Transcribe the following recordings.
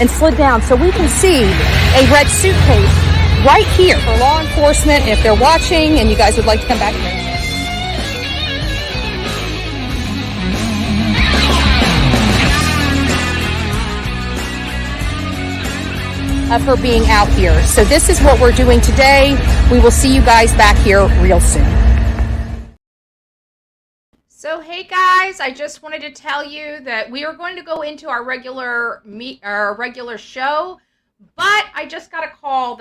and slid down so we can see a red suitcase right here for law enforcement. If they're watching and you guys would like to come back here. For being out here. So this is what we're doing today. We will see you guys back here real soon. So hey guys, I just wanted to tell you that we are going to go into our regular show, but I just got a call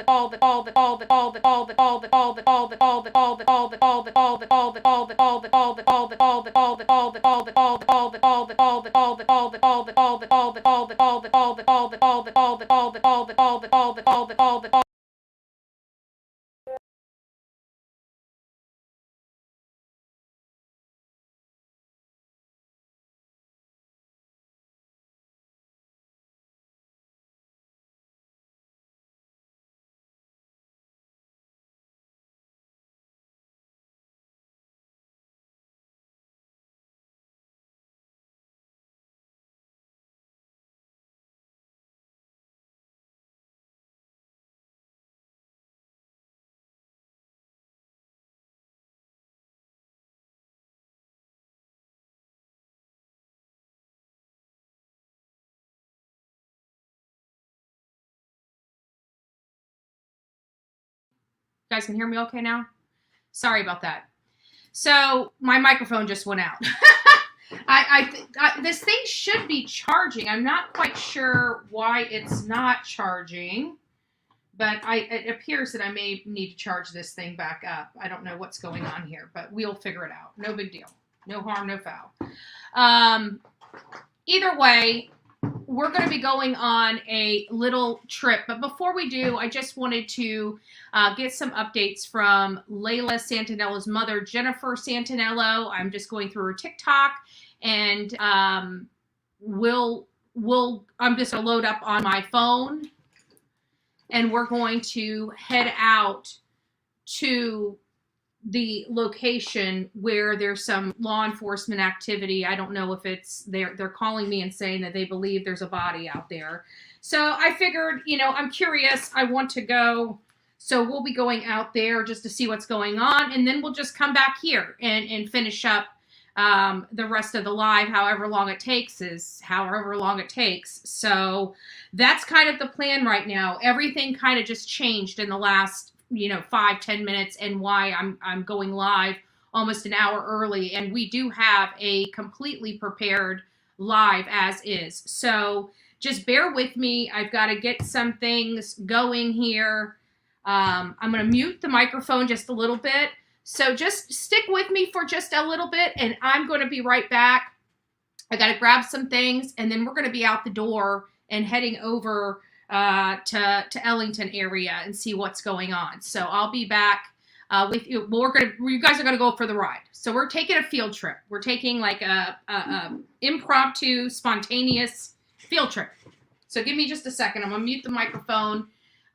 You guys can hear me okay now? Sorry about that. So my microphone just went out. This thing should be charging. I'm not quite sure why it's not charging, but it appears that I may need to charge this thing back up. I don't know what's going on here, but we'll figure it out. No big deal. No harm, no foul. Either way, we're going to be going on a little trip. But before we do, I just wanted to get some updates from Layla Santanello's mother, Jennifer Santanello. I'm just going through her TikTok, and I'm just going to load up on my phone, and we're going to head out to the location where there's some law enforcement activity. I don't know if it's they're calling me and saying that they believe there's a body out there. So I figured, I'm curious. I want to go. So we'll be going out there just to see what's going on. And then we'll just come back here and finish up the rest of the live. However long it takes. So that's kind of the plan right now. Everything kind of just changed in the last 5-10 minutes, and why I'm going live almost an hour early. And we do have a completely prepared live as is. So just bear with me. I've got to get some things going here. I'm going to mute the microphone just a little bit. So just stick with me for just a little bit, and I'm going to be right back. I got to grab some things, and then we're going to be out the door and heading over to Ellington area and see what's going on. So I'll be back with you. You guys are gonna go for the ride. So we're taking a field trip. We're taking like a impromptu, spontaneous field trip. So give me just a second. I'm gonna mute the microphone.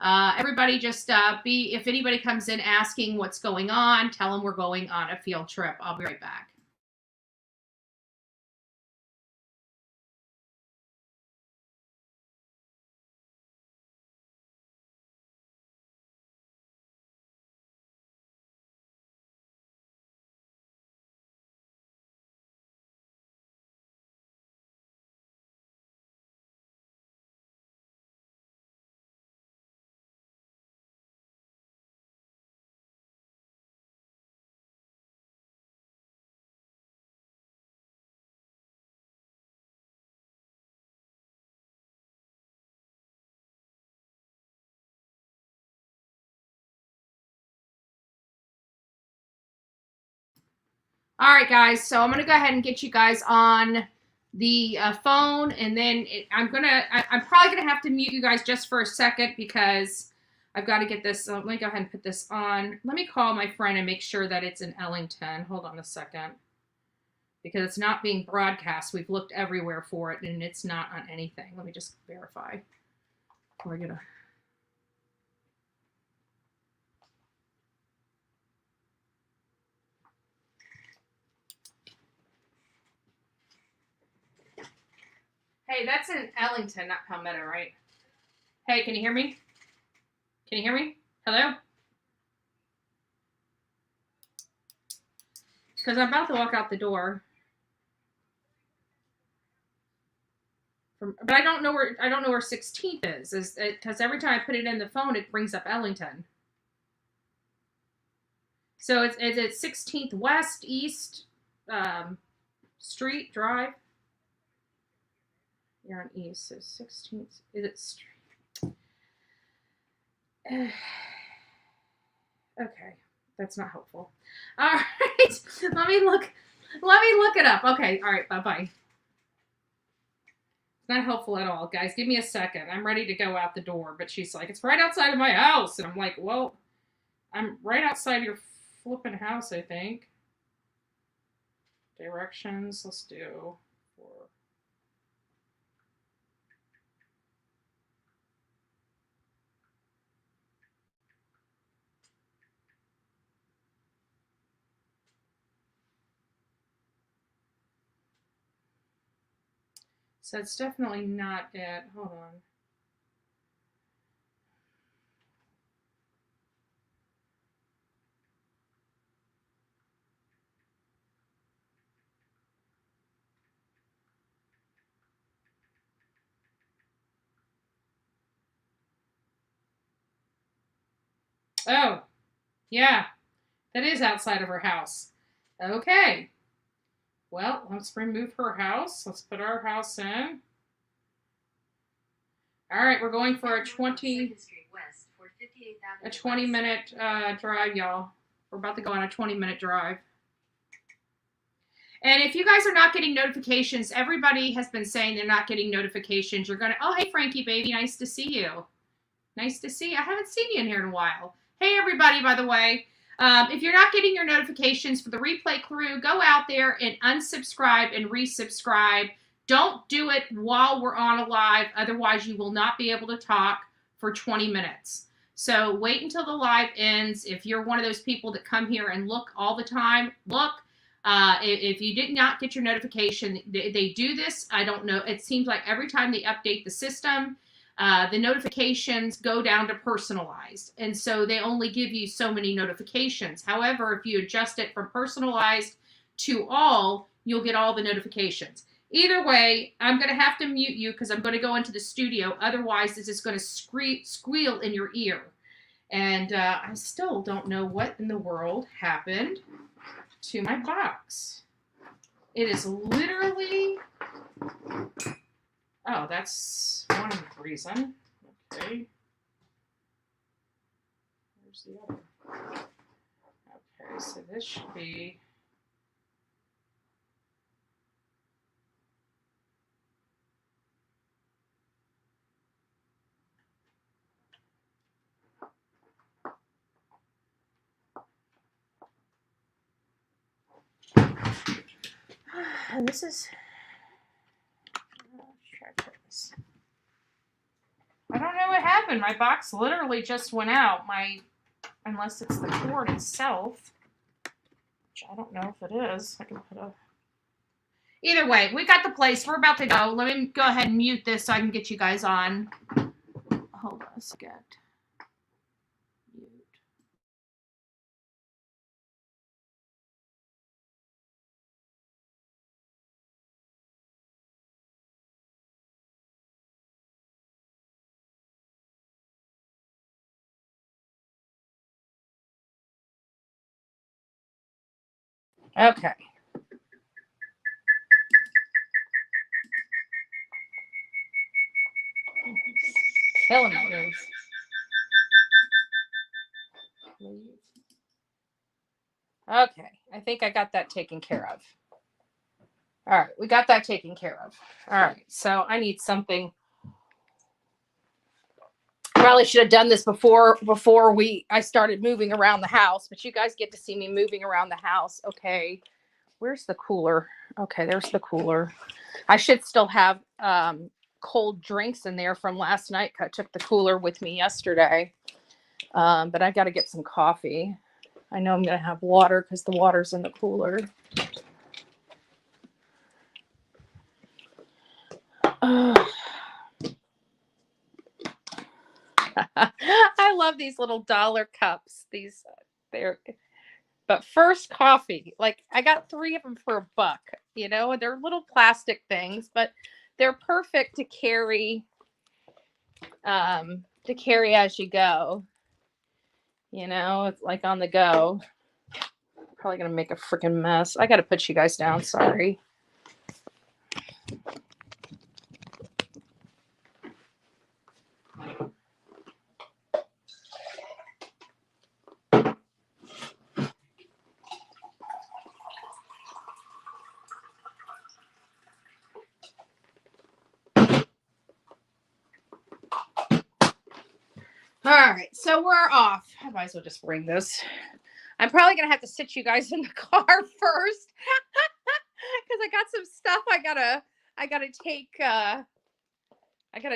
Everybody just if anybody comes in asking what's going on, tell them we're going on a field trip. I'll be right back. All right, guys. So I'm going to go ahead and get you guys on the phone, and then I'm probably going to have to mute you guys just for a second because I've got to get this. Let me go ahead and put this on. Let me call my friend and make sure that it's in Ellington. Hold on a second. Because it's not being broadcast. We've looked everywhere for it, and it's not on anything. Let me just verify. We're going to... Hey, that's in Ellington, not Palmetto, right? Hey, can you hear me? Can you hear me? Hello? Because I'm about to walk out the door. But I don't know where 16th is because every time I put it in the phone, it brings up Ellington. So it's 16th West East Street Drive. You're on East, so 16th. Is it Street? Okay, that's not helpful. All right, let me look it up. Okay, all right, bye bye. It's not helpful at all, guys. Give me a second. I'm ready to go out the door, but she's like, it's right outside of my house, and I'm like, well, I'm right outside your flipping house, I think. Directions. Let's do 4. So it's definitely not it. Hold on. Oh, yeah, that is outside of her house. Okay. Well, let's remove her house. Let's put our house in. All right, we're going for a 20-minute drive, y'all. We're about to go on a 20-minute drive. And if you guys are not getting notifications, everybody has been saying they're not getting notifications. You're going to, oh, hey, Frankie, baby, nice to see you. Nice to see you. I haven't seen you in here in a while. Hey, everybody, by the way. If you're not getting your notifications for the replay crew, go out there and unsubscribe and resubscribe. Don't do it while we're on a live. Otherwise, you will not be able to talk for 20 minutes. So wait until the live ends. If you're one of those people that come here and look all the time, look. If you did not get your notification, they do this. I don't know. It seems like every time they update the system, the notifications go down to personalized. And so they only give you so many notifications. However, if you adjust it from personalized to all, you'll get all the notifications. Either way, I'm going to have to mute you because I'm going to go into the studio. Otherwise, this is going to squeal in your ear. And I still don't know what in the world happened to my box. It is literally... Oh, that's one reason. Okay. Where's the other? Okay, so this should be... And this is... I don't know what happened. My box literally just went out. Unless it's the cord itself, which I don't know if it is. I can put a... Either way, we got the place. We're about to go. Let me go ahead and mute this so I can get you guys on. Hold on a second. Mute. Okay. Killing me. Okay, I think I got that taken care of. All right, we got that taken care of. All right, so I need something. Probably should have done this before I started moving around the house, but you guys get to see me moving around the house. Okay, where's the cooler? Okay, there's the cooler. I should still have cold drinks in there from last night. I took the cooler with me yesterday, but I got to get some coffee. I know I'm going to have water because the water's in the cooler. love these little dollar cups. But first coffee, like I got 3 of them for $1, you know, and they're little plastic things, but they're perfect to carry as you go. You know, it's like on the go. Probably gonna make a freaking mess. I gotta put you guys down, sorry. All right, so we're off. I might as well just bring this. I'm probably gonna have to sit you guys in the car first because I got some stuff I gotta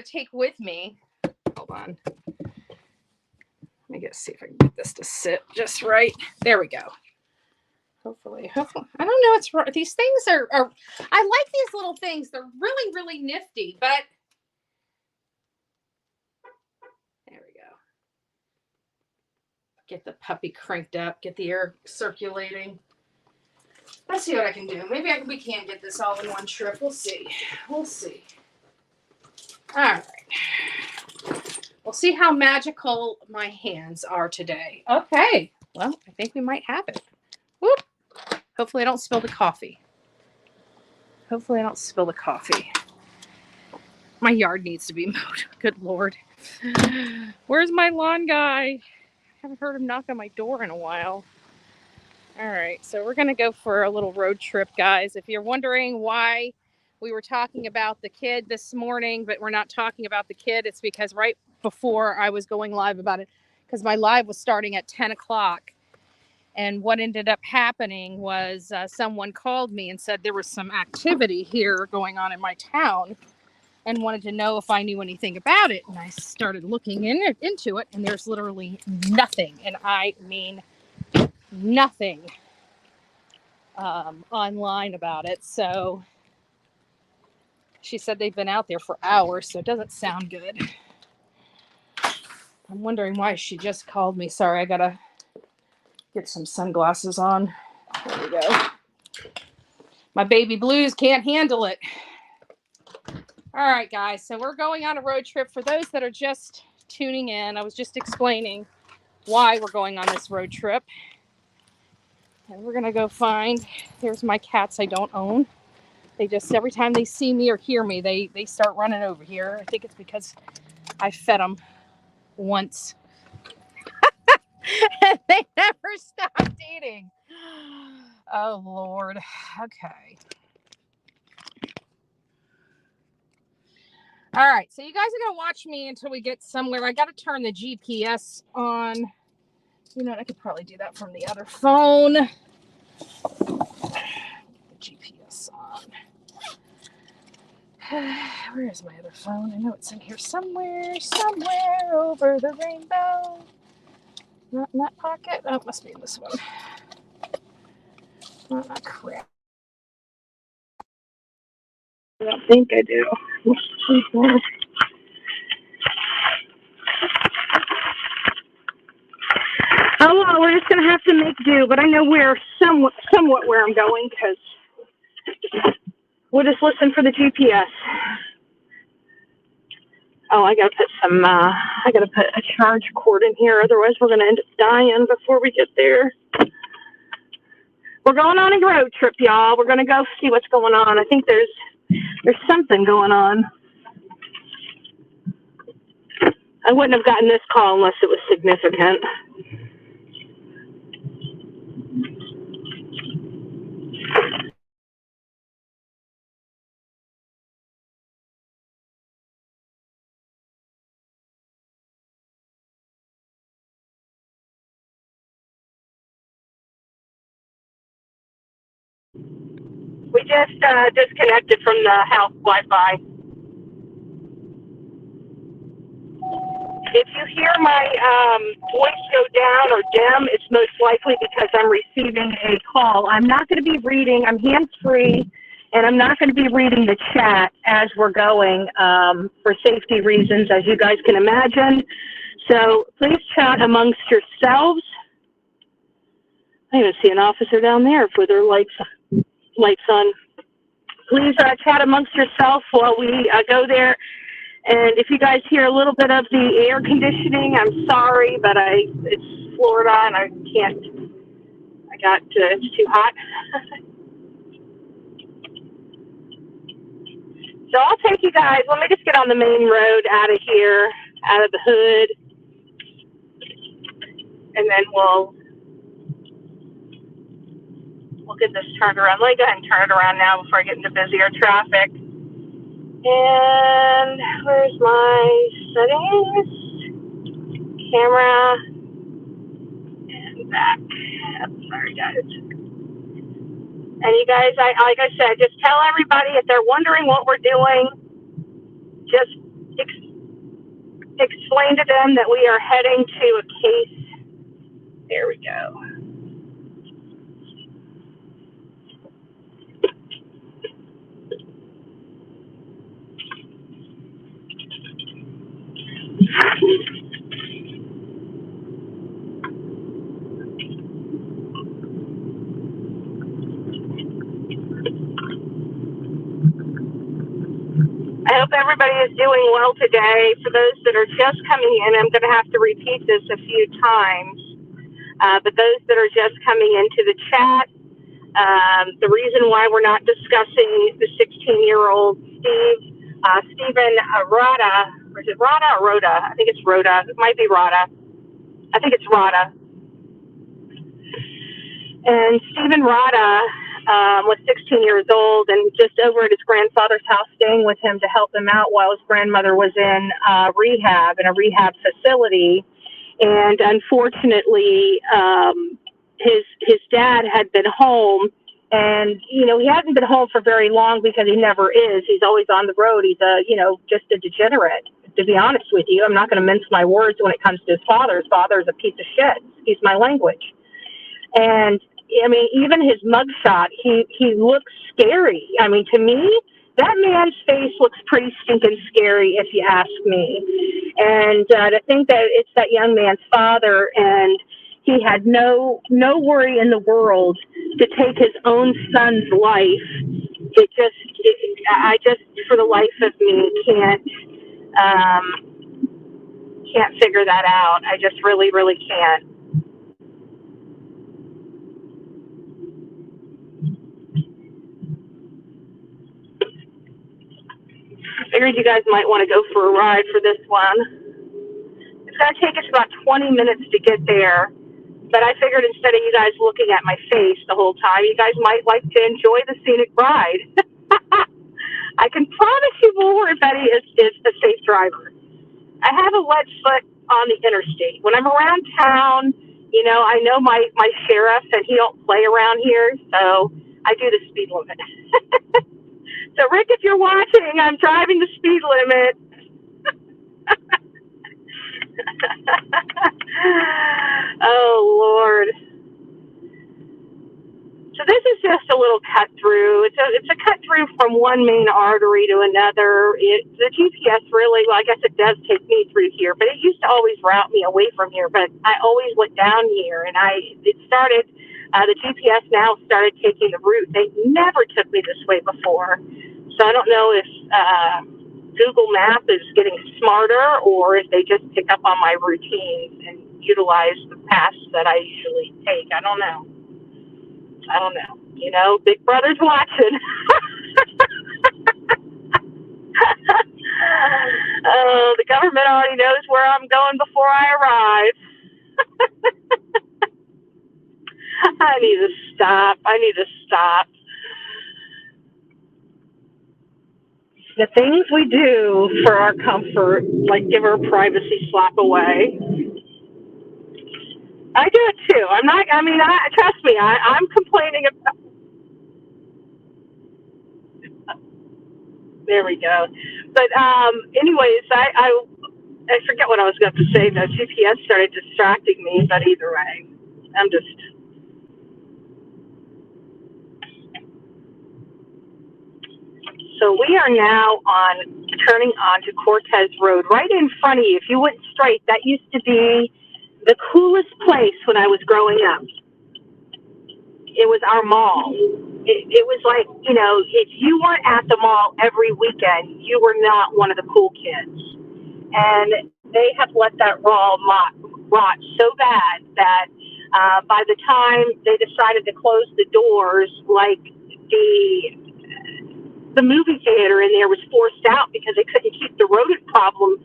take with me. Hold on. Let me see if I can get this to sit just right. There we go. Hopefully. I don't know what's wrong. These things are I like these little things. They're really, really nifty, but there we go. Get the puppy cranked up, get the air circulating. Let's see what I can do. Maybe we can't get this all in one trip. We'll see. We'll see. All right. We'll see how magical my hands are today. Okay. Well, I think we might have it. Whoop. Hopefully I don't spill the coffee. My yard needs to be mowed. Good Lord. Where's my lawn guy? I haven't heard him knock on my door in a while. All right, so we're going to go for a little road trip, guys. If you're wondering why we were talking about the kid this morning, but we're not talking about the kid, it's because right before I was going live about it, because my live was starting at 10 o'clock. And what ended up happening was someone called me and said there was some activity here going on in my town and wanted to know if I knew anything about it. And I started looking into it, and there's literally nothing. And I mean nothing online about it. So she said they've been out there for hours, so it doesn't sound good. I'm wondering why she just called me. Sorry, I gotta get some sunglasses on. There we go. My baby blues can't handle it. All right, guys, so we're going on a road trip. For those that are just tuning in, I was just explaining why we're going on this road trip. And we're gonna go find, there's my cats I don't own. They just, every time they see me or hear me, they start running over here. I think it's because I fed them once. And they never stopped eating. Oh, Lord. Okay. All right, so you guys are going to watch me until we get somewhere. I got to turn the GPS on. You know, I could probably do that from the other phone. The GPS on. Where is my other phone? I know it's in here somewhere over the rainbow. Not in that pocket. Oh, it must be in this one. Oh, crap. I don't think I do. Oh, well, we're just going to have to make do, but I know somewhat where I'm going, because we'll just listen for the GPS. Oh, I got to put a charge cord in here, otherwise we're going to end up dying before we get there. We're going on a road trip, y'all. We're going to go see what's going on. I think there's something going on. I wouldn't have gotten this call unless it was significant. We just disconnected from the house Wi-Fi. If you hear my voice go down or dim, it's most likely because I'm receiving a call. I'm not going to be reading. I'm hands-free. And I'm not going to be reading the chat as we're going for safety reasons, as you guys can imagine. So please chat amongst yourselves. I even see an officer down there with their lights on. Please chat amongst yourself while we go there. And if you guys hear a little bit of the air conditioning, I'm sorry, but it's Florida and I can't. It's too hot. So I'll take you guys. Let me just get on the main road out of here, out of the hood, and then we'll get this turned around. Let me go ahead and turn it around now before I get into busier traffic. And where's my settings? Camera and back. Sorry, guys. And you guys, like I said, just tell everybody if they're wondering what we're doing, just explain to them that we are heading to a case. There we go. I hope everybody is doing well today. For those that are just coming in, I'm going to have to repeat this a few times. But those that are just coming into the chat, the reason why we're not discussing the 16-year-old Stephen Rodda, or is it Rodda or Rodda? I think it's Rodda. It might be Rodda. I think it's Rodda. And Stephen Rodda was 16 years old and just over at his grandfather's house, staying with him to help him out while his grandmother was in a rehab facility. And unfortunately, his dad had been home, and he hadn't been home for very long because he never is. He's always on the road. He's just a degenerate. To be honest with you, I'm not going to mince my words when it comes to his father. His father is a piece of shit. Excuse my language. And I mean, even his mugshot, he looks scary. I mean, to me, that man's face looks pretty stinking scary, if you ask me. And to think that it's that young man's father, and he had no worry in the world to take his own son's life. I just, for the life of me, can't figure that out. I just really, really can't. I figured you guys might want to go for a ride for this one. It's going to take us about 20 minutes to get there, but I figured instead of you guys looking at my face the whole time, you guys might like to enjoy the scenic ride. I can promise you more, Betty is a safe driver. I have a lead foot on the interstate. When I'm around town, I know my sheriff, and he don't play around here, so I do the speed limit. So, Rick, if you're watching, I'm driving the speed limit. Oh, Lord. So this is just a little cut through. It's a cut through from one main artery to another. The GPS really, well, I guess it does take me through here, but it used to always route me away from here. But I always went down here, and the GPS now started taking the route. They never took me this way before. So I don't know if Google Map is getting smarter, or if they just pick up on my routines and utilize the paths that I usually take. I don't know. Big Brother's watching. Oh, the government already knows where I'm going before I arrive. I need to stop. The things we do for our comfort, like give our privacy slap away. I do it too. Trust me, I'm complaining about. There we go. But anyways, I forget what I was going to say. The GPS started distracting me, but either way, So we are now turning onto Cortez Road, right in front of you. If you went straight, that used to be the coolest place when I was growing up. It was our mall. It was like, if you weren't at the mall every weekend, you were not one of the cool kids. And they have let that rot so bad that by the time they decided to close the doors, like the movie theater in there was forced out because they couldn't keep the rodent problem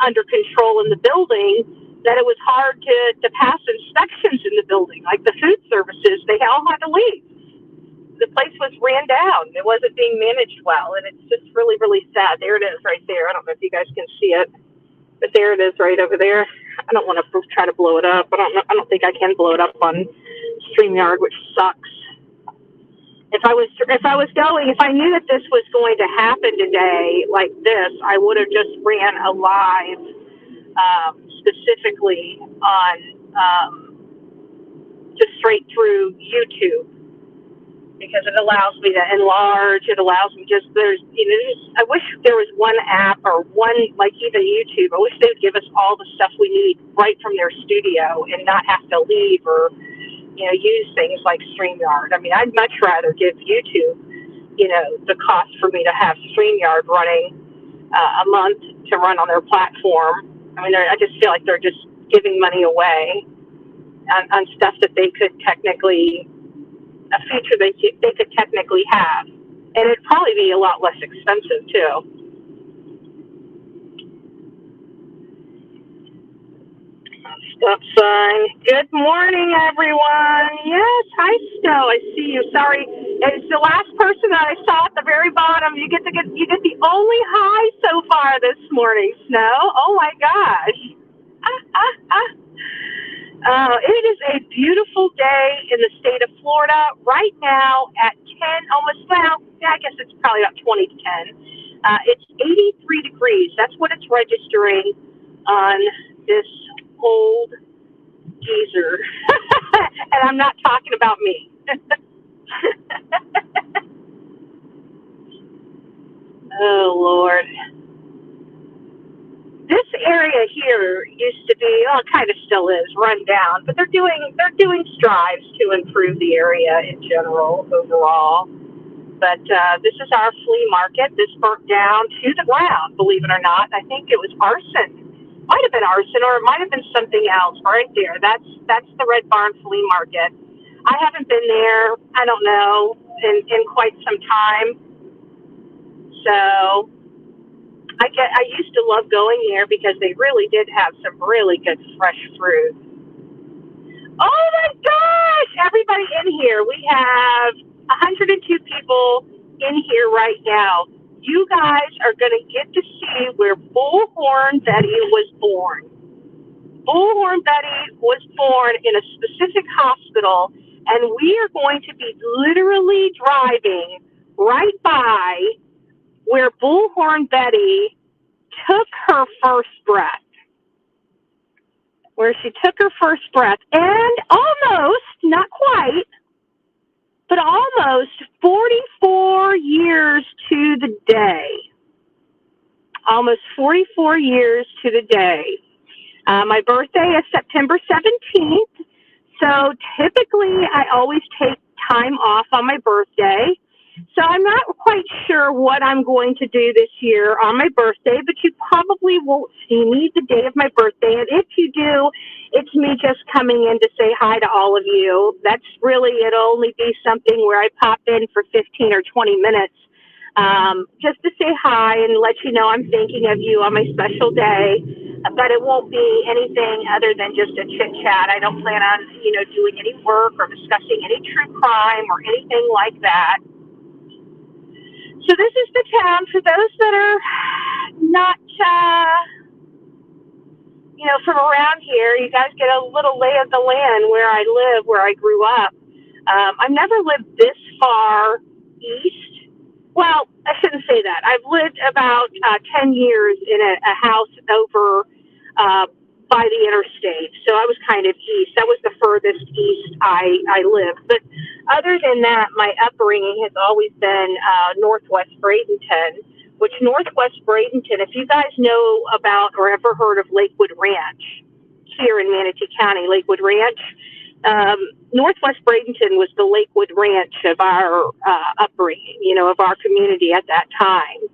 under control in the building, that it was hard to pass inspections in the building. Like the food services, they all had to leave. The place was ran down. It wasn't being managed well, and it's just really, really sad. There it is right there. I don't know if you guys can see it, but there it is right over there. I don't want to try to blow it up. I don't think I can blow it up on StreamYard, which sucks. If I knew that this was going to happen today like this, I would have just ran a live specifically on just straight through YouTube, because it allows me to enlarge. It allows me I wish there was one app or one, like even YouTube. I wish they would give us all the stuff we need right from their studio and not have to leave or use things like StreamYard. I mean, I'd much rather give YouTube, the cost for me to have StreamYard running a month to run on their platform. I mean, I just feel like they're just giving money away on stuff that they could technically, a feature they could technically have. And it'd probably be a lot less expensive, too. Stop sign. Good morning, everyone. Yes, hi, Stowe. I see you. Sorry, it's the last person that I saw at the very bottom. You get the only hi so far this morning, Snow. Oh my gosh. It is a beautiful day in the state of Florida right now at 10, I guess it's probably about 20 to 10. It's 83 degrees. That's what it's registering on this old geezer. And I'm not talking about me. Oh, Lord. This area here used to be, kind of still is, run down, but they're doing strives to improve the area in general, overall. But this is our flea market. This burnt down to the ground, believe it or not. I think it was arson. Might have been arson, or it might have been something else right there. That's the Red Barn Flea Market. I haven't been there, I don't know, in quite some time. So I used to love going there because they really did have some really good fresh fruit. Oh my gosh! Everybody in here. We have 102 people in here right now. You guys are going to get to see where Bullhorn Betty was born. Bullhorn Betty was born in a specific hospital, and we are going to be literally driving right by where Bullhorn Betty took her first breath. Where she took her first breath, and almost, not quite, but almost 44 years to the day. Almost 44 years to the day. My birthday is September 17th, so typically I always take time off on my birthday. So I'm not quite sure what I'm going to do this year on my birthday, but you probably won't see me the day of my birthday. And if you do, it's me just coming in to say hi to all of you. That's really, it'll only be something where I pop in for 15 or 20 minutes just to say hi and let you know I'm thinking of you on my special day. But it won't be anything other than just a chit chat. I don't plan on, doing any work or discussing any true crime or anything like that. So this is the town. For those that are not, from around here, you guys get a little lay of the land where I live, where I grew up. I've never lived this far east. Well, I shouldn't say that. I've lived about 10 years in a house over by the interstate. So I was kind of east. That was the furthest east I lived. But Other than that, my upbringing has always been Northwest Bradenton, which Northwest Bradenton, if you guys know about or ever heard of Lakewood Ranch here in Manatee County, Lakewood Ranch, Northwest Bradenton was the Lakewood Ranch of our upbringing, of our community at that time.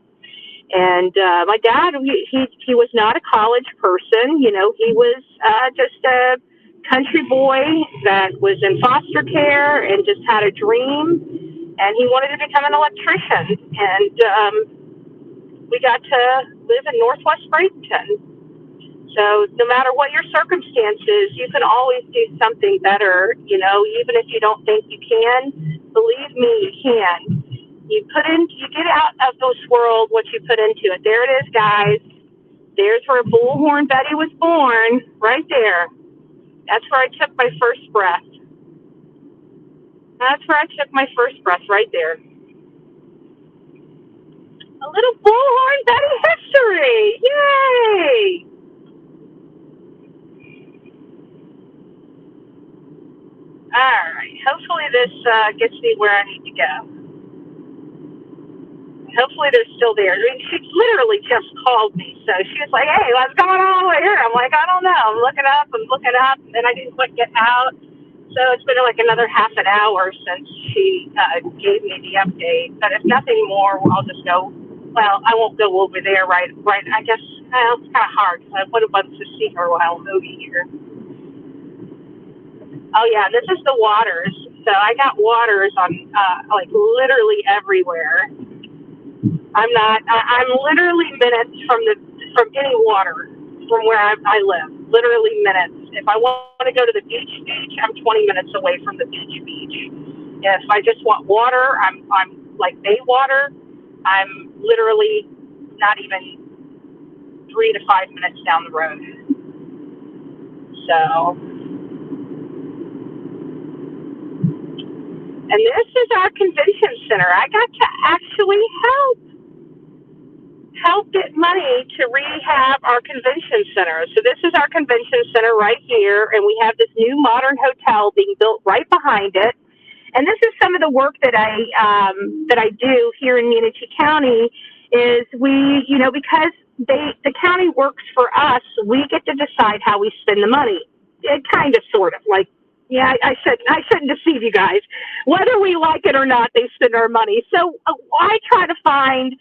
And my dad, he was not a college person. He was just a country boy that was in foster care and just had a dream. And he wanted to become an electrician. And we got to live in Northwest Bradenton. So no matter what your circumstances, you can always do something better. Even if you don't think you can, believe me, you can. You get out of this world what you put into it. There it is, guys. There's where Bullhorn Betty was born, right there. That's where I took my first breath. Right there. A little Bullhorn Betty history. Yay! All right. Hopefully this gets me where I need to go. Hopefully they're still there. I mean, she literally just called me. So she was like, hey, what's going on over here? I'm like, I don't know. I'm looking up, and I didn't quite get out. So it's been like another half an hour since she gave me the update. But if nothing more, I'll just go. Well, I won't go over there right. I guess it's kind of hard because I would have loved to see her while I'm over here. Oh, yeah, this is the waters. So I got waters on, like, literally everywhere. I'm literally minutes from any water from where I live. Literally minutes. If I want to go to the beach, I'm 20 minutes away from the beach. If I just want water, I'm like bay water, I'm literally not even 3 to 5 minutes down the road. So, and this is our convention center. I got to actually help get money to rehab our convention center. So this is our convention center right here, and we have this new modern hotel being built right behind it. And this is some of the work that I do here in Manatee County. Is we, because the county works for us, we get to decide how we spend the money. It kind of, sort of, like. Yeah, I shouldn't deceive you guys. Whether we like it or not, they spend our money. So I try to find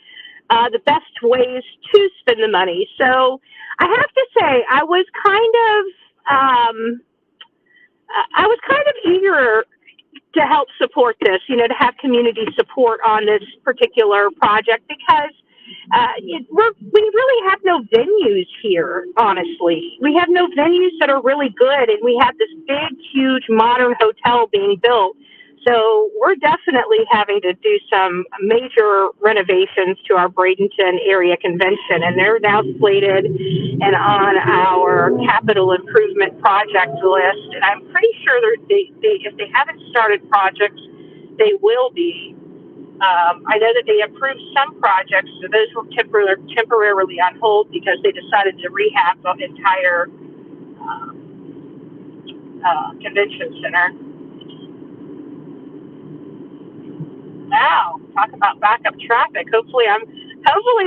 the best ways to spend the money. So I have to say, I was kind of eager to help support this, to have community support on this particular project because we really have no venues here, honestly. We have no venues that are really good, and we have this big, huge, modern hotel being built. So we're definitely having to do some major renovations to our Bradenton area convention, and they're now slated and on our capital improvement project list. And I'm pretty sure if they haven't started projects, they will be. I know that they approved some projects, so those were temporarily on hold because they decided to rehab the entire convention center. Now, talk about backup traffic. Hopefully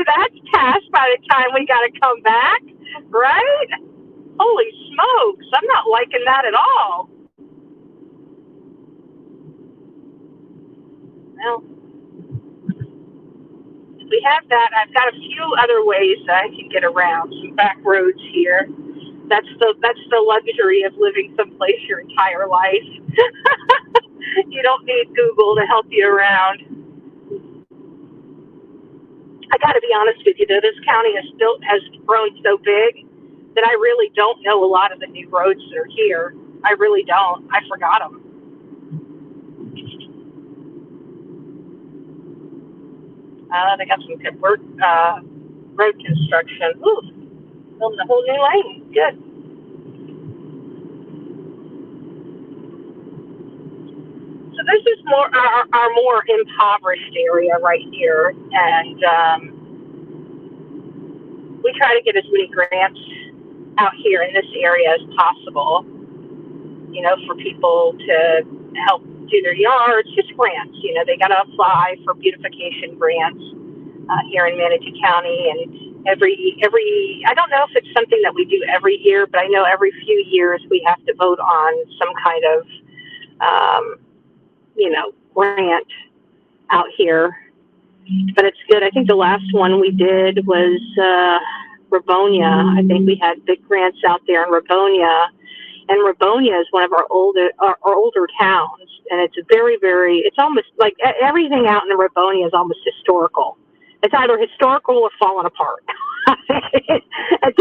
that's passed by the time we got to come back, right? Holy smokes, I'm not liking that at all. Well, we have that. I've got a few other ways that I can get around, some back roads here. That's the luxury of living someplace your entire life. You don't need Google to help you around. I got to be honest with you, though, this county has grown so big that I really don't know a lot of the new roads that are here. I really don't. I forgot them. They got some good work, road construction. Ooh, building a whole new lane. Good. So this is our more impoverished area right here, and we try to get as many grants out here in this area as possible, for people to help do their yards, just grants. You know, they got to apply for beautification grants here in Manatee County, and every I don't know if it's something that we do every year, but I know every few years we have to vote on some kind of you know, grant out here. But it's good. I think the last one we did was Ravonia. I think we had big grants out there in Ravonia, and Ravonia is one of our older towns, and it's very, it's almost like everything out in Ravonia is almost historical. It's either historical or falling apart.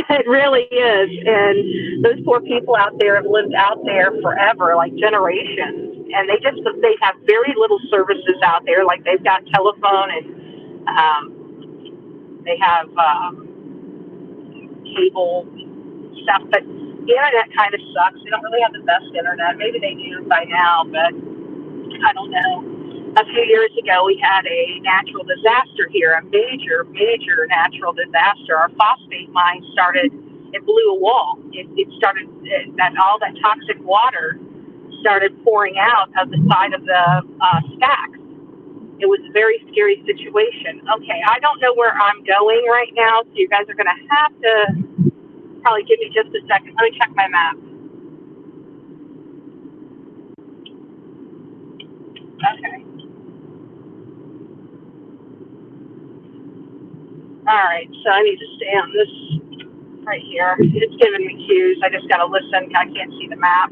It really is. And those poor people out there have lived out there forever, like generations, and they have very little services out there. Like they've got telephone and they have cable stuff, but the internet kind of sucks. They don't really have the best internet. Maybe they do by now, but I don't know. A few years ago, we had a natural disaster here, a major natural disaster. Our phosphate mine it blew a wall. It started, all that toxic water started pouring out of the side of the stacks. It was a very scary situation. Okay, I don't know where I'm going right now, so you guys are going to have to probably give me just a second. Let me check my map. Okay. All right, so I need to stay on this right here. It's giving me cues. I just got to listen. I can't see the map.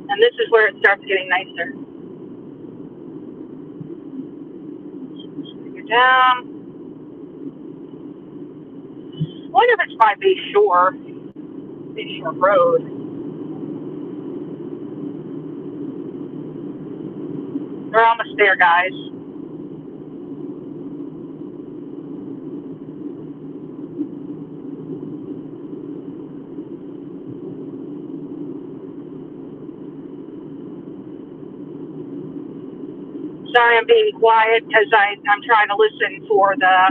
And this is where it starts getting nicer. You're down. I wonder if it's by Bay Shore Road. We're almost there, guys. Sorry, I'm being quiet because I'm trying to listen for the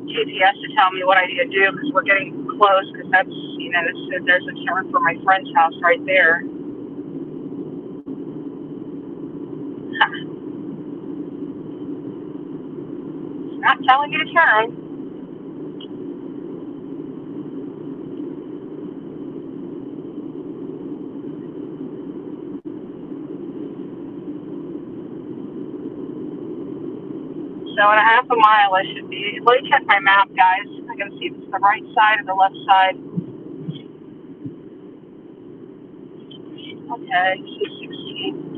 GPS to tell me what I need to do because we're getting close. Because that's, you know, there's a turn for my friend's house right there. It's not telling me to turn. So in a half a mile, I should be. Let me check my map, guys. I gotta see if it's the right side or the left side. Okay, 216.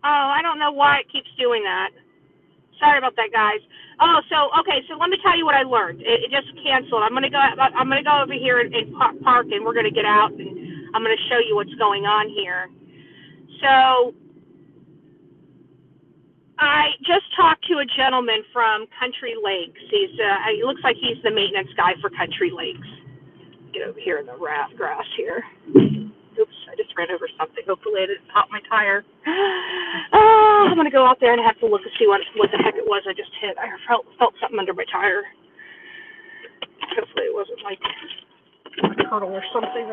Oh, I don't know why it keeps doing that. Sorry about that, guys. Oh, so let me tell you what I learned. It just canceled. I'm gonna go over here and park, and we're gonna get out, and I'm gonna show you what's going on here. So I just talked to a gentleman from Country Lakes. He looks like he's the maintenance guy for Country Lakes. Get over here in the grass here. Oops, I just ran over something. Hopefully I didn't pop my tire. Oh, I'm gonna go out there and have to look and see what the heck it was I just hit. I felt something under my tire. Hopefully it wasn't like a turtle or something.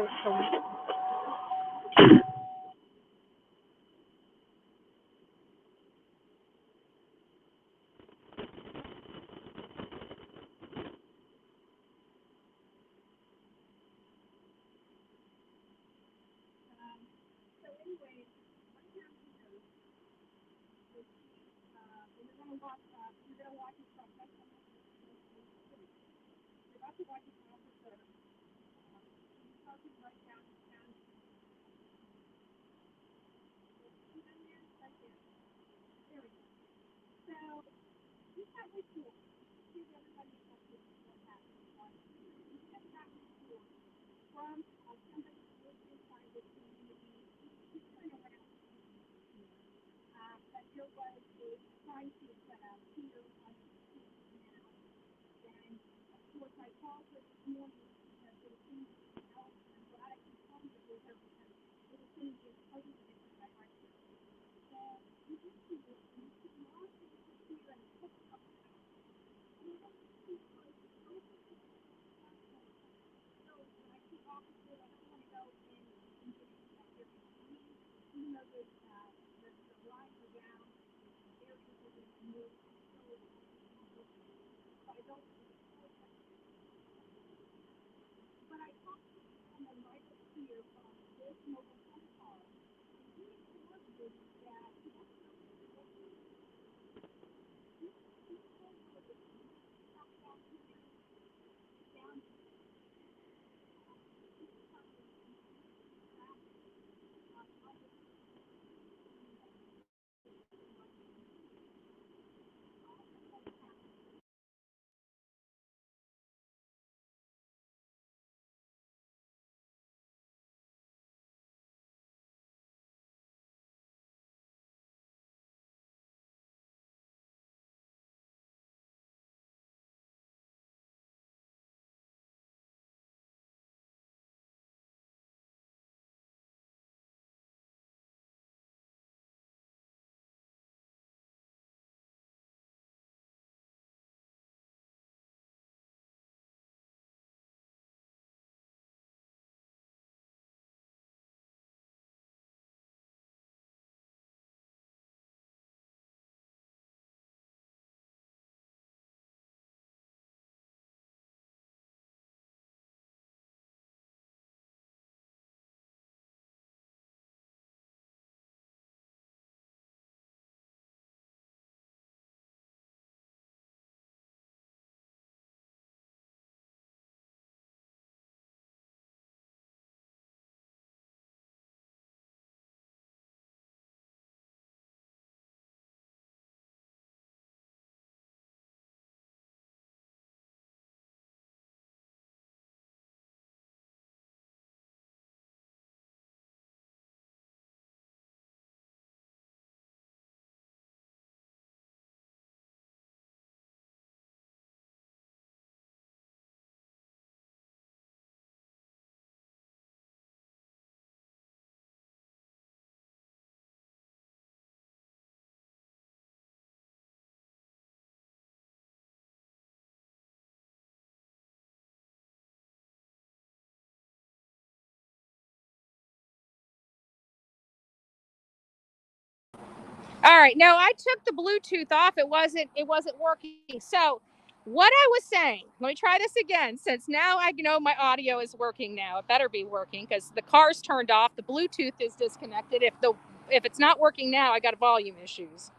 All right, no, I took the Bluetooth off. It wasn't working. So what I was saying, let me try this again, since now I know my audio is working now. It better be working because the car's turned off. The Bluetooth is disconnected. If it's not working now, I got volume issues.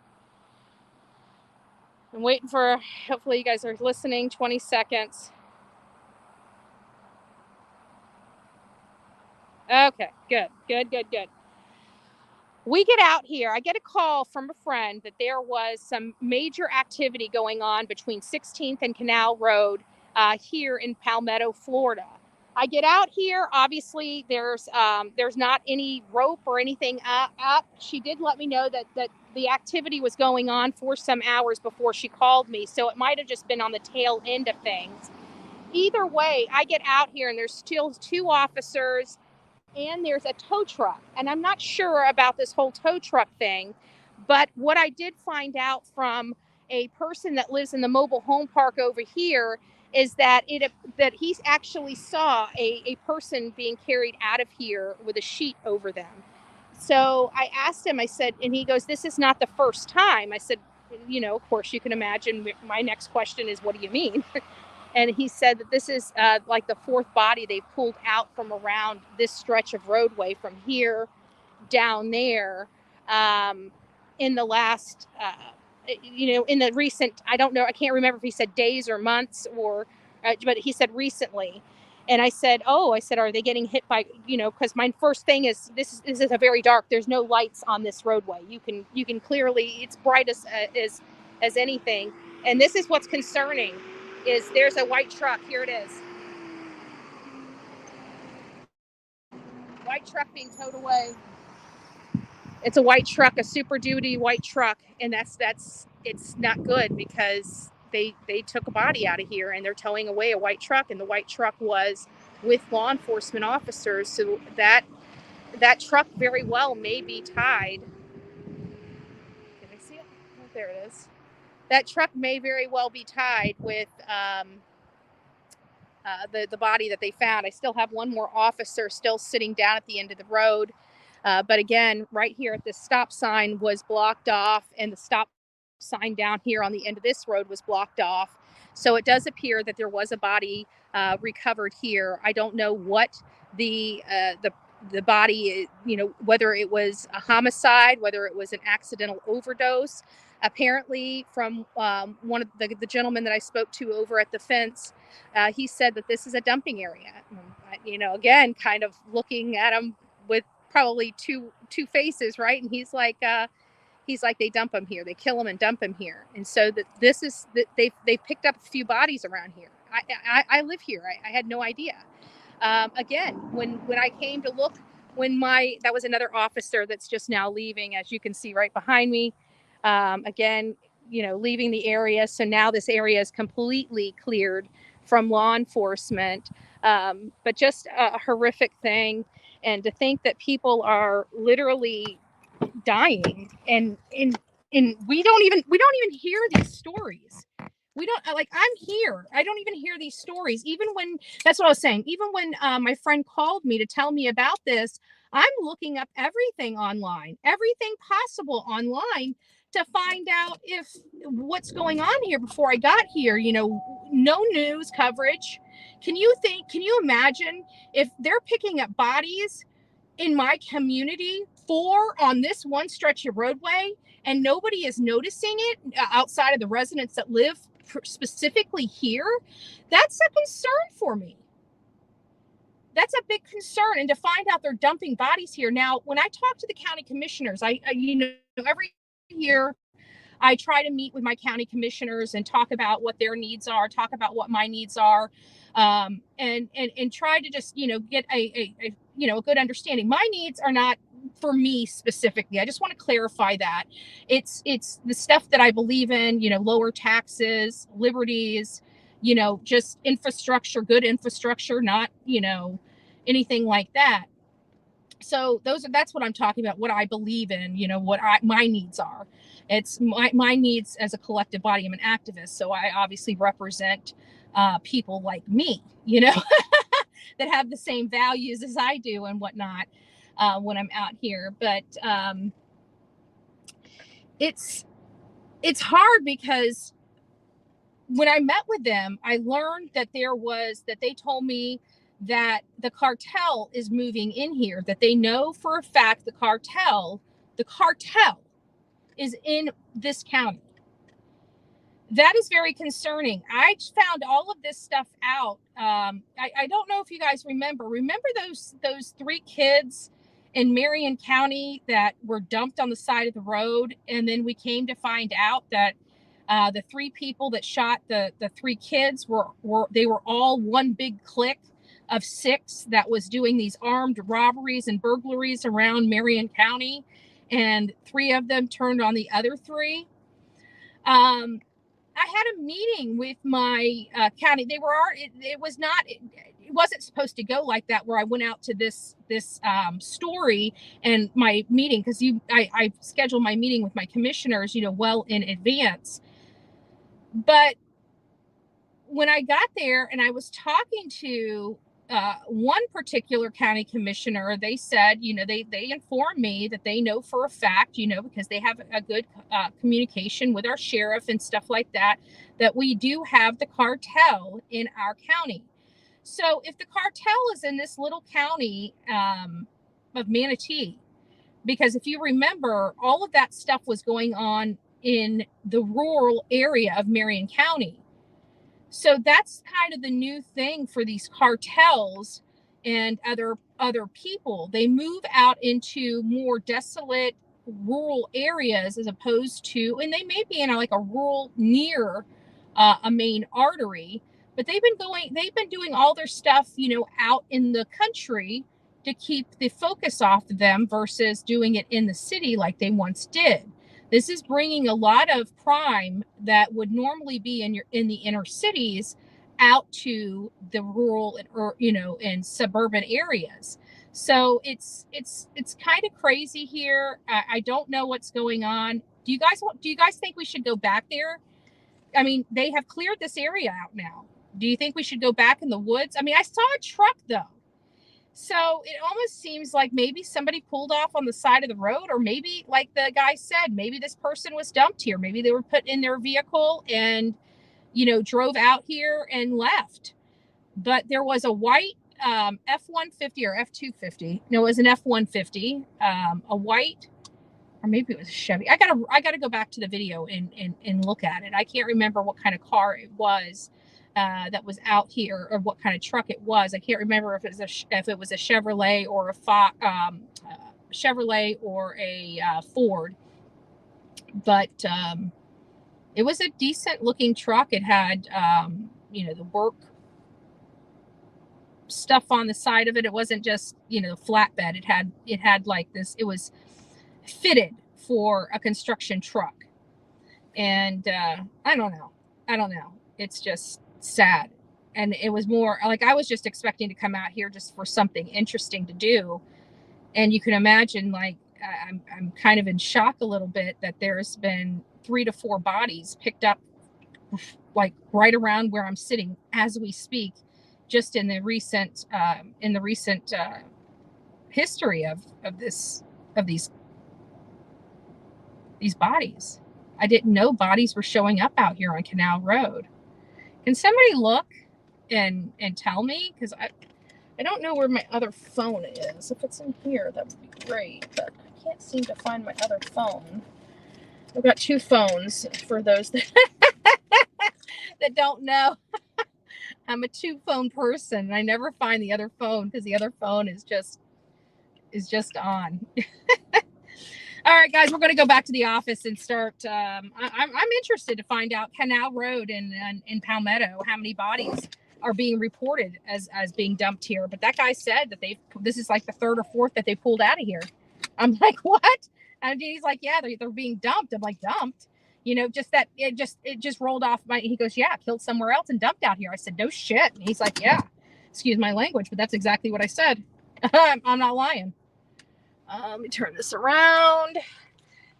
I'm waiting for, hopefully you guys are listening, 20 seconds. Okay, good. We get out here. I get a call from a friend that there was some major activity going on between 16th and Canal Road here in Palmetto, Florida. I get out here. Obviously, there's not any rope or anything up. She did let me know that the activity was going on for some hours before she called me, so it might have just been on the tail end of things. Either way, I get out here and there's still 2 officers and there's a tow truck. And I'm not sure about this whole tow truck thing, but what I did find out from a person that lives in the mobile home park over here is that he actually saw a person being carried out of here with a sheet over them. So I asked him, I said, and he goes, "This is not the first time." I said, of course you can imagine my next question is, "What do you mean?" And he said that this is like the 4th body they pulled out from around this stretch of roadway from here down there in the last, in the recent, I don't know, I can't remember if he said days or months but he said recently. And I said, are they getting hit by, because my first thing is, this is a very dark, there's no lights on this roadway. You can clearly, it's bright as anything. And this is what's concerning. Is there's a white truck. Here it is. White truck being towed away. It's a white truck, a Super Duty white truck, and that's it's not good because they took a body out of here and they're towing away a white truck, and the white truck was with law enforcement officers, so that truck very well may be tied. Can I see it? Oh, there it is. That truck may very well be tied with the body that they found. I still have one more officer still sitting down at the end of the road. But again, right here at this stop sign was blocked off, and the stop sign down here on the end of this road was blocked off. So it does appear that there was a body recovered here. I don't know what the body, whether it was a homicide, whether it was an accidental overdose. Apparently, from one of the gentlemen that I spoke to over at the fence, he said that this is a dumping area. Again, kind of looking at him with probably two faces, right? And he's like, they dump him here, they kill him and dump him here. And so that this is that they picked up a few bodies around here. I live here. I had no idea. Again, when I came to look, that was another officer that's just now leaving, as you can see right behind me. Again, leaving the area. So now this area is completely cleared from law enforcement. But just a horrific thing. And to think that people are literally dying and we don't even hear these stories. We don't, I'm here. I don't even hear these stories. Even when, that's what I was saying, even when my friend called me to tell me about this, I'm looking up everything online, everything possible online to find out if what's going on here before I got here. No news coverage. Can you imagine if they're picking up bodies in my community, 4 on this one stretch of roadway, and nobody is noticing it outside of the residents that live specifically here? That's a concern for me. That's a big concern. And to find out they're dumping bodies here. Now, when I talk to the county commissioners, I every year I try to meet with my county commissioners and talk about what their needs are, talk about what my needs are, and try to just, get a good understanding. My needs are not for me specifically. I just want to clarify that. It's the stuff that I believe in, lower taxes, liberties, just infrastructure, good infrastructure, not, anything like that. So that's what I'm talking about, what I believe in, what my needs are. It's my needs as a collective body. I'm an activist, so I obviously represent people like me, that have the same values as I do and whatnot when I'm out here. But it's hard because when I met with them, I learned that they told me that the cartel is moving in here, that they know for a fact the cartel is in this county. That is very concerning. I found all of this stuff out. I don't know if you guys remember those 3 kids in Marion County that were dumped on the side of the road. And then we came to find out that the 3 people that shot the 3 kids were all one big clique of 6 that was doing these armed robberies and burglaries around Marion County, and 3 of them turned on the other 3. I had a meeting with my county. It wasn't supposed to go like that, where I went out to this story and my meeting, because I scheduled my meeting with my commissioners, well in advance. But when I got there and I was talking to one particular county commissioner, they said, they informed me that they know for a fact, because they have a good communication with our sheriff and stuff like that, that we do have the cartel in our county. So if the cartel is in this little county of Manatee, because if you remember, all of that stuff was going on in the rural area of Marion County. So that's kind of the new thing for these cartels and other people. They move out into more desolate rural areas, as opposed to, and they may be in a rural near a main artery, but they've been doing all their stuff, out in the country to keep the focus off of them, versus doing it in the city like they once did. This is bringing a lot of crime that would normally be in the inner cities out to the rural and suburban areas. So it's kind of crazy here. I don't know what's going on. Do you guys think we should go back there? I mean, they have cleared this area out now. Do you think we should go back in the woods? I mean, I saw a truck though. So it almost seems like maybe somebody pulled off on the side of the road, or maybe, like the guy said, maybe this person was dumped here. Maybe they were put in their vehicle and, drove out here and left. But there was a white F-150 or F-250. No, it was an F-150, a white, or maybe it was a Chevy. I gotta go back to the video and look at it. I can't remember what kind of car it was that was out here, or what kind of truck it was. I can't remember if it was a Chevrolet or a Chevrolet or a Ford, but it was a decent looking truck. It had the work stuff on the side of it. It wasn't just flatbed. It had like this. It was fitted for a construction truck, and I don't know. It's just sad. And it was more like, I was just expecting to come out here just for something interesting to do. And you can imagine, like, I'm kind of in shock a little bit that there's been 3 to 4 bodies picked up, like right around where I'm sitting as we speak, just in the recent history of these bodies. I didn't know bodies were showing up out here on Canal Road. Can somebody look and tell me? Because I don't know where my other phone is. If it's in here, that would be great. But I can't seem to find my other phone. I've got 2 phones for those that, that don't know. I'm a 2-phone person, and I never find the other phone because the other phone is just on. All right, guys, we're going to go back to the office and start. I'm interested to find out Canal Road in Palmetto, how many bodies are being reported as being dumped here. But that guy said that this is like the 3rd or 4th that they pulled out of here. I'm like, what? And he's like, yeah, they're being dumped. I'm like, dumped? Just that it just rolled off my. He goes, yeah, killed somewhere else and dumped out here. I said, no shit. And he's like, yeah, excuse my language, but that's exactly what I said. I'm not lying. Let me turn this around.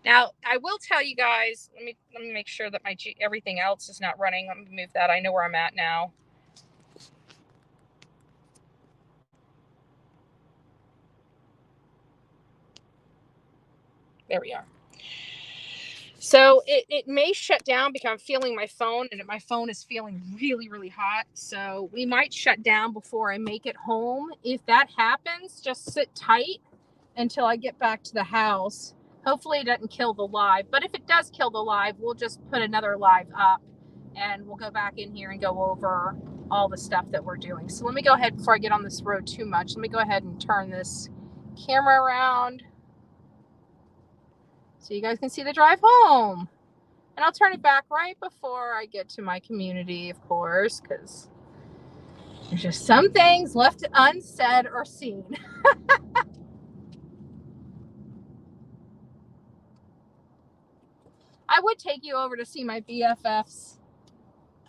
Now, I will tell you guys, let me make sure that everything else is not running. Let me move that. I know where I'm at now. There we are. So it may shut down because I'm feeling my phone, and my phone is feeling really, really hot. So we might shut down before I make it home. If that happens, just sit tight until I get back to the house. Hopefully it doesn't kill the live, but if it does kill the live, we'll just put another live up and we'll go back in here and go over all the stuff that we're doing. So let me go ahead, before I get on this road too much, let me go ahead and turn this camera around so you guys can see the drive home. And I'll turn it back right before I get to my community, of course, because there's just some things left unsaid or seen. I would take you over to see my BFF's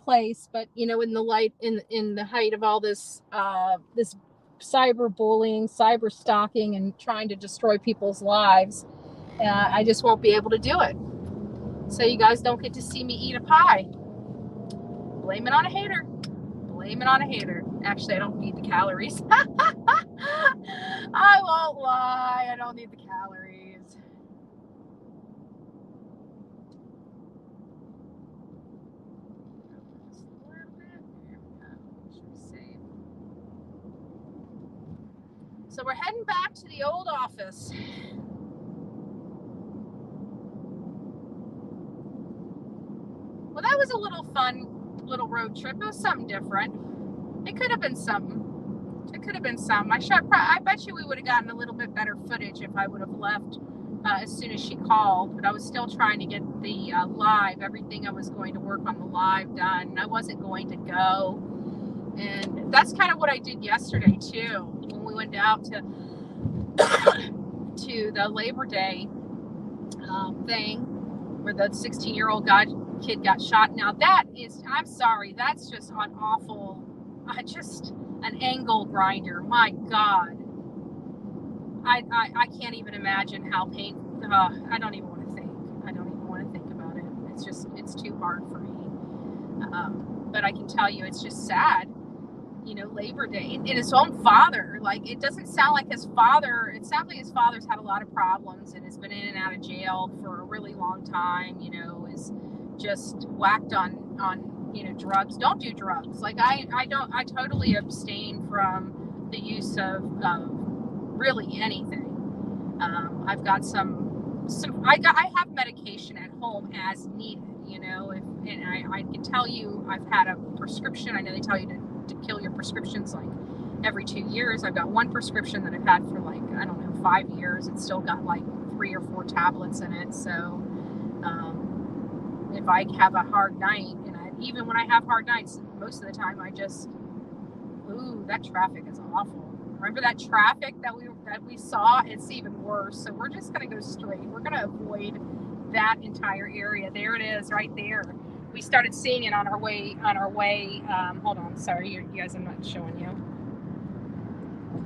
place, but in the height of all this this cyberbullying, cyber stalking, and trying to destroy people's lives, I just won't be able to do it. So you guys don't get to see me eat a pie. Blame it on a hater. Blame it on a hater. Actually, I don't need the calories. I won't lie. I don't need the calories. Just a little bit. There we go. Should be safe. So we're heading back to the old office. Well, that was a little fun little road trip. It was something different. It could have been something. It could have been something. I bet you we would have gotten a little bit better footage if I would have left as soon as she called. But I was still trying to get the live, everything I was going to work on the live done. I wasn't going to go. And that's kind of what I did yesterday, too. When we went out to the Labor Day thing where the 16-year-old kid got shot. Now that is, I'm sorry, that's just an awful, just an angle grinder. My God. I can't even imagine how painful, I don't even want to think. I don't even want to think about it. It's too hard for me. But I can tell you, it's just sad. Labor Day, and his own father, like, it doesn't sound like his father, it sounds like his father's had a lot of problems and has been in and out of jail for a really long time, is just whacked on drugs. Don't do drugs. Like, I totally abstain from the use of really anything. I've got I have medication at home as needed, I can tell you I've had a prescription. I know they tell you to kill your prescriptions like every 2 years. I've got one prescription that I've had for 5 years. It's still got 3 or 4 tablets in it. So if I have a hard night, and even when I have hard nights, most of the time that traffic is awful. Remember that traffic that we saw? It's even worse. So we're just going to go straight. We're going to avoid that entire area. There it is, right there. We started seeing it on our way. Hold on, sorry, you guys, I'm not showing you.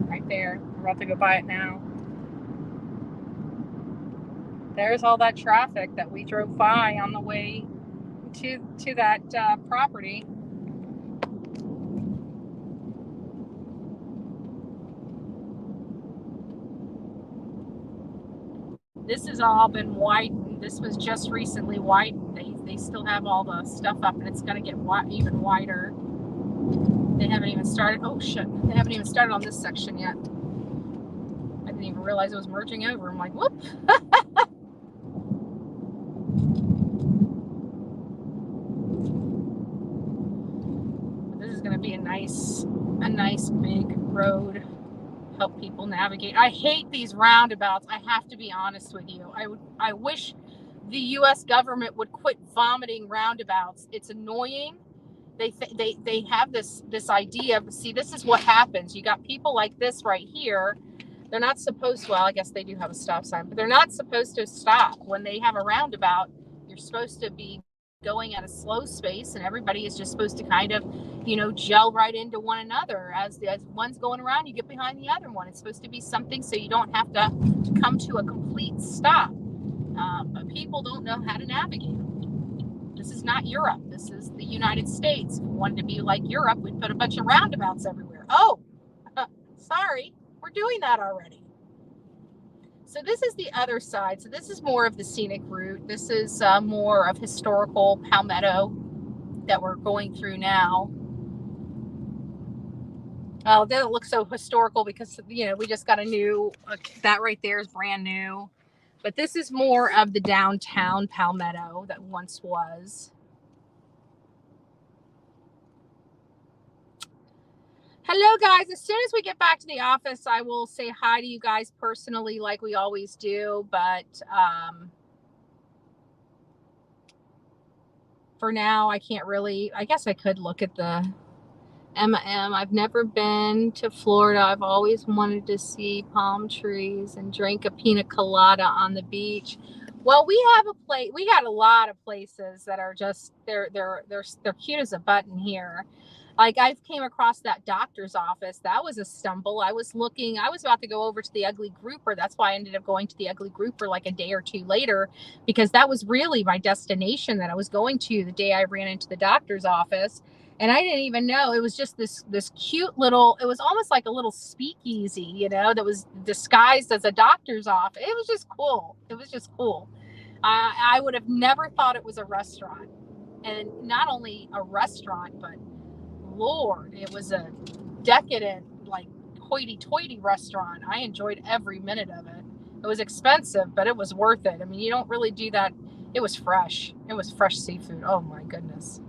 Right there. We're about to go by it now. There's all that traffic that we drove by on the way to that property. This has all been widened. This was just recently widened. They still have all the stuff up, and it's going to get even wider. They haven't even started. Oh, shit. They haven't even started on this section yet. I didn't even realize it was merging over. I'm like, whoop. This is going to be a nice big road. Help people navigate. I hate these roundabouts. I have to be honest with you. I wish the U.S. government would quit vomiting roundabouts. It's annoying. They have this idea. See, this is what happens. You got people like this right here. They're not supposed to, well, I guess they do have a stop sign, but they're not supposed to stop. When they have a roundabout, you're supposed to be going at a slow space, and everybody is just supposed to kind of, gel right into one another. As one's going around, you get behind the other one. It's supposed to be something so you don't have to come to a complete stop. But people don't know how to navigate. This is not Europe. This is the United States. If we wanted to be like Europe, we'd put a bunch of roundabouts everywhere. Oh, sorry. We're doing that already. So this is the other side. So this is more of the scenic route. This is more of historical Palmetto that we're going through now. Oh, it doesn't look so historical because, we just got a new, that right there is brand new. But this is more of the downtown Palmetto that once was. Hello, guys. As soon as we get back to the office, I will say hi to you guys personally like we always do. But for now, I can't really. I guess I could look at the M&M. I've never been to Florida. I've always wanted to see palm trees and drink a pina colada on the beach. Well, we have a place. We got a lot of places that are just they're cute as a button here. Like I came across that doctor's office. That was a stumble. I was about to go over to the Ugly Grouper. That's why I ended up going to the Ugly Grouper like a day or two later, because that was really my destination that I was going to the day I ran into the doctor's office. And I didn't even know it was just this cute little, it was almost like a little speakeasy, you know, that was disguised as a doctor's office. It was just cool. It was just cool. I would have never thought it was a restaurant. And not only a restaurant, but Lord, it was a decadent, like hoity-toity restaurant. I enjoyed every minute of it. It was expensive, but it was worth it. I mean, you don't really do that. It was fresh. It was fresh seafood. Oh my goodness.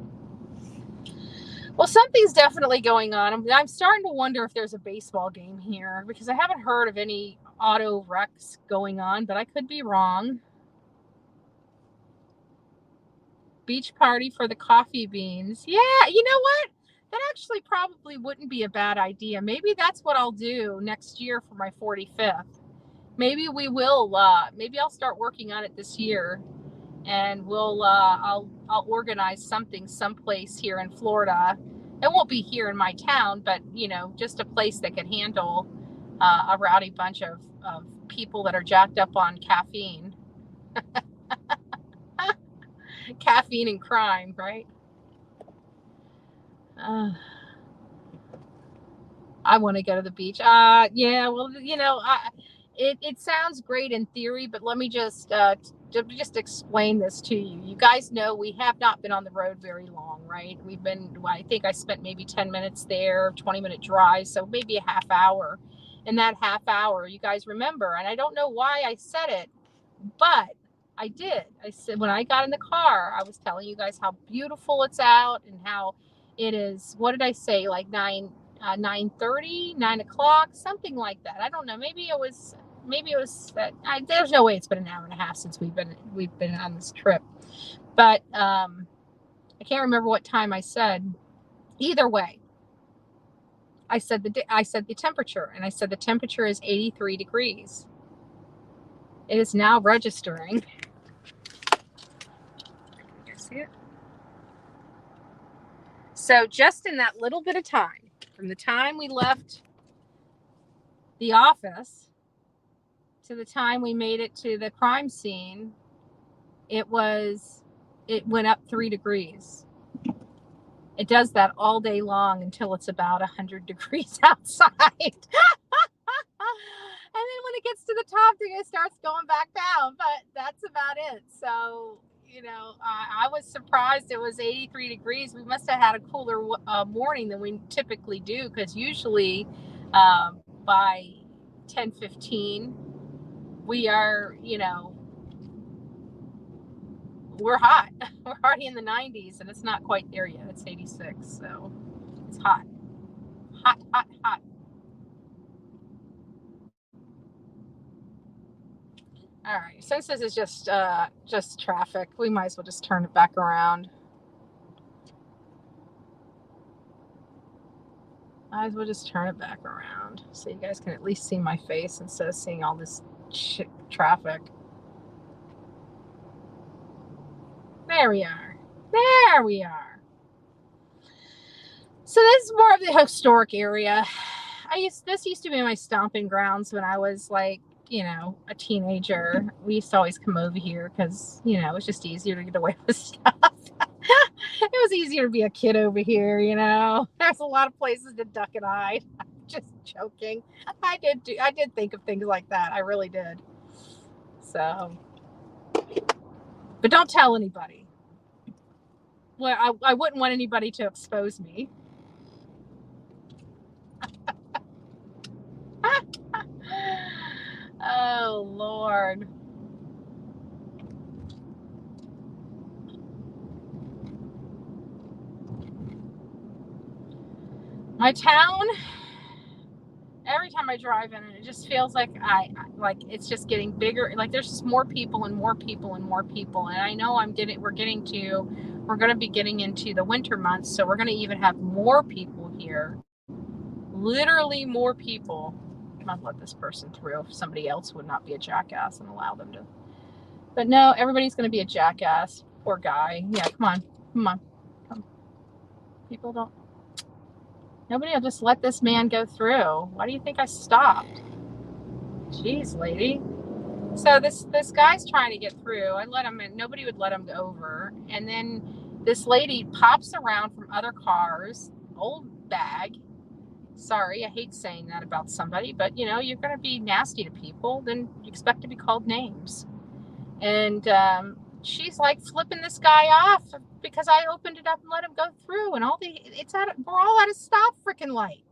Well, something's definitely going on. I'm starting to wonder if there's a baseball game here because I haven't heard of any auto wrecks going on, but I could be wrong. Beach party for the coffee beans. Yeah, you know what? That actually probably wouldn't be a bad idea. Maybe that's what I'll do next year for my 45th. Maybe we will, maybe I'll start working on it this year and I'll organize something someplace here in Florida. It won't be here in my town, but you know, just a place that can handle a rowdy bunch of people that are jacked up on caffeine. Caffeine and crime, right? I want to go to the beach. Yeah, well, you know, it sounds great in theory, but let me just explain this to you. You guys know we have not been on the road very long, right? We've been, I think I spent maybe 10 minutes there, 20-minute drive, so maybe a half hour. In that half hour, you guys remember, and I don't know why I said it, but I did. I said when I got in the car, I was telling you guys how beautiful it's out and how it is. What did I say? Like 9:30, 9 o'clock, something like that. I don't know. Maybe it was that. There's no way it's been an hour and a half since we've been on this trip. But I can't remember what time I said. Either way, I said the temperature, and I said the temperature is 83 degrees. It is now registering. See it? So just in that little bit of time, from the time we left the office to the time we made it to the crime scene, it went up 3 degrees. It does that all day long until it's about 100 degrees outside. And then when it gets to the top, it starts going back down, but that's about it. So, you know, I was surprised it was 83 degrees. We must have had a cooler morning than we typically do, because usually by 10:15, we are, you know, we're hot. We're already in the 90s, and it's not quite there yet. It's 86, so it's hot. Hot, hot, hot. All right, since this is just traffic, we might as well just turn it back around. Might as well just turn it back around so you guys can at least see my face instead of seeing all this shit traffic. There we are. There we are. So this is more of the historic area. This used to be my stomping grounds when I was like, you know, a teenager. We used to always come over here because, you know, it was just easier to get away with stuff. It was easier to be a kid over here, you know. There's a lot of places to duck and hide. I'm just joking. I did think of things like that. I really did. So, but don't tell anybody. Well, I wouldn't want anybody to expose me. Oh, Lord. My town, every time I drive in it, it just feels like like it's just getting bigger. Like there's just more people and more people and more people. And I know we're going to be getting into the winter months, so we're going to even have more people here. Literally more people. I'd let this person through if somebody else would not be a jackass and allow them to. But no, everybody's going to be a jackass. Poor guy. Yeah, come on. People don't. Nobody will just let this man go through. Why do you think I stopped? Jeez, lady. So this guy's trying to get through. I let him in. Nobody would let him go over. And then this lady pops around from other cars. Old bag. Sorry, I hate saying that about somebody, but you know, you're going to be nasty to people, then you expect to be called names. And she's like flipping this guy off because I opened it up and let him go through, and we're all at a stop freaking light.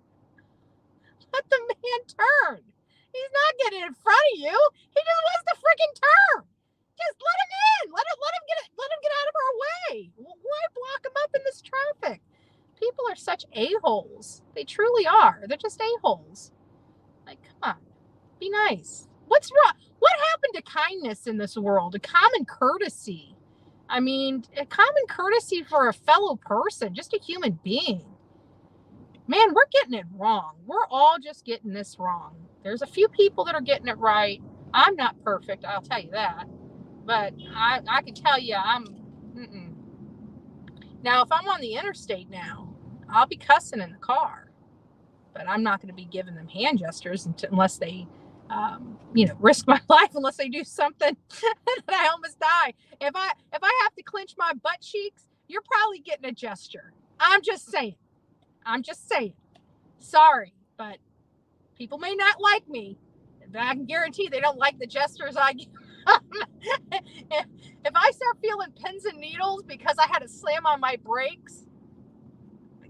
Let the man turn. He's not getting in front of you. He just wants to freaking turn. Just let him in. Let him get out of our way. Why block him up in this traffic? People are such a-holes. They truly are. They're just a-holes. Like, come on. Be nice. What's wrong? What happened to kindness in this world? A common courtesy. I mean, a common courtesy for a fellow person, just a human being. Man, we're getting it wrong. We're all just getting this wrong. There's a few people that are getting it right. I'm not perfect, I'll tell you that. But I can tell you Now, if I'm on the interstate now, I'll be cussing in the car, but I'm not going to be giving them hand gestures unless they, risk my life, unless they do something that I almost die. If I have to clench my butt cheeks, you're probably getting a gesture. I'm just saying. Sorry, but people may not like me, but I can guarantee they don't like the gestures I give. If I start feeling pins and needles because I had to slam on my brakes,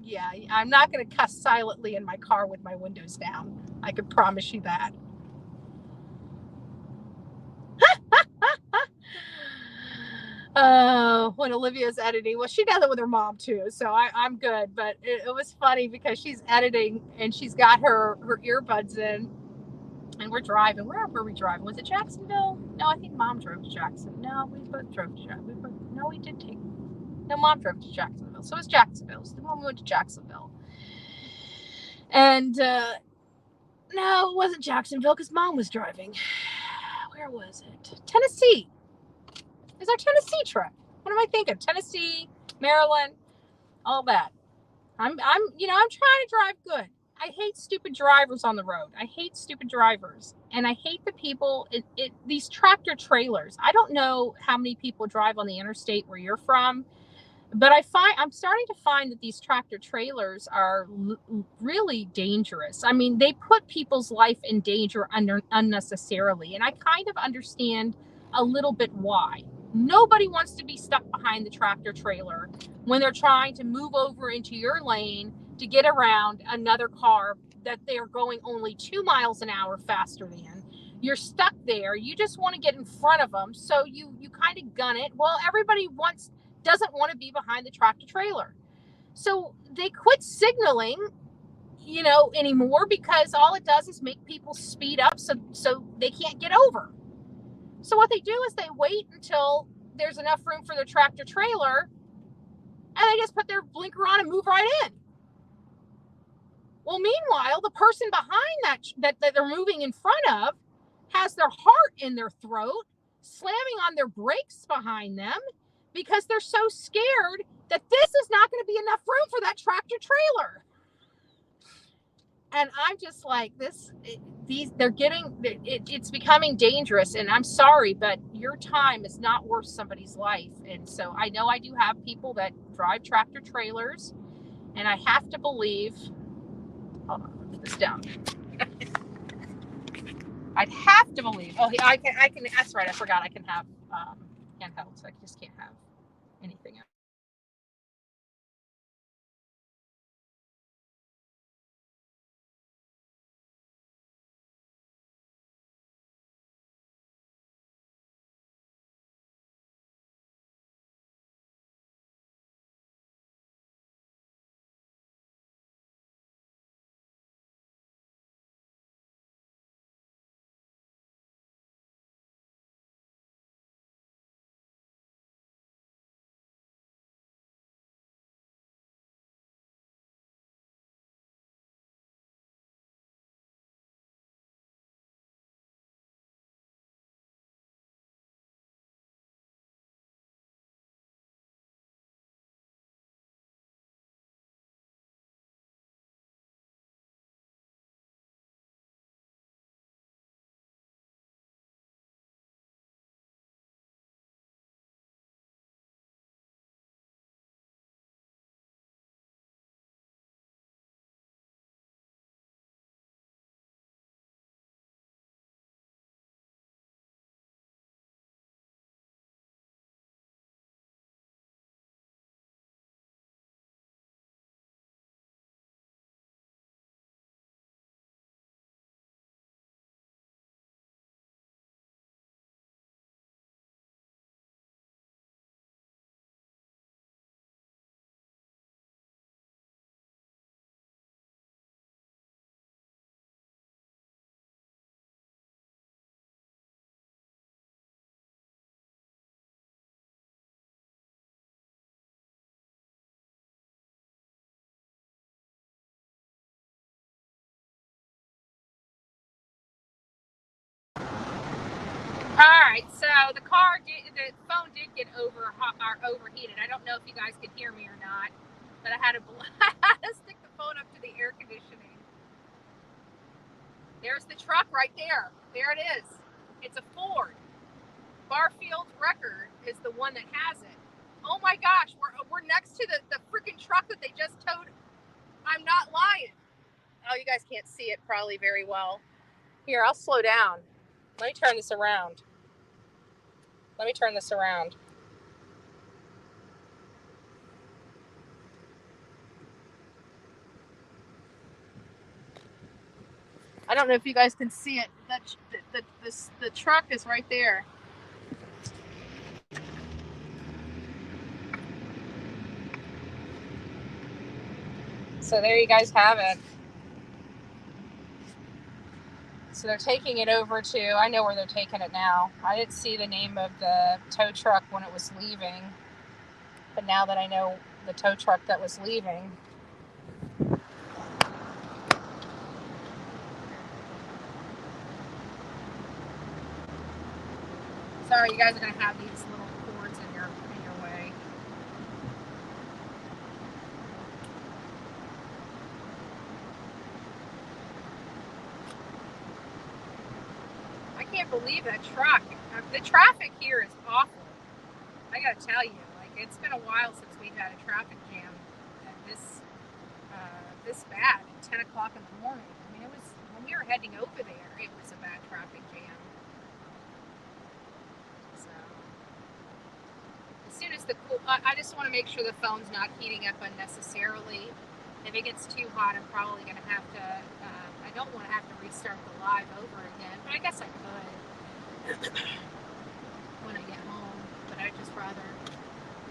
yeah, I'm not going to cuss silently in my car with my windows down. I can promise you that. When Olivia's editing, well, she does it with her mom too, so I'm good. But it was funny because she's editing and she's got her earbuds in, and we're driving. Where were we driving? Was it Jacksonville? No, I think Mom drove to Jackson. No, we both drove to Jacksonville. No, we did take. No, Mom drove to Jacksonville. So it was Jacksonville. So the mom went to Jacksonville. And no, it wasn't Jacksonville because Mom was driving. Where was it? Tennessee. It's our Tennessee trip. What am I thinking? Tennessee, Maryland, all that. I'm trying to drive good. I hate stupid drivers on the road. I hate stupid drivers. And I hate the people, these tractor trailers. I don't know how many people drive on the interstate where you're from, but I'm starting to find that these tractor trailers are really dangerous. I mean, they put people's life in danger unnecessarily. And I kind of understand a little bit why. Nobody wants to be stuck behind the tractor trailer when they're trying to move over into your lane to get around another car that they're going only 2 miles an hour faster than. You're stuck there. You just want to get in front of them. So you kind of gun it. Well, everybody doesn't want to be behind the tractor trailer. So they quit signaling, anymore, because all it does is make people speed up so they can't get over. So what they do is they wait until there's enough room for their tractor trailer, and they just put their blinker on and move right in. Well, meanwhile, the person behind that they're moving in front of has their heart in their throat, slamming on their brakes behind them because they're so scared that this is not going to be enough room for that tractor trailer. And I'm just like, it's becoming dangerous. And I'm sorry, but your time is not worth somebody's life. And so I know I do have people that drive tractor trailers, and I have to believe, hold on, put this down. I'd have to believe, I can, that's right. I forgot I can have handhelds. I just can't have anything else. All right, so the phone did get overheated. I don't know if you guys could hear me or not, but I had to stick the phone up to the air conditioning. There's the truck right there. There it is. It's a Ford. Barfield's Record is the one that has it. Oh my gosh, we're next to the freaking truck that they just towed. I'm not lying. Oh, you guys can't see it probably very well. Here, I'll slow down. Let me turn this around. I don't know if you guys can see it. The truck is right there. So there you guys have it. So they're taking it over to, I know where they're taking it now. I didn't see the name of the tow truck when it was leaving. But now that I know the tow truck that was leaving. Sorry, you guys are going to have these little cords in your way. I can't believe that truck. The traffic here is awful. I got to tell you, like, it's been a while since we've had a traffic jam this bad at 10 o'clock in the morning. I mean, it was, when we were heading over there, it was a bad traffic jam. So, as soon as I just want to make sure the phone's not heating up unnecessarily. If it gets too hot, I'm probably going to have to, I don't want to have to restart the live over again, but I guess I could when I get home. But I'd just rather,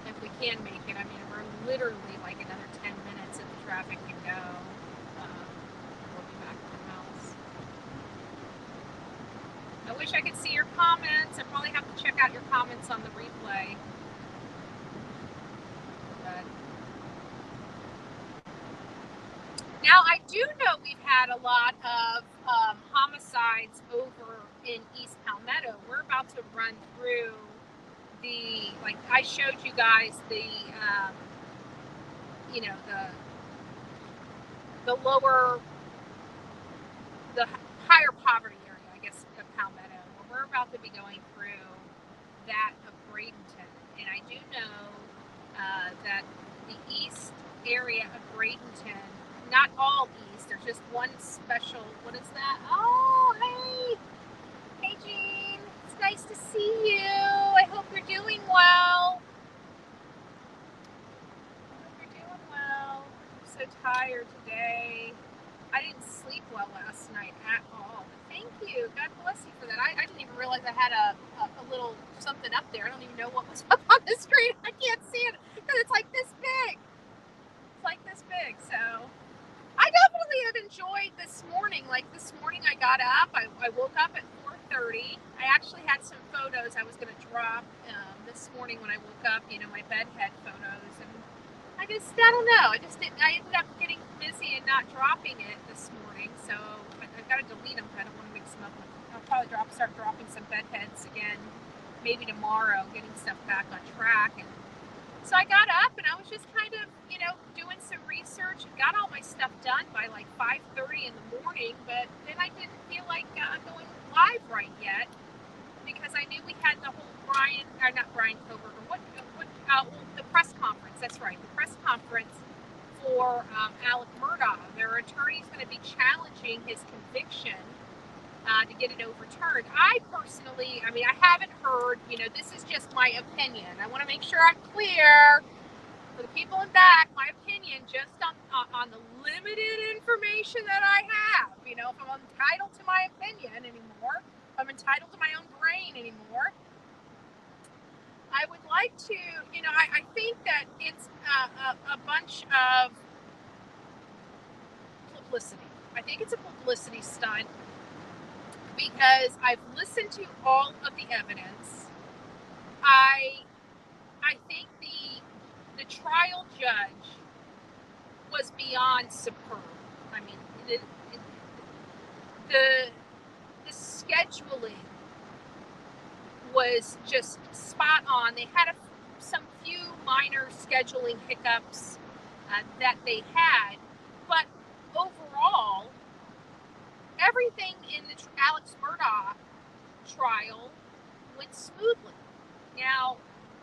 if we can make it, I mean, we're literally like another 10 minutes if the traffic can go. We'll be back at the house. I wish I could see your comments. I probably have to check out your comments on the replay. But now, I do know we've had a lot of homicides over in East Palmetto. We're about to run through like I showed you guys the higher poverty area, I guess, of Palmetto. Well, we're about to be going through that of Bradenton. And I do know that the east area of Bradenton, not all east, there's just one special, what is that? Oh, hey! Hey, Jean. It's nice to see you. I hope you're doing well. I'm so tired today. I didn't sleep well last night at all. Thank you. God bless you for that. I didn't even realize I had a little something up there. I don't even know what was up on the screen. I can't see it because it's like this big. It's like this big. So I definitely have enjoyed this morning. Like this morning I got up. I woke up at 4:30. I actually had some photos I was going to drop this morning when I woke up, my bedhead photos. And I don't know. I ended up getting busy and not dropping it this morning. So I've got to delete them. I don't want to mix them up. I'll probably start dropping some bedheads again, maybe tomorrow, getting stuff back on track. And so I got up and I was just kind of, doing some research and got all my stuff done by like 5:30 in the morning. But then I didn't feel like going live right yet because I knew we had the whole the press conference. That's right, the press conference for Alec Murdaugh. Their attorney's going to be challenging his conviction to get it overturned. I personally, I haven't heard, this is just my opinion. I want to make sure I'm clear for the people in back, my opinion just on the limited information that I have. If I'm entitled to my opinion anymore, if I'm entitled to my own brain anymore, I would like to, I think that it's a bunch of publicity. I think it's a publicity stunt because I've listened to all of the evidence. I think the trial judge was beyond superb. The scheduling was just spot on. They had some few minor scheduling hiccups that they had, but overall, everything in the Alex Murdaugh trial went smoothly. Now,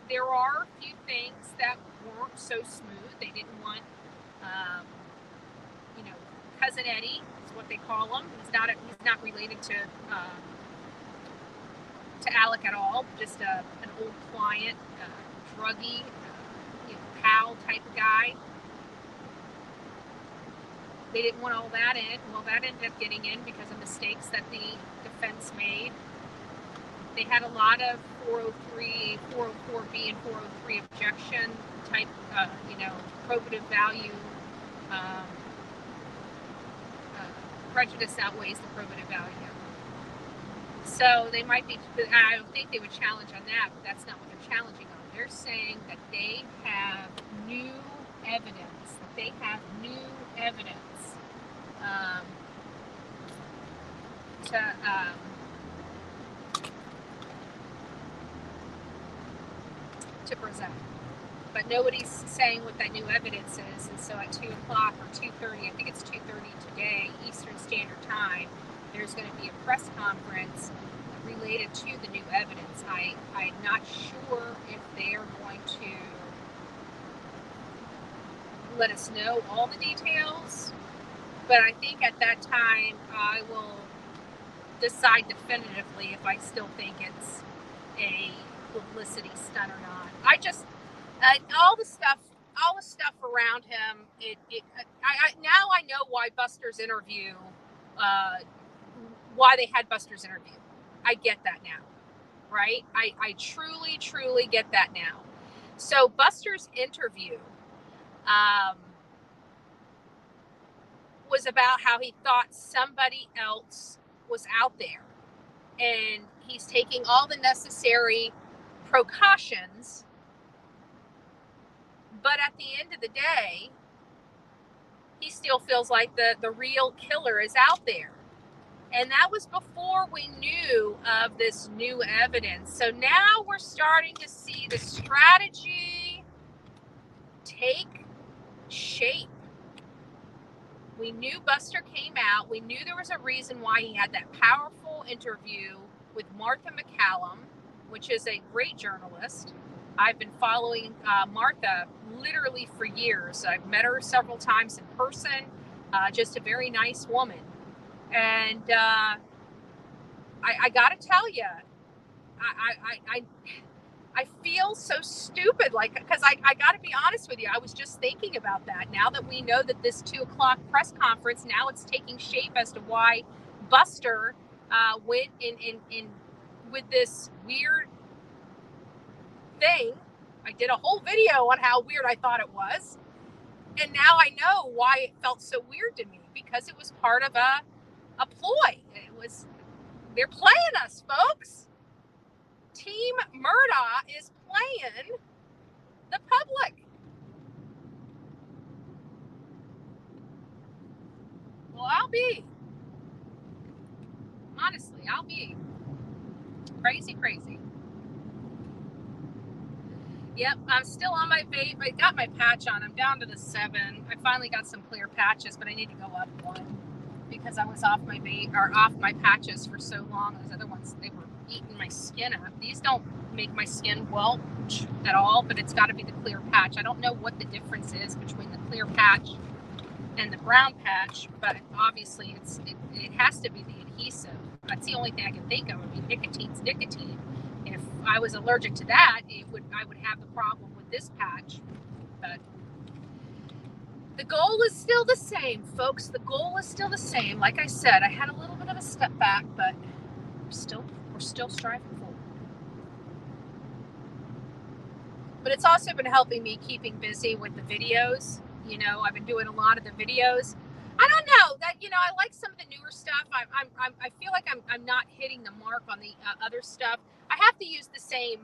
there are a few things that weren't so smooth. They didn't want, Cousin Eddie is what they call him. He's not related to Alec at all. Just an old client, druggy, pal type of guy. They didn't want all that in. Well, that ended up getting in because of mistakes that the defense made. They had a lot of 403, 404B, and 403 objection type, probative value. Prejudice outweighs the probative value. So they might be, I don't think they would challenge on that, but that's not what they're challenging on. They're saying that they have new evidence, to present. But nobody's saying what that new evidence is, and so at 2 o'clock or 2:30, I think it's 2:30 today, Eastern Standard Time, there's going to be a press conference related to the new evidence. I'm not sure if they are going to let us know all the details, but I think at that time I will decide definitively if I still think it's a publicity stunt or not. I just all the stuff around him. Now I know why Buster's interview. Why they had Buster's interview. I get that now, right? I truly get that now. So Buster's interview was about how he thought somebody else was out there, and he's taking all the necessary precautions, but at the end of the day, he still feels like the real killer is out there. And that was before we knew of this new evidence. So now we're starting to see the strategy take shape. We knew Buster came out. We knew there was a reason why he had that powerful interview with Martha McCallum, which is a great journalist. I've been following Martha literally for years. I've met her several times in person. Just a very nice woman. And I got to tell you, I feel so stupid, because I got to be honest with you. I was just thinking about that. Now that we know that this 2 o'clock press conference, now it's taking shape as to why Buster went in with this weird thing. I did a whole video on how weird I thought it was. And now I know why it felt so weird to me, because it was part of a ploy. They're playing us, folks. Team Murdaugh is playing the public. Well, I'll be crazy. Yep, I'm still on my vape. I got my patch on. I'm down to the 7. I finally got some clear patches, but I need to go up 1 because I was off my vape or off my patches for so long. Those other ones, they were eating my skin up. These don't make my skin welch at all, but it's got to be the clear patch. I don't know what the difference is between the clear patch and the brown patch, but obviously it has to be the adhesive. That's the only thing I can think of. I mean, nicotine's nicotine. If I was allergic to that, I would have the problem with this patch. But the goal is still the same, folks. The goal is still the same. Like I said, I had a little bit of a step back, but we're still striving forward. But it's also been helping me keeping busy with the videos. I've been doing a lot of the videos. I don't know that, I like some of the newer stuff. I feel like I'm not hitting the mark on the other stuff. I have to use the same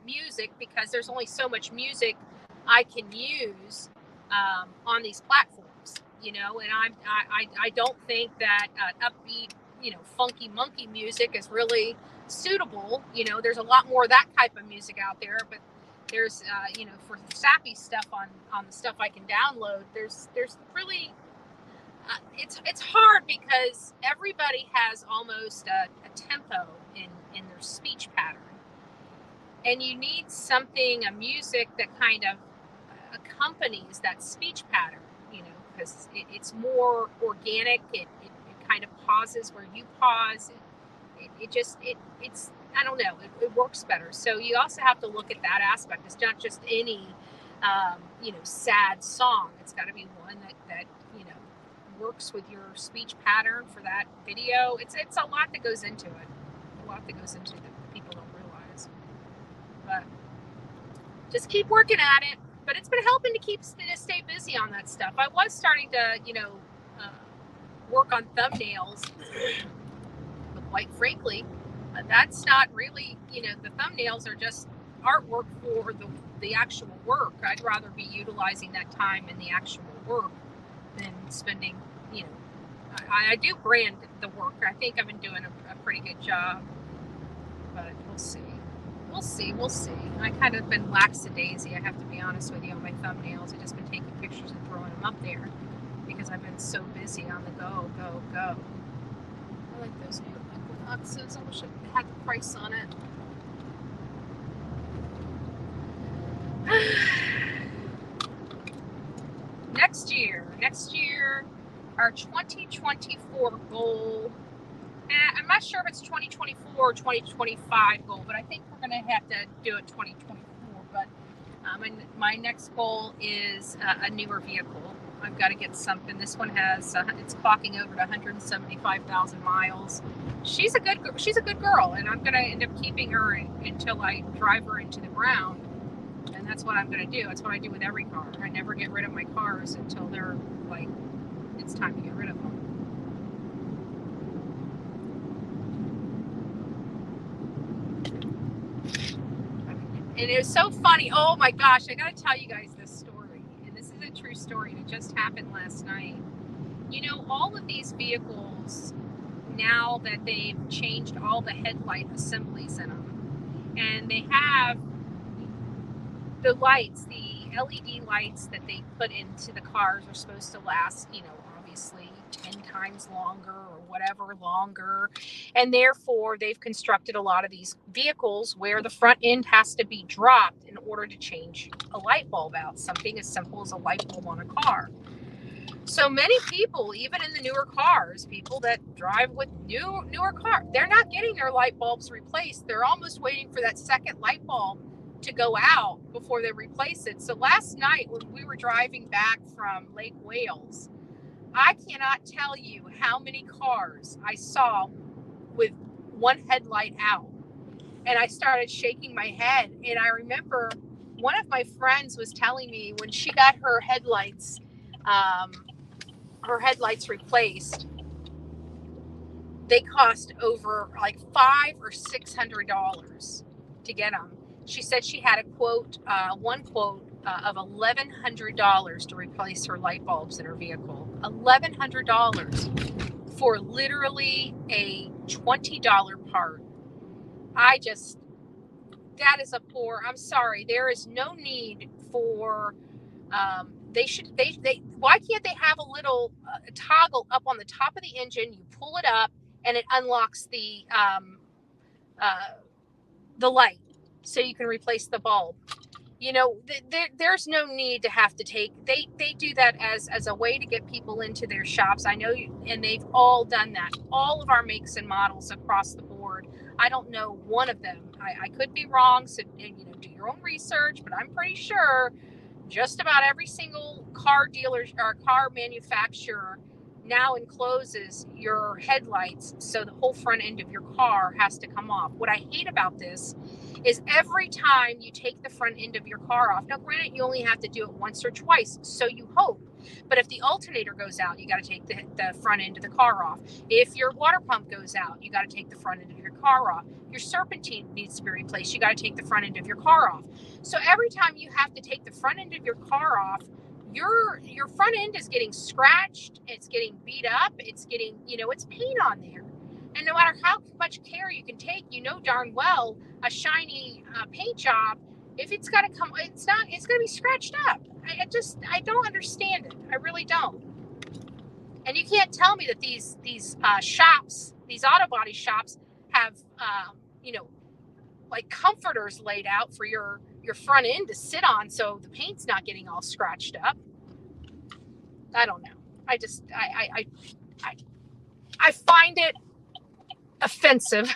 music because there's only so much music I can use on these platforms, and I don't think that upbeat funky monkey music is really suitable. There's a lot more of that type of music out there, but there's, for sappy stuff on the stuff I can download, there's really, it's hard because everybody has almost a tempo in their speech pattern. And you need something, a music that kind of accompanies that speech pattern, because it's more organic. It kind of pauses where you pause. It's I don't know. It works better. So you also have to look at that aspect. It's not just any, sad song. It's got to be one that works with your speech pattern for that video. It's a lot that goes into it. A lot that goes into it that people don't realize. But just keep working at it. But it's been helping to stay busy on that stuff. I was starting to, work on thumbnails, but quite frankly, that's not really, the thumbnails are just artwork for the actual work. I'd rather be utilizing that time in the actual work than spending, I do brand the work. I think I've been doing a pretty good job, but we'll see. We'll see. I kind of been lackadaisy, I have to be honest with you, on my thumbnails. I've just been taking pictures and throwing them up there because I've been so busy on the go. I like those new boxes. I wish I had the price on it. Next year, our 2024 goal, I'm not sure if it's 2024 or 2025 goal, but I think we're going to have to do it 2024. But my next goal is a newer vehicle. I've got to get something. This one has it's clocking over to 175,000 miles. She's a good girl, and I'm going to end up keeping her until I drive her into the ground. And that's what I'm going to do. That's what I do with every car. I never get rid of my cars until they're like, it's time to get rid of them. And it was so funny. Oh my gosh, I got to tell you guys this story. And this is a true story. And it just happened last night. All of these vehicles, now that they've changed all the headlight assemblies in them, and they have the lights, the LED lights that they put into the cars are supposed to last, obviously 10 times longer or whatever longer. And therefore, they've constructed a lot of these vehicles where the front end has to be dropped in order to change a light bulb out. Something as simple as a light bulb on a car. So many people, even in the newer cars, people that drive with newer cars, they're not getting their light bulbs replaced. They're almost waiting for that second light bulb to go out before they replace it. So last night when we were driving back from Lake Wales, I cannot tell you how many cars I saw with one headlight out. And I started shaking my head. And I remember one of my friends was telling me when she got her headlights replaced, they cost over like $500 or $600 to get them. She said she had one quote of $1,100 to replace her light bulbs in her vehicle. $1,100 for literally a $20 part. That is I'm sorry. There is no need for, why can't they have a little toggle up on the top of the engine? You pull it up and it unlocks the light so you can replace the bulb. There's no need to have to they do that as a way to get people into their shops. I know, and they've all done that. All of our makes and models across the board. I don't know one of them. I could be wrong, so do your own research, but I'm pretty sure just about every single car dealer or car manufacturer now encloses your headlights so the whole front end of your car has to come off. What I hate about this is every time you take the front end of your car off, now granted you only have to do it once or twice, so you hope, but if the alternator goes out, you got to take the front end of the car off. If your water pump goes out, you got to take the front end of your car off. Your serpentine needs to be replaced, you got to take the front end of your car off. So every time you have to take the front end of your car off, your front end is getting scratched, it's getting beat up, it's getting, it's paint on there. matter how much care you can take, you know darn well a shiny paint job, if it's got to come, it's going to be scratched up. I don't understand it. I really don't. And you can't tell me that these shops, these auto body shops, have like comforters laid out for your front end to sit on, so the paint's not getting all scratched up. I don't know. I find it offensive.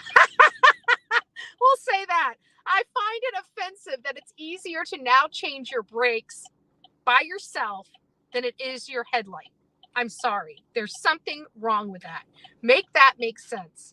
We'll say that. I find it offensive that it's easier to now change your brakes by yourself than it is your headlight. I'm sorry. There's something wrong with that. Make that make sense.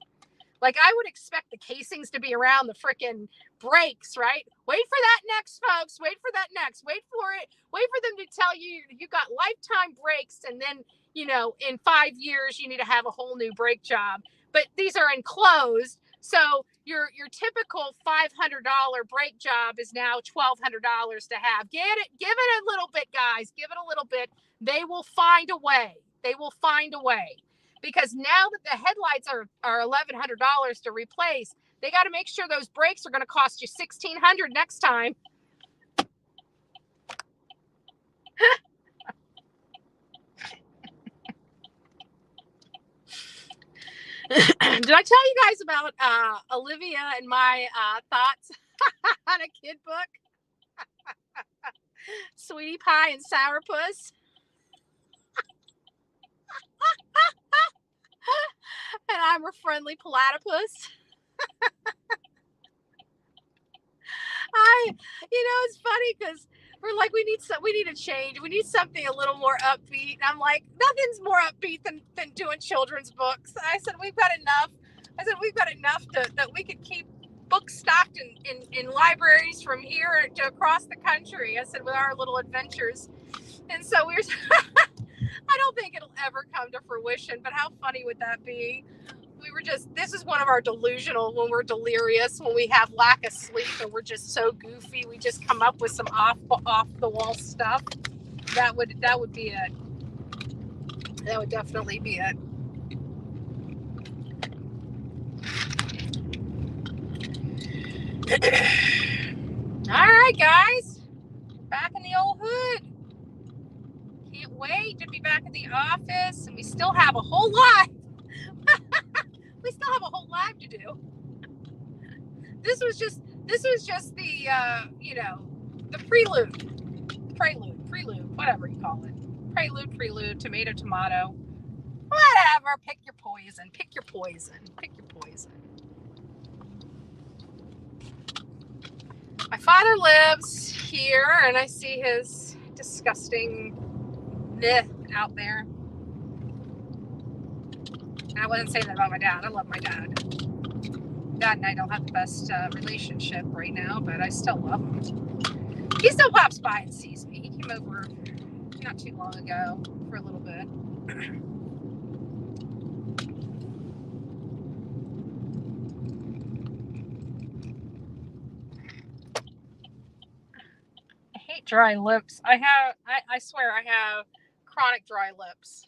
Like, I would expect the casings to be around the frickin' brakes, right? Wait for that next, folks. Wait for that next. Wait for it. Wait for them to tell you you got lifetime brakes, and then, in 5 years you need to have a whole new brake job. But these are enclosed, so your typical $500 brake job is now $1,200 to have. Give it a little bit, guys. Give it a little bit. They will find a way. They will find a way. Because now that the headlights are $1,100 to replace, they got to make sure those brakes are going to cost you $1,600 next time. Did I tell you guys about Olivia and my thoughts on a kid book? Sweetie Pie and Sourpuss. And I'm a friendly platypus. It's funny because we're like, we need a change. We need something a little more upbeat. And I'm like, nothing's more upbeat than doing children's books. I said, we've got enough that we could keep books stocked in libraries from here to across the country. I said, with our little adventures. And so I don't think it'll ever come to fruition, but how funny would that be? This is one of our delusional, when we're delirious, when we have lack of sleep and we're just so goofy, we just come up with some off the wall stuff. That would be it. That would definitely be it. All right, guys, back in the old hood. Can't wait to be back at the office, and we still have a whole lot. We still have a whole lot to do. This was just the the prelude, whatever you call it. Prelude, tomato, whatever. Pick your poison. My father lives here, and I see his disgusting out there. And I wouldn't say that about my dad. I love my dad. Dad and I don't have the best relationship right now, but I still love him. He still pops by and sees me. He came over not too long ago for a little bit. I hate dry lips. I swear I have chronic dry lips.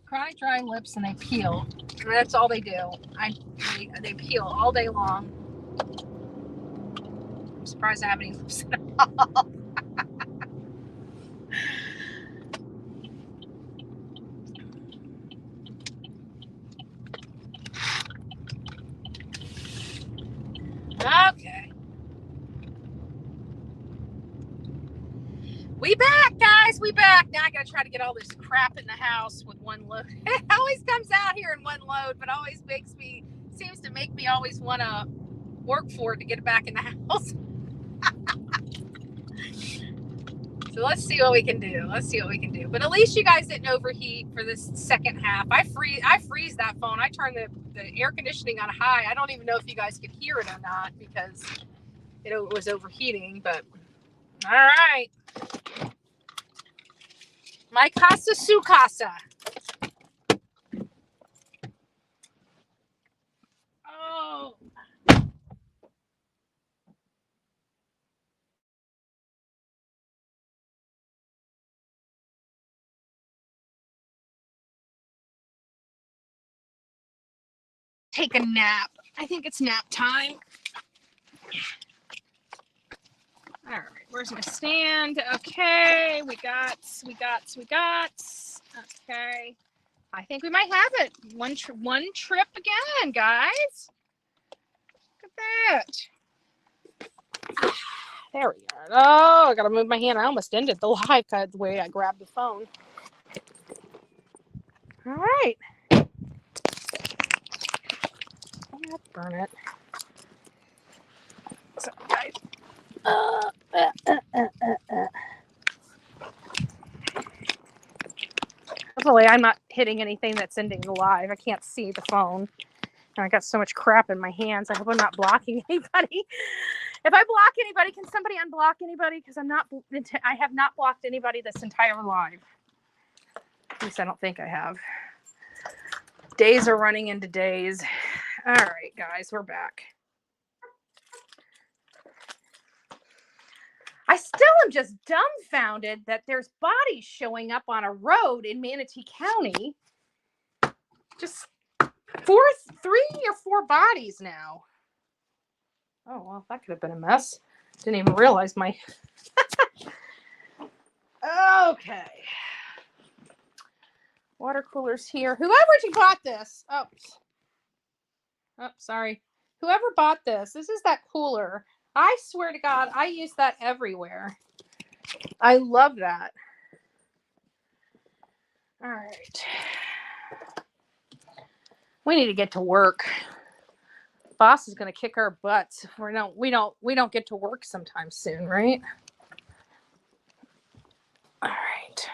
Chronic dry lips, and they peel. And that's all they do. They peel all day long. I'm surprised I have any lips at all. Okay. We back, guys. We back. Now I gotta try to get all this crap in the house with one load. It always comes out here in one load, but always seems to make me always want to work for it to get it back in the house. So let's see what we can do. But at least you guys didn't overheat for this second half. I freeze that phone. I turn the air conditioning on high. I don't even know if you guys could hear it or not because it was overheating. But all right. My casa, su casa. Oh. take a nap. I think it's nap time. All right, where's my stand? Okay, we got. Okay, I think we might have it. One trip again, guys. Look at that. There we are. Oh, I gotta move my hand. I almost ended the live because the way I grabbed the phone. All right. Let's burn it. So, guys. Hopefully, I'm not hitting anything that's ending the live. I can't see the phone. And I got so much crap in my hands. I hope I'm not blocking anybody. If I block anybody, can somebody unblock anybody? Because I have not blocked anybody this entire live. At least I don't think I have. Days are running into days. All right, guys, we're back. I still am just dumbfounded that there's bodies showing up on a road in Manatee County. Just 3 or 4 bodies now. Oh, well, that could have been a mess. Didn't even realize my... Okay. Water cooler's here. Whoever bought this. Oh, sorry. Whoever bought this is that cooler. I swear to God, I use that everywhere. I love that. All right. We need to get to work. Boss is going to kick our butts if we don't get to work sometime soon, right? All right.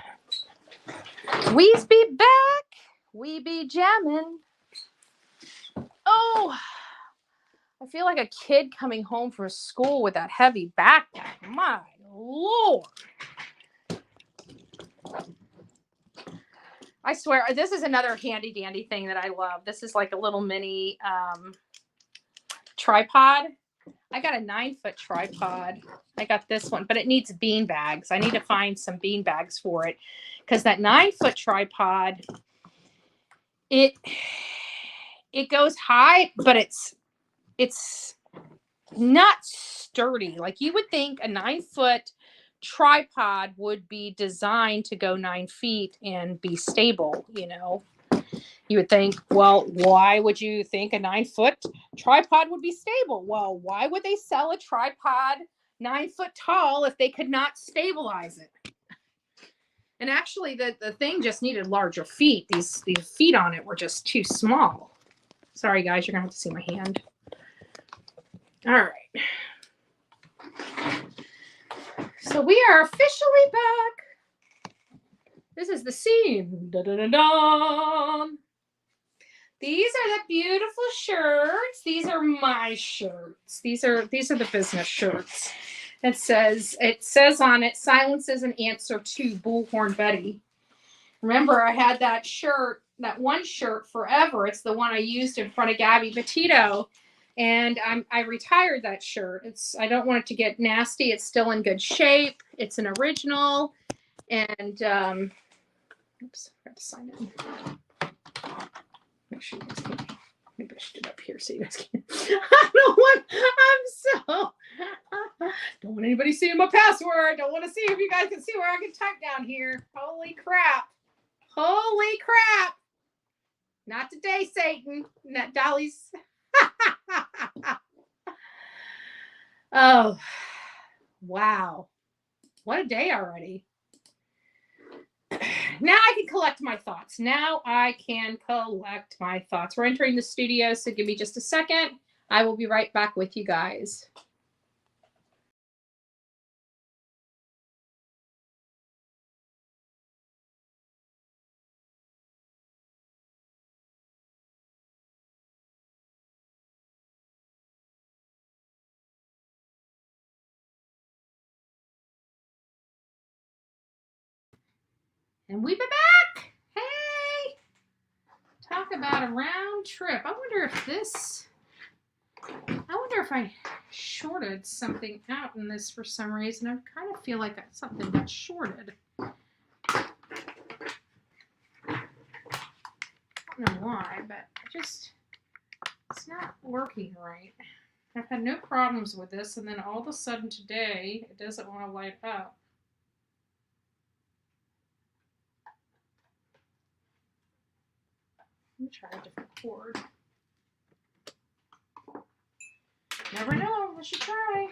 We's be back. We be jamming. Oh, I feel like a kid coming home from school with that heavy backpack. My Lord. I swear, this is another handy dandy thing that I love. This is like a little mini tripod. I got a 9-foot tripod. I got this one, but it needs bean bags. I need to find some bean bags for it because that 9-foot tripod, it goes high, but it's not sturdy. Like you would think a 9-foot tripod would be designed to go 9 feet and be stable, you know. You would think, well, why would you think a 9-foot tripod would be stable? Well, why would they sell a tripod 9 foot tall if they could not stabilize it? And actually, the thing just needed larger feet. These feet on it were just too small. Sorry, guys, you're going to have to see my hand. All right. So we are officially back. This is the scene. Da-da-da-dum. These are the beautiful shirts. These are my shirts. These are the business shirts. It says on it, silence is an answer to Bullhorn Betty. Remember, I had that shirt, that one shirt forever. It's the one I used in front of Gabby Petito. And I retired that shirt. I don't want it to get nasty. It's still in good shape. It's an original. And oops, I have to sign in. Make sure you guys can. Maybe I should do it up here so you guys can. Don't want anybody seeing my password. Don't want to see if you guys can see where I can type down here. Holy crap. Holy crap. Not today, Satan. Not Dolly's. Oh, wow. What a day already. Now I can collect my thoughts. We're entering the studio, so give me just a second. I will be right back with you guys. And we've been back. Hey, talk about a round trip. I wonder if I shorted something out in this for some reason. I kind of feel like something got shorted. I don't know why, but I just It's not working right. I've had no problems with this, and then all of a sudden today, it doesn't want to light up. Let me try a different cord. Never know. I should try.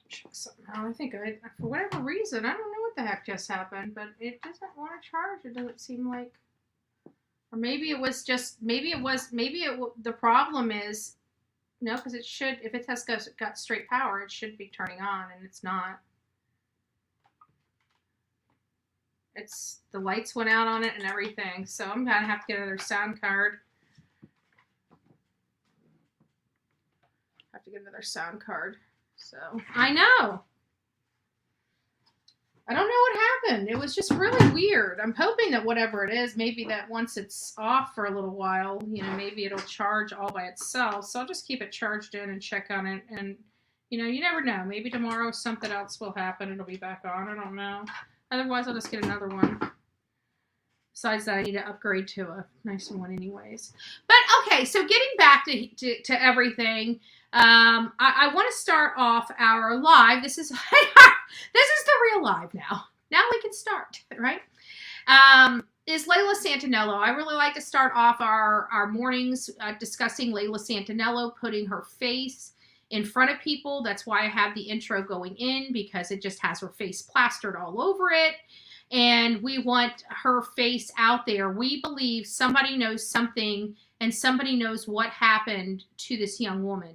Check something out. I think for whatever reason, I don't know what the heck just happened, but it doesn't want to charge. It doesn't seem like, or maybe it was just, the problem is, no, because it should, if it has got straight power, it should be turning on, and it's not. The lights went out on it and everything, so I'm gonna have to get another sound card. So I know. I don't know what happened. It was just really weird. I'm hoping that whatever it is, maybe that once it's off for a little while, maybe it'll charge all by itself. So I'll just keep it charged in and check on it. And, you never know. Maybe tomorrow something else will happen. It'll be back on. I don't know. Otherwise, I'll just get another one. Besides that, I need to upgrade to a nicer one anyways. But, okay, so getting back to everything, I want to start off our live. This is the real live now. Now we can start, right? Is Layla Santanello. I really like to start off our mornings discussing Layla Santanello, putting her face in front of people. That's why I have the intro going in, because it just has her face plastered all over it. And we want her face out there. We believe somebody knows something, and somebody knows what happened to this young woman.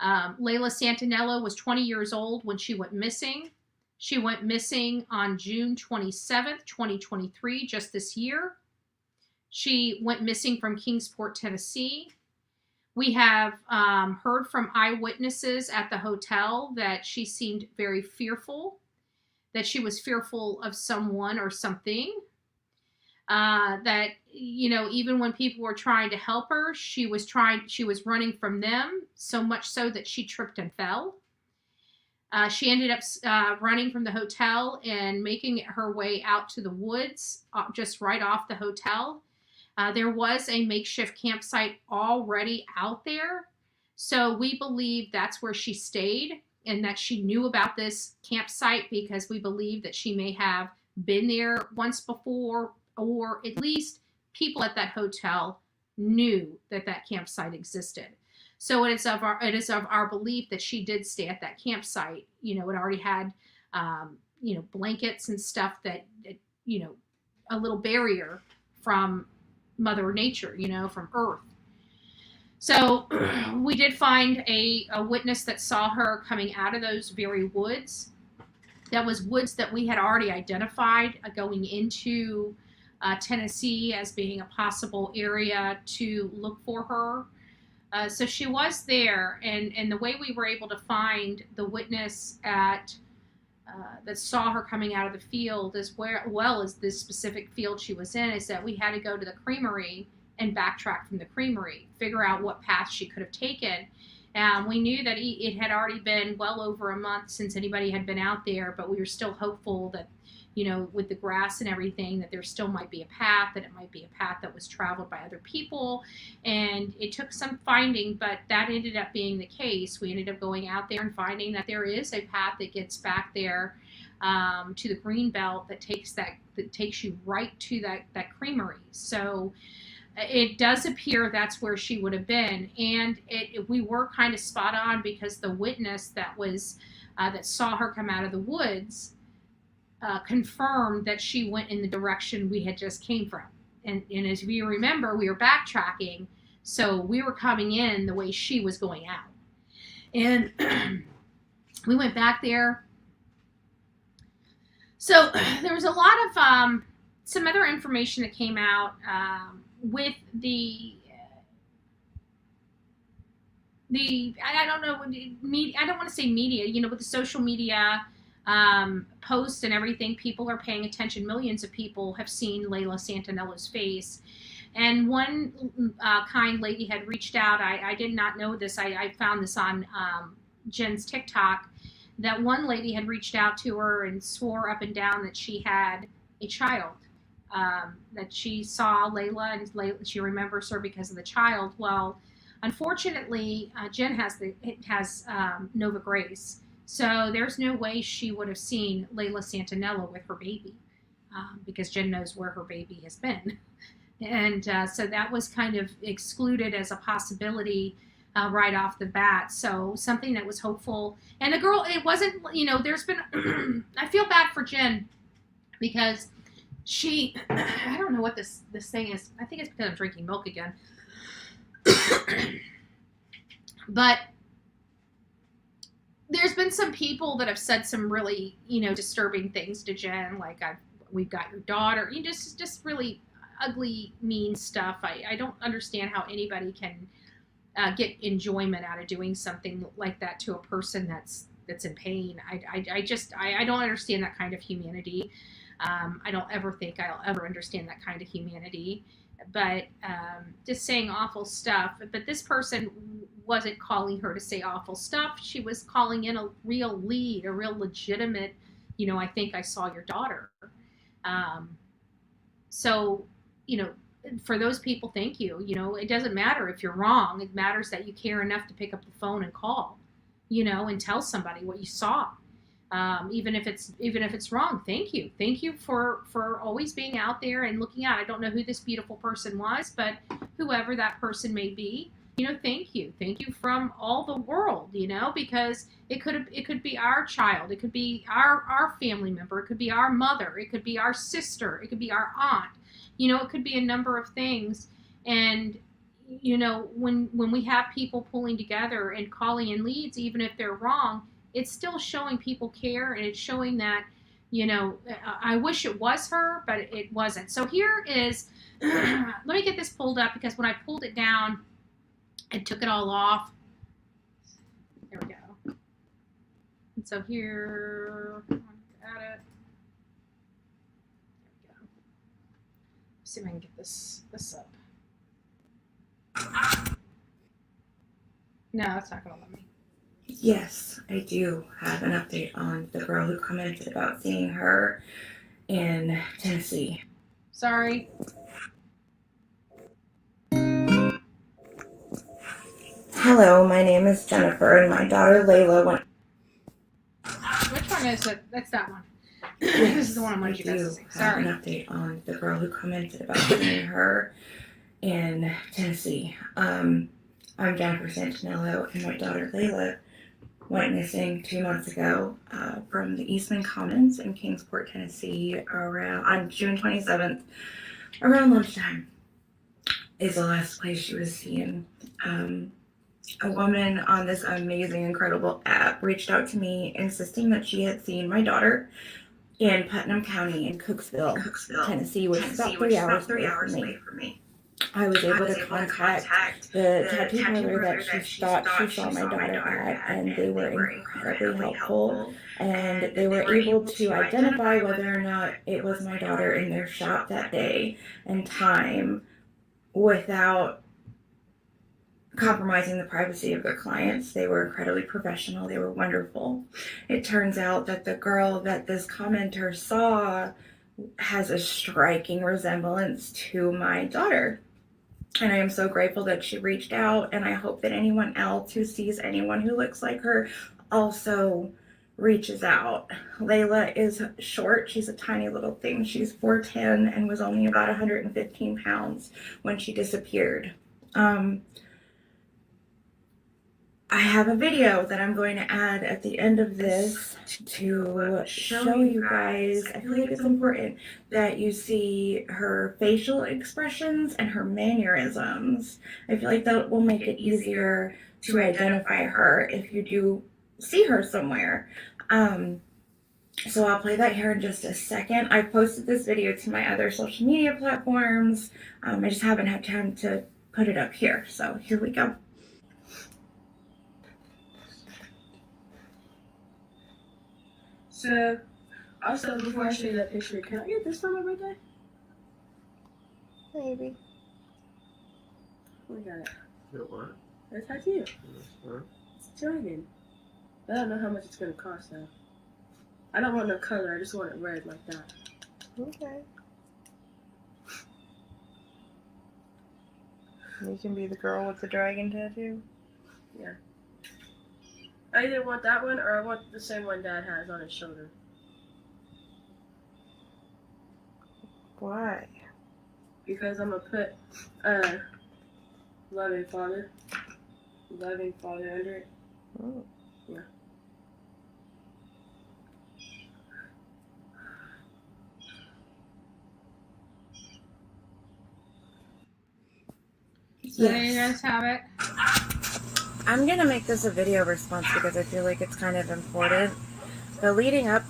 Layla Santanello was 20 years old when she went missing. She went missing on June 27th, 2023, just this year. She went missing from Kingsport, Tennessee. We have heard from eyewitnesses at the hotel that she seemed very fearful, that she was fearful of someone or something. That, even when people were trying to help her, she was running from them, so much so that she tripped and fell. She ended up running from the hotel and making her way out to the woods, just right off the hotel. There was a makeshift campsite already out there, so we believe that's where she stayed, and that she knew about this campsite because we believe that she may have been there once before, or at least people at that hotel knew that campsite existed. So it is of our belief that she did stay at that campsite. It already had, blankets and stuff that, a little barrier from Mother Nature, from Earth. So we did find a witness that saw her coming out of those very woods. That was woods that we had already identified going into Tennessee as being a possible area to look for her. So she was there, and the way we were able to find the witness that saw her coming out of the field, as well as this specific field she was in, is that we had to go to the creamery and backtrack from the creamery, figure out what path she could have taken. We knew that it had already been well over a month since anybody had been out there, but we were still hopeful that, with the grass and everything, that there still might be a path, that it might be a path that was traveled by other people. And it took some finding, but that ended up being the case. We ended up going out there and finding that there is a path that gets back there to the green belt that takes you right to that creamery. So it does appear that's where she would have been, and we were kind of spot on, because the witness that saw her come out of the woods confirmed that she went in the direction we had just came from. And as you remember, we were backtracking, so we were coming in the way she was going out. And we went back there. So there was a lot of some other information that came out with the I don't know, media, I don't want to say media, with the social media posts and everything, people are paying attention. Millions of people have seen Layla Santanello's face. And one kind lady had reached out. I did not know this. I found this on Jen's TikTok, that one lady had reached out to her and swore up and down that she had a child. That she saw Layla, and she remembers her because of the child. Well, unfortunately, Jen has Nova Grace, so there's no way she would have seen Layla Santanello with her baby, because Jen knows where her baby has been. And so that was kind of excluded as a possibility right off the bat. So something that was hopeful. And the girl, it wasn't, there's been, I feel bad for Jen because she, I don't know what this thing is. I think it's because I'm drinking milk again. But there's been some people that have said some really, disturbing things to Jen, like we've got your daughter, just really ugly, mean stuff. I don't understand how anybody can get enjoyment out of doing something like that to a person that's in pain. I don't understand that kind of humanity. I don't ever think I'll ever understand that kind of humanity. But just saying awful stuff. But this person wasn't calling her to say awful stuff. She was calling in a real lead, a real legitimate, I think I saw your daughter. So, for those people, thank you. It doesn't matter if you're wrong. It matters that you care enough to pick up the phone and call, and tell somebody what you saw. Even if it's wrong, thank you for always being out there and looking out. I don't know who this beautiful person was, but whoever that person may be, thank you from all the world, because it could be our child, it could be our family member, it could be our mother, it could be our sister, it could be our aunt, it could be a number of things. And when we have people pulling together and calling in leads, even if they're wrong, it's still showing people care, and it's showing that, I wish it was her, but it wasn't. So here is, let me get this pulled up, because when I pulled it down and took it all off, there we go. And so here, add it. There we go. Let's see if I can get this up. No, it's not going to let me. Yes, I do have an update on the girl who commented about seeing her in Tennessee. Sorry. Hello, my name is Jennifer, and my daughter Layla went. Which one is it? That's that one. This is the one I wanted you guys to see. Sorry. I have an update on the girl who commented about seeing her in Tennessee. I'm Jennifer Santanello, and my daughter Layla went missing 2 months ago from the Eastman Commons in Kingsport, Tennessee, on June 27th, around lunchtime, is the last place she was seen. A woman on this amazing, incredible app reached out to me insisting that she had seen my daughter in Putnam County in Cooksville, Tennessee, which is about 3 hours away from me. I was able to contact the tattoo parlor that she thought she saw my daughter at, and they were incredibly helpful, and they were able to identify whether or not it was my daughter in their shop that day and time without compromising the privacy of their clients. They were incredibly professional. They were wonderful. It turns out that the girl that this commenter saw has a striking resemblance to my daughter. And I am so grateful that she reached out, and I hope that anyone else who sees anyone who looks like her also reaches out. Layla is short. She's a tiny little thing. She's 4'10" and was only about 115 pounds when she disappeared. I have a video that I'm going to add at the end of this to show you guys. I feel like it's important that you see her facial expressions and her mannerisms. I feel like that will make it easier to identify her if you do see her somewhere. So I'll play that here in just a second. I've posted this video to my other social media platforms. I just haven't had time to put it up here. So here we go. So, also, before I show you that picture, can I get this for my birthday? Maybe. Look at it. You what? A tattoo. Huh? It's a dragon. I don't know how much it's gonna cost though. I don't want no color, I just want it red like that. Okay. You can be the girl with the dragon tattoo. I either want that one or I want the same one Dad has on his shoulder. Why? Because I'm gonna put loving father under it. Oh. Yeah. So there you guys have it. I'm gonna make this a video response because I feel like it's kind of important. But leading up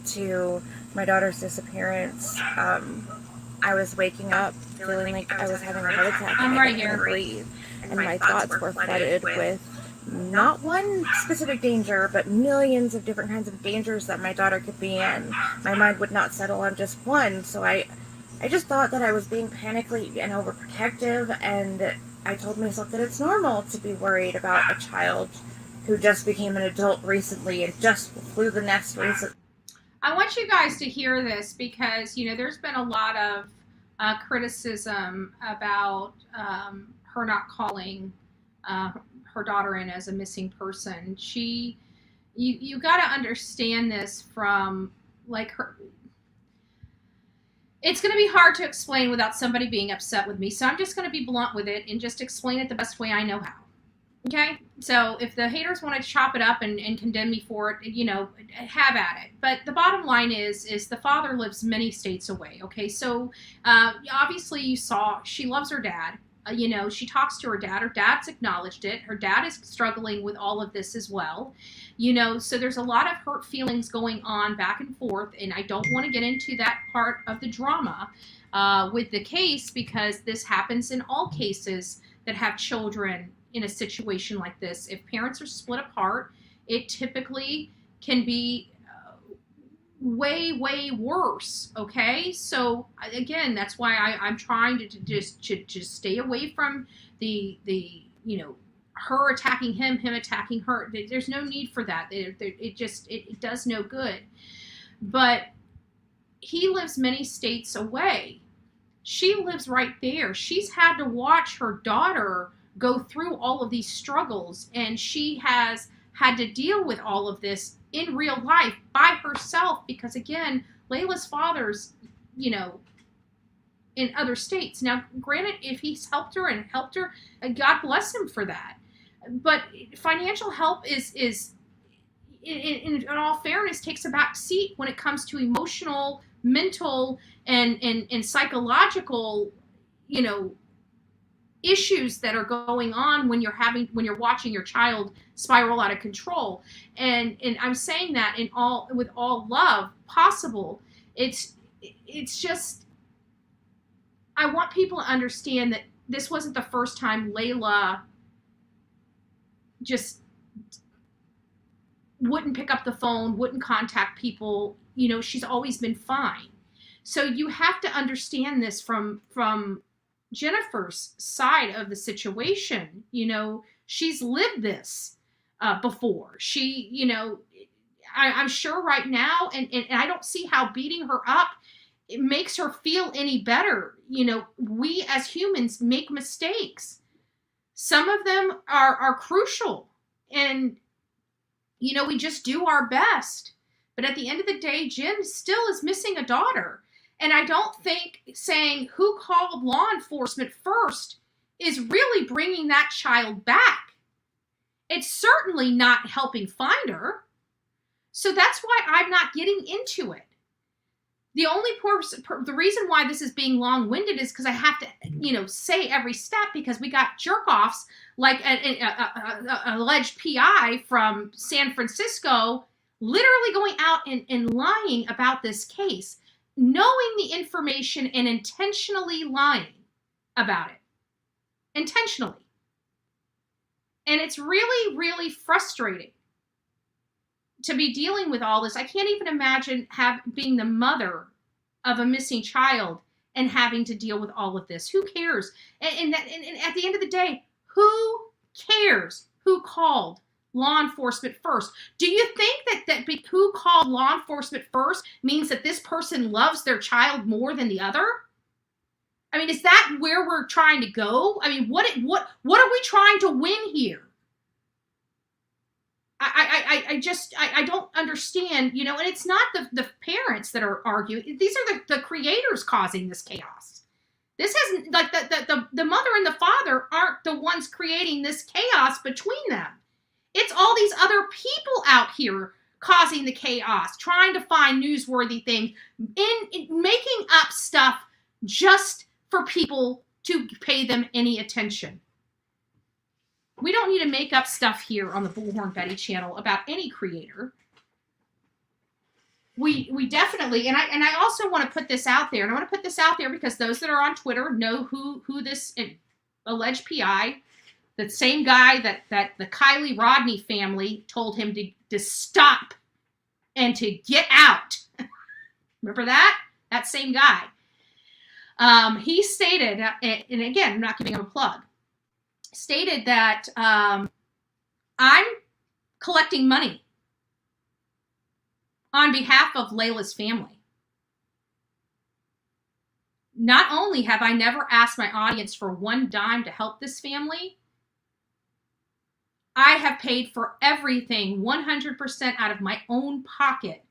to my daughter's disappearance, I was waking up feeling like I was having a heart attack. I'm and right I here. couldn't breathe, and my thoughts were flooded with not one specific danger, but millions of different kinds of dangers that my daughter could be in. My mind would not settle on just one, so I just thought that I was being panically and overprotective, and I told myself that it's normal to be worried about a child who just became an adult recently and just flew the nest recently. I want you guys to hear this because, you know, there's been a lot of criticism about her not calling her daughter in as a missing person. You got to understand this from, like, her. It's going to be hard to explain without somebody being upset with me. So I'm just going to be blunt with it and just explain it the best way I know how. Okay? So if the haters want to chop it up and condemn me for it, you know, have at it. But the bottom line is the father lives many states away. Okay? So obviously you saw she loves her dad. You know, she talks to her dad. Her dad's acknowledged it. Her dad is struggling with all of this as well. You know, so there's a lot of hurt feelings going on back and forth, and I don't want to get into that part of the drama with the case because this happens in all cases that have children in a situation like this. If parents are split apart, it typically can be way worse. Okay, so again, that's why I'm trying to just stay away from the you know, her attacking him attacking her. There's no need for that. It does no good. But he lives many states away. She lives right there. She's had to watch her daughter go through all of these struggles, and she has had to deal with all of this in real life by herself because, again, Layla's father's, you know, in other states. Now, granted, if he's helped her, God bless him for that. But financial help is in all fairness, takes a back seat when it comes to emotional, mental, and psychological, you know, issues that are going on when you're watching your child spiral out of control. And I'm saying that with all love possible. It's just, I want people to understand that this wasn't the first time Layla just wouldn't pick up the phone, wouldn't contact people. You know, she's always been fine. So you have to understand this from Jennifer's side of the situation. You know, she's lived this before. She, you know, I'm sure right now, and I don't see how beating her up, it makes her feel any better. You know, we as humans make mistakes. Some of them are crucial, and, you know, we just do our best. But at the end of the day, Jen still is missing a daughter. And I don't think saying who called law enforcement first is really bringing that child back. It's certainly not helping find her. So that's why I'm not getting into it. The reason why this is being long-winded is because I have to, you know, say every step, because we got jerk-offs like an alleged PI from San Francisco literally going out and lying about this case, knowing the information and intentionally lying about it. Intentionally. And it's really frustrating to be dealing with all this. I can't even imagine being the mother of a missing child and having to deal with all of this. Who cares? And at the end of the day, who cares who called law enforcement first? Do you think that who called law enforcement first means that this person loves their child more than the other? I mean, is that where we're trying to go? I mean, what are we trying to win here? I don't understand, you know, and it's not the parents that are arguing. These are the creators causing this chaos. This hasn't, like, the mother and the father aren't the ones creating this chaos between them. It's all these other people out here causing the chaos, trying to find newsworthy things, in making up stuff just for people to pay them any attention. We don't need to make up stuff here on the Bullhorn Betty channel about any creator. We definitely, and I also want to put this out there, and I want to put this out there because those that are on Twitter know who this alleged PI, the same guy that the Kylie Rodney family told him to stop and to get out. Remember that? That same guy. He stated, and again, I'm not giving him a plug, stated that I'm collecting money on behalf of Layla's family. Not only have I never asked my audience for one dime to help this family, I have paid for everything 100% out of my own pocket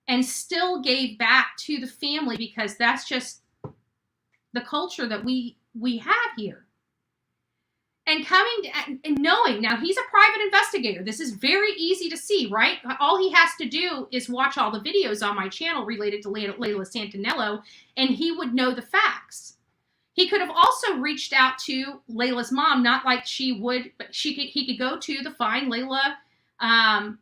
and still gave back to the family because that's just the culture that we have here. And and knowing, now he's a private investigator. This is very easy to see, right? All he has to do is watch all the videos on my channel related to Layla Santanello, and he would know the facts. He could have also reached out to Layla's mom, not like she would, but he could go to the Find Layla,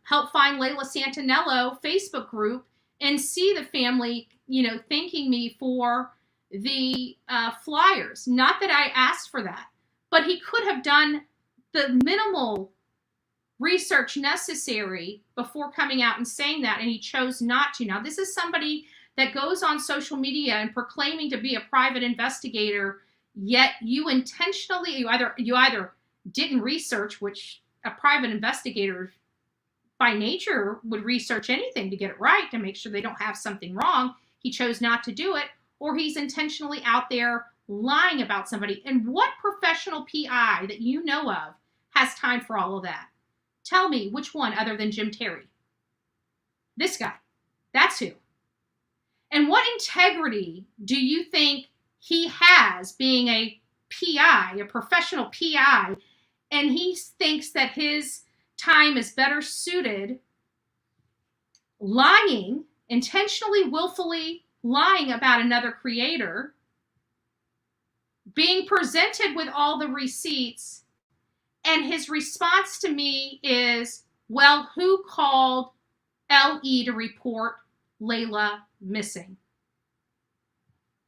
Help Find Layla Santanello Facebook group and see the family, you know, thanking me for the flyers. Not that I asked for that. But he could have done the minimal research necessary before coming out and saying that, and he chose not to. Now, this is somebody that goes on social media and proclaiming to be a private investigator, yet you intentionally, you either didn't research, which a private investigator by nature would research anything to get it right, to make sure they don't have something wrong. He chose not to do it, or he's intentionally out there lying about somebody. And what professional PI that you know of has time for all of that? Tell me which one other than Jim Terry. This guy. That's who. And what integrity do you think he has being a PI, a professional PI, and he thinks that his time is better suited lying, intentionally, willfully lying about another creator, being presented with all the receipts, and his response to me is, well, who called LE to report Layla missing?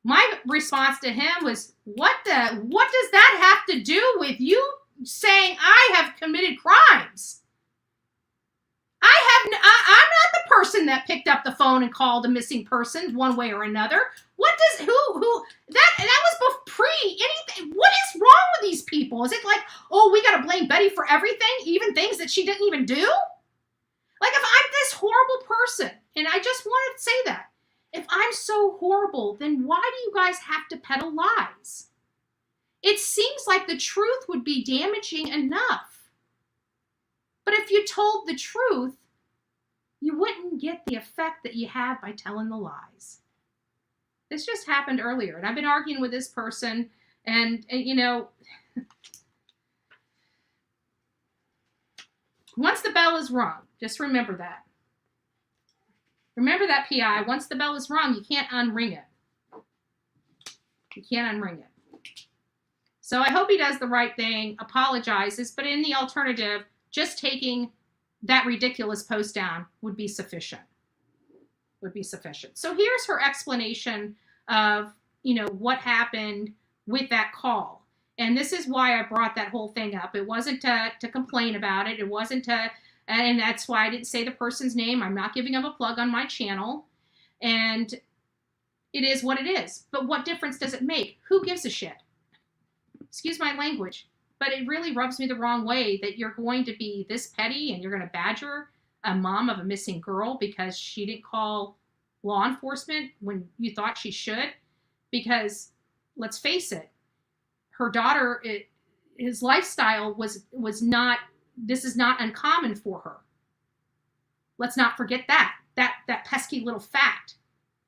My response to him was, what does that have to do with you saying I have committed crimes? I'm not the person that picked up the phone and called a missing person one way or another. That was pre anything. What is wrong with these people? Is it like, oh, we got to blame Betty for everything, even things that she didn't even do? Like, if I'm this horrible person, and I just wanted to say that, if I'm so horrible, then why do you guys have to peddle lies? It seems like the truth would be damaging enough. But if you told the truth, you wouldn't get the effect that you have by telling the lies. This just happened earlier, and I've been arguing with this person, and you know, once the bell is rung, just remember that. Remember that, PI. Once the bell is rung, you can't unring it. You can't unring it. So I hope he does the right thing, apologizes, but in the alternative, just taking that ridiculous post down would be sufficient. So here's her explanation of, you know, what happened with that call. And this is why I brought that whole thing up. It wasn't to complain about it. It wasn't to And that's why I didn't say the person's name. I'm not giving them a plug on my channel. And it is what it is. But what difference does it make? Who gives a shit? Excuse my language. But it really rubs me the wrong way that you're going to be this petty and you're going to badger a mom of a missing girl because she didn't call law enforcement when you thought she should. Because let's face it, her daughter, his lifestyle was not, this is not uncommon for her. Let's not forget that pesky little fact,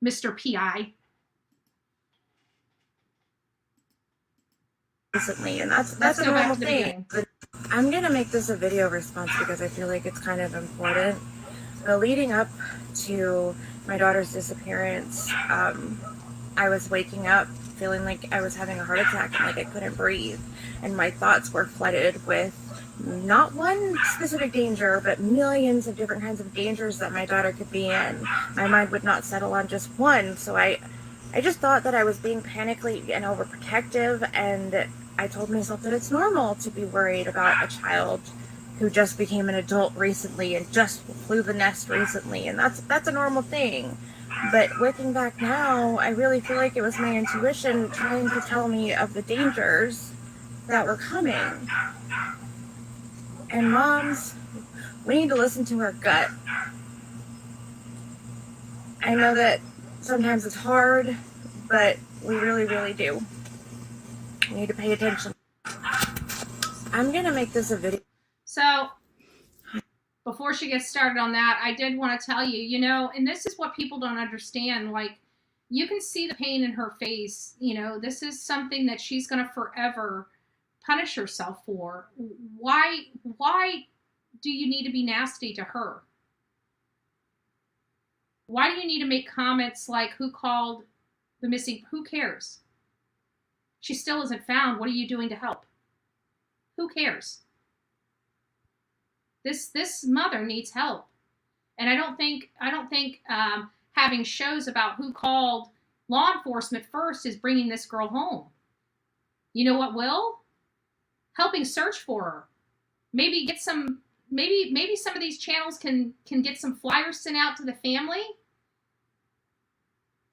Mr. PI. Recently, and that's Let's a go back normal to the thing. beginning. I'm gonna make this a video response because I feel like it's kind of important. So leading up to my daughter's disappearance, I was waking up feeling like I was having a heart attack and like I couldn't breathe, and my thoughts were flooded with not one specific danger, but millions of different kinds of dangers that my daughter could be in. My mind would not settle on just one, so I just thought that I was being panicky and overprotective, and I told myself that it's normal to be worried about a child who just became an adult recently and just flew the nest recently, and that's a normal thing. But looking back now, I really feel like it was my intuition trying to tell me of the dangers that were coming. And moms, we need to listen to our gut. I know that sometimes it's hard, but we really, really do. We need to pay attention. I'm gonna make this a video. So before she gets started on that, I did want to tell you, you know, and this is what people don't understand. Like, you can see the pain in her face. You know, this is something that she's going to forever punish herself for. Why do you need to be nasty to her? Why do you need to make comments like, who called the missing? Who cares? She still isn't found. What are you doing to help? Who cares? This mother needs help, and I don't think having shows about who called law enforcement first is bringing this girl home. You know what will? Helping search for her. Maybe get some. Maybe some of these channels can get some flyers sent out to the family.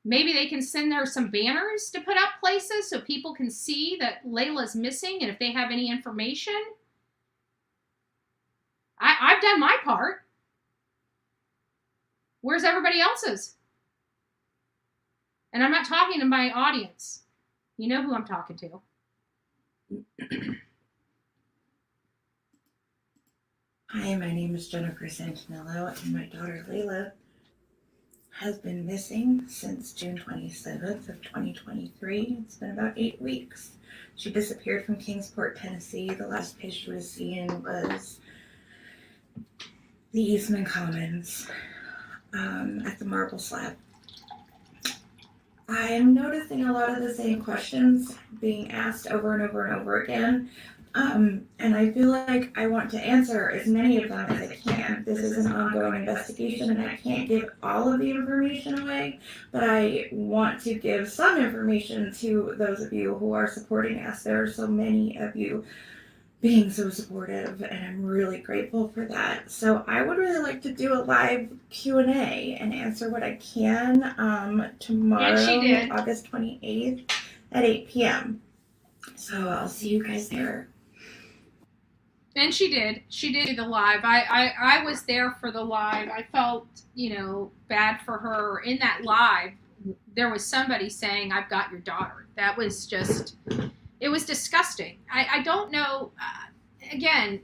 Maybe they can send her some banners to put up places so people can see that Layla's missing, and if they have any information. I've done my part. Where's everybody else's? And I'm not talking to my audience. You know who I'm talking to. Hi, my name is Jennifer Santanello, and my daughter Layla has been missing since June 27th of 2023. It's been about 8 weeks. She disappeared from Kingsport, Tennessee. The last place she was seen was the Eastman Commons at the Marble Slab. I'm noticing a lot of the same questions being asked over and over and over again. And I feel like I want to answer as many of them as I can. This is an ongoing investigation and I can't give all of the information away, but I want to give some information to those of you who are supporting us. There are so many of you being so supportive, and I'm really grateful for that. So I would really like to do a live Q&A and answer what I can tomorrow, August 28th at 8 p.m. So I'll see you guys there. And she did. She did do the live. I was there for the live. I felt, bad for her. In that live, there was somebody saying, "I've got your daughter." That was just, it was disgusting. I don't know. Again,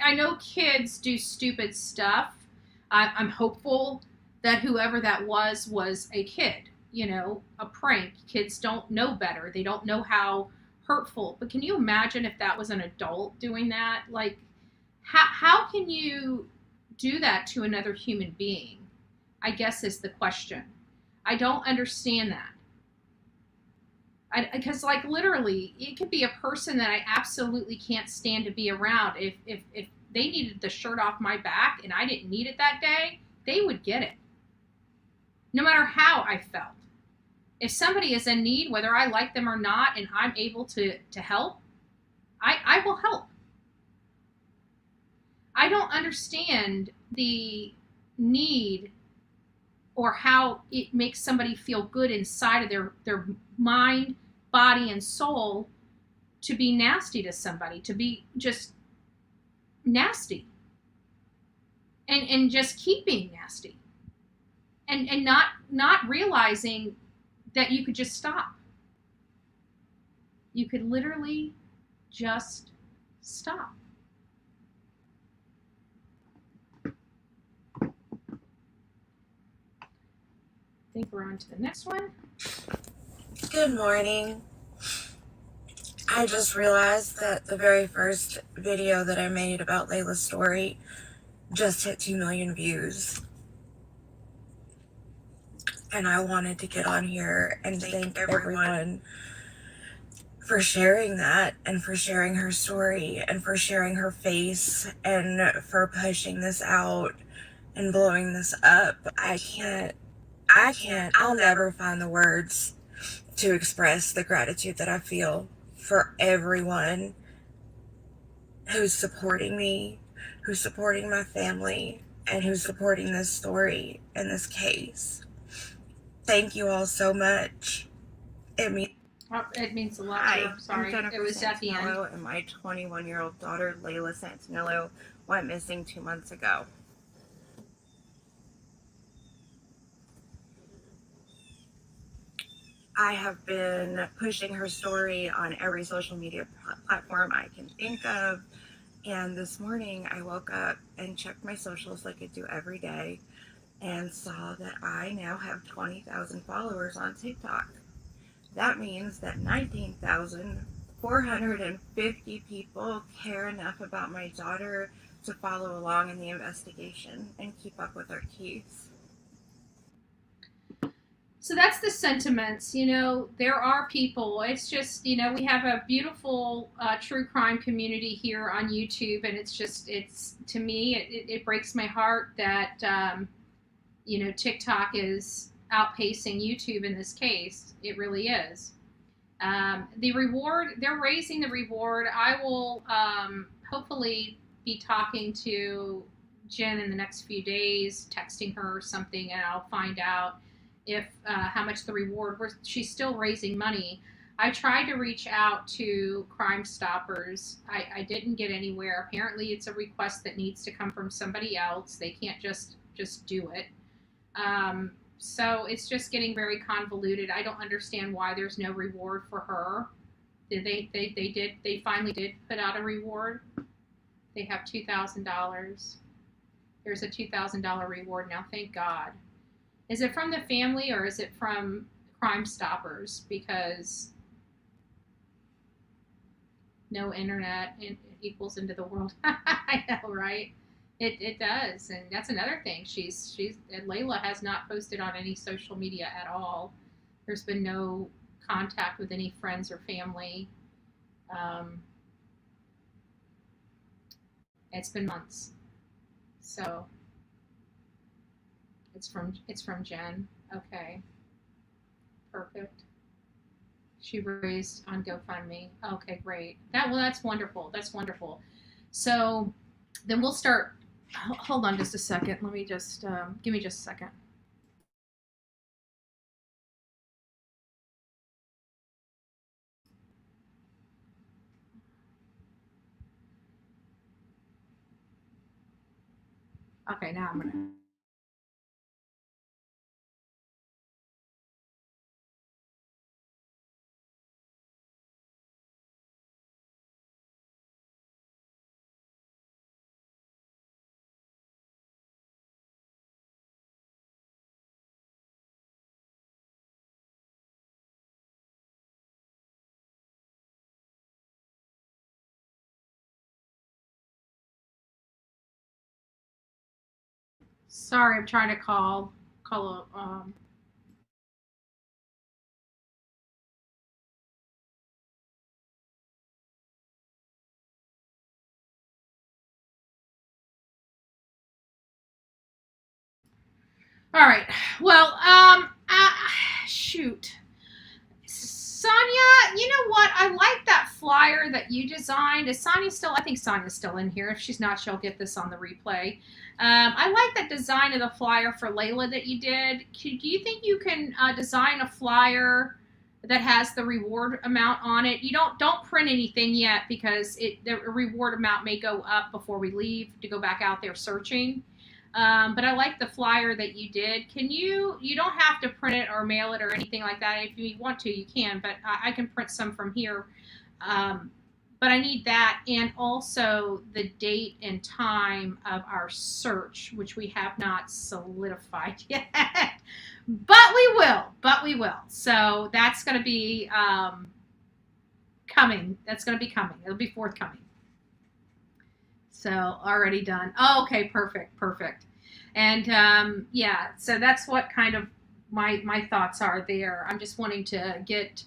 I know kids do stupid stuff. I'm hopeful that whoever that was a kid, a prank. Kids don't know better. They don't know how hurtful. But can you imagine if that was an adult doing that? Like, how can you do that to another human being? I guess is the question. I don't understand that. Because, like, literally, it could be a person that I absolutely can't stand to be around. If they needed the shirt off my back and I didn't need it that day, they would get it. No matter how I felt. If somebody is in need, whether I like them or not, and I'm able to help, I will help. I don't understand the need or how it makes somebody feel good inside of their mind, body, and soul to be nasty to somebody, to be just nasty, and just keep being nasty, and not realizing that you could just stop. You could literally just stop. I think we're on to the next one. Good morning. I just realized that the very first video that I made about Layla's story just hit 2 million views. And I wanted to get on here and thank everyone for sharing that, and for sharing her story, and for sharing her face, and for pushing this out and blowing this up. I'll never find the words to express the gratitude that I feel for everyone who's supporting me, who's supporting my family, and who's supporting this story and this case. Thank you all so much. It means a lot. Hi, Sorry, I'm Jennifer it was at the end. Santanello, and my 21-year-old daughter, Layla Santanello, went missing 2 months ago. I have been pushing her story on every social media platform I can think of, and this morning I woke up and checked my socials like I do every day and saw that I now have 20,000 followers on TikTok. That means that 19,450 people care enough about my daughter to follow along in the investigation and keep up with our case. So that's the sentiments. There are people. It's just, we have a beautiful true crime community here on YouTube, and it's to me, it breaks my heart that, TikTok is outpacing YouTube in this case. It really is. The reward, they're raising the reward. I will hopefully be talking to Jen in the next few days, texting her or something, and I'll find out if how much the reward. She's still raising money. I tried to reach out to Crime Stoppers. I didn't get anywhere. Apparently, it's a request that needs to come from somebody else. They can't just do it. So it's just getting very convoluted. I don't understand why there's no reward for her. They finally did put out a reward. They have $2,000. There's a $2,000 reward now. Thank God. Is it from the family or is it from Crime Stoppers? Because no internet equals into the world. I know, right? It does, and that's another thing. Layla has not posted on any social media at all. There's been no contact with any friends or family. It's been months. So it's from Jen. Okay. Perfect. She raised on GoFundMe. Okay, great. That's wonderful. That's wonderful. So then we'll start. Hold on just a second. Let me just give me just a second. Okay, now I'm gonna. Sorry, I'm trying to call a. All right. Well, shoot. Sonia, you know what? I like that flyer that you designed. Is Sonia still? I think Sonia's still in here. If she's not, she'll get this on the replay. I like that design of the flyer for Layla that you did. Do you think you can design a flyer that has the reward amount on it? You don't print anything yet because the reward amount may go up before we leave to go back out there searching. But I like the flyer that you did. You don't have to print it or mail it or anything like that. If you want to, you can, but I can print some from here. But I need that, and also the date and time of our search, which we have not solidified yet. But we will. So that's going to be coming. That's going to be coming. It'll be forthcoming. So already done. Oh, okay, perfect. And yeah, so that's what kind of my thoughts are there. I'm just wanting to get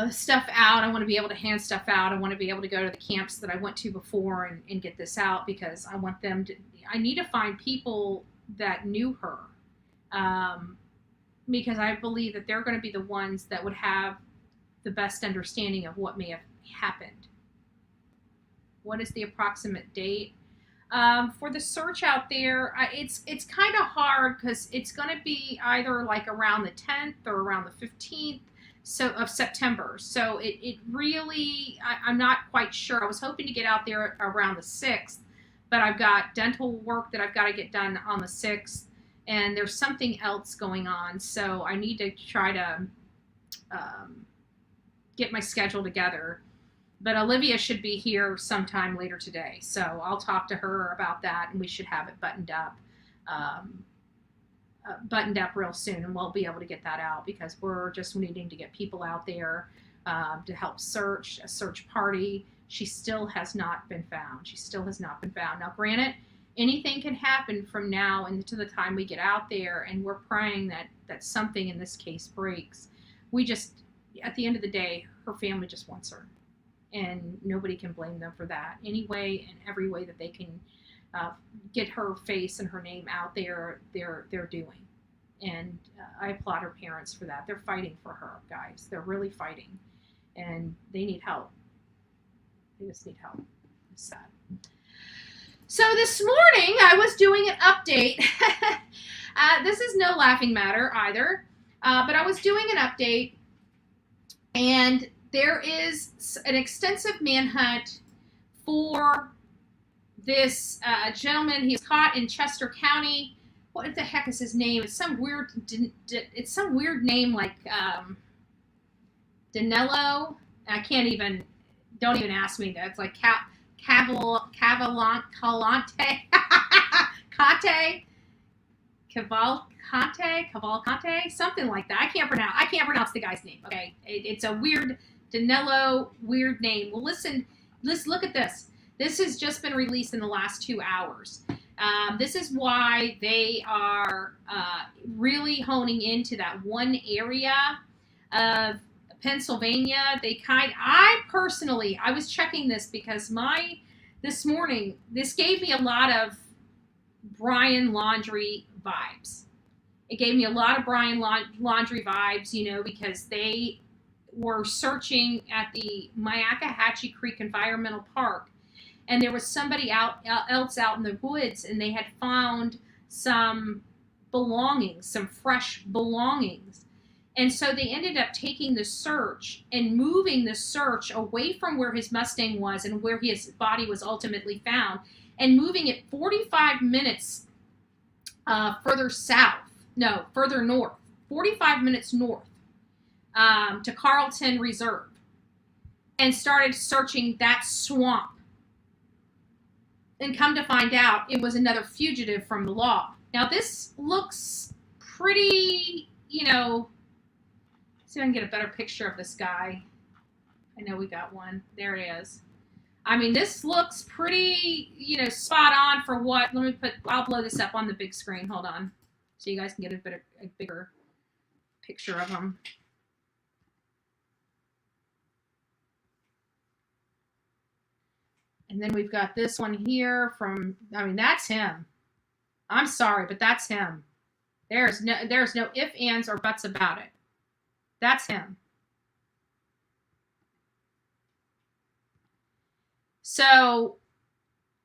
stuff out. I want to be able to hand stuff out. I want to be able to go to the camps that I went to before and get this out because I want them to. I need to find people that knew her, because I believe that they're going to be the ones that would have the best understanding of what may have happened. What is the approximate date? For the search out there, it's kind of hard because it's going to be either like around the 10th or around the 15th of September. So it really, I'm not quite sure. I was hoping to get out there around the 6th, but I've got dental work that I've got to get done on the 6th, and there's something else going on. So I need to try to get my schedule together. But Olivia should be here sometime later today. So I'll talk to her about that, and we should have it buttoned up real soon, and we'll be able to get that out because we're just needing to get people out there to help search, a search party. She still has not been found. Now, granted, anything can happen from now until the time we get out there, and we're praying that something in this case breaks. We just, at the end of the day, her family just wants her. And nobody can blame them for that. Any way and every way that they can get her face and her name out there, they're doing. And I applaud her parents for that. They're fighting for her, guys. They're really fighting. And they need help. They just need help. It's sad. So this morning, I was doing an update. This is no laughing matter either. But I was doing an update, and there is an extensive manhunt for this gentleman. He's caught in Chester County. What the heck is his name? It's some weird name like Danello. I can't even. Don't even ask me that. It's like Cavalcante, Cavalcante, something like that. I can't pronounce the guy's name. Okay, it's a weird Danello, weird name. Well, listen, let's look at this. This has just been released in the last 2 hours. This is why they are really honing into that one area of Pennsylvania. I was checking this because this morning, this gave me a lot of Brian Laundrie vibes. It gave me a lot of Brian Laundrie vibes, because they were searching at the Myakkahatchee Creek Environmental Park, and there was somebody else out in the woods, and they had found some belongings, some fresh belongings. And so they ended up taking the search and moving the search away from where his Mustang was and where his body was ultimately found, and moving it 45 minutes further north, 45 minutes north. To Carlton Reserve, and started searching that swamp. And come to find out, it was another fugitive from the law. Now, this looks pretty, see if I can get a better picture of this guy. I know we got one. There it is. I mean, this looks pretty, spot on for what. I'll blow this up on the big screen. Hold on. So you guys can get a bigger picture of him. And then we've got this one here that's him. I'm sorry, but that's him. There's no ifs, ands, or buts about it. That's him. So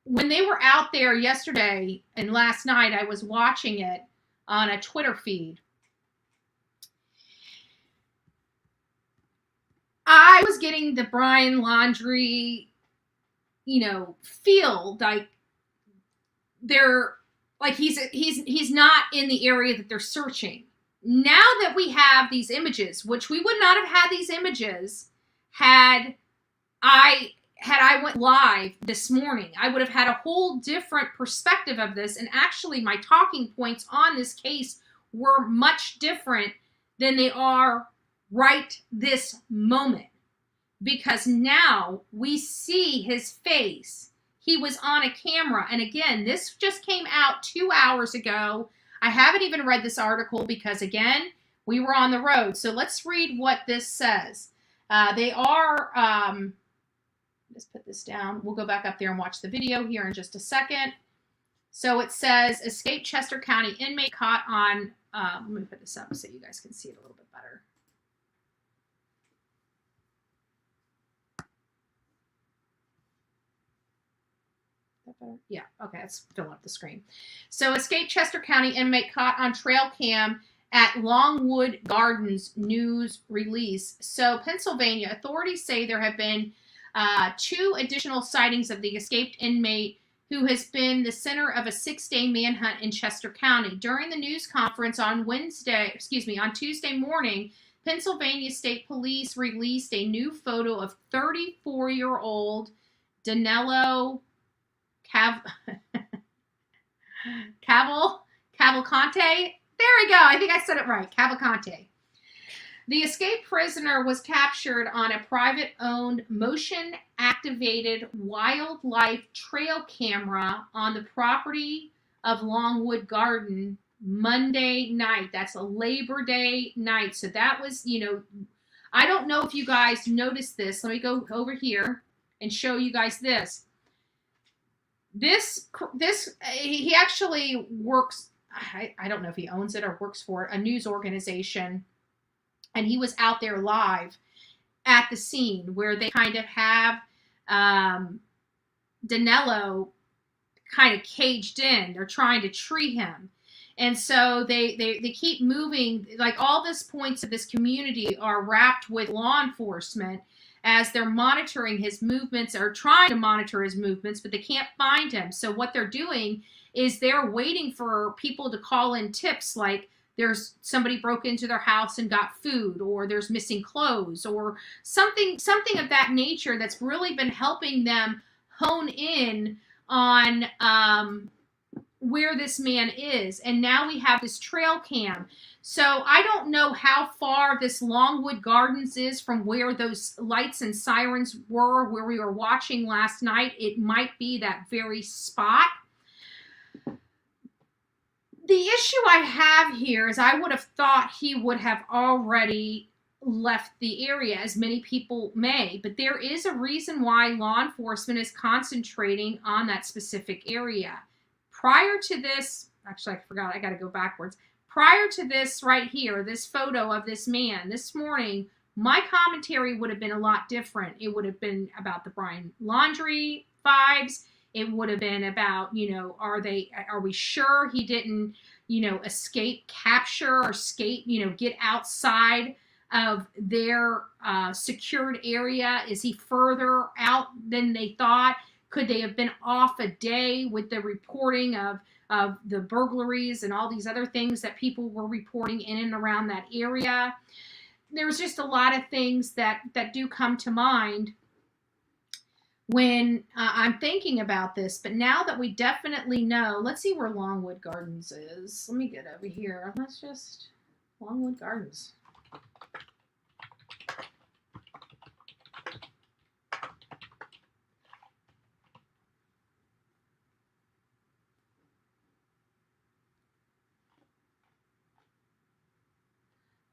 when they were out there yesterday and last night, I was watching it on a Twitter feed. I was getting the Brian Laundrie, feel like they're like he's not in the area that they're searching. Now that we have these images, which we would not have had these images had I went live this morning, I would have had a whole different perspective of this. And actually, my talking points on this case were much different than they are right this moment. Because now we see his face. He was on a camera. And again, this just came out 2 hours ago. I haven't even read this article because, again, we were on the road. So let's read what this says. They are, let's put this down. We'll go back up there and watch the video here in just a second. So it says, escaped Chester County inmate caught on, let me put this up so you guys can see it a little bit better. Yeah, okay, let's fill up the screen. So, escaped Chester County inmate caught on trail cam at Longwood Gardens news release. So, Pennsylvania authorities say there have been 2 additional sightings of the escaped inmate who has been the center of a 6-day manhunt in Chester County. During the news conference on Tuesday morning, Pennsylvania State Police released a new photo of 34-year-old Danilo Cavalcante. There we go. I think I said it right. Cavalcante. The escaped prisoner was captured on a private-owned, motion-activated wildlife trail camera on the property of Longwood Garden Monday night. That's a Labor Day night. So that was, I don't know if you guys noticed this. Let me go over here and show you guys this. He actually works, I don't know if he owns it or works for it, a news organization. And he was out there live at the scene where they kind of have Danilo kind of caged in. They're trying to tree him. And so they keep moving. Like all these points of this community are wrapped with law enforcement as they're monitoring his movements or trying to monitor his movements, but they can't find him. So what they're doing is they're waiting for people to call in tips like there's somebody broke into their house and got food, or there's missing clothes, or something of that nature that's really been helping them hone in on where this man is. And now we have this trail cam. So I don't know how far this Longwood Gardens is from where those lights and sirens were, where we were watching last night. It might be that very spot. The issue I have here is I would have thought he would have already left the area, as many people may, but there is a reason why law enforcement is concentrating on that specific area. Prior to this, actually I forgot, I got to go backwards. Prior to this right here, this photo of this man this morning, my commentary would have been a lot different. It would have been about the Brian Laundrie vibes. It would have been about, are we sure he didn't, escape capture or escape, get outside of their secured area? Is he further out than they thought? Could they have been off a day with the reporting of the burglaries and all these other things that people were reporting in and around that area? There's just a lot of things that do come to mind when I'm thinking about this. But now that we definitely know, let's see where Longwood Gardens is. Let me get over here. Longwood Gardens.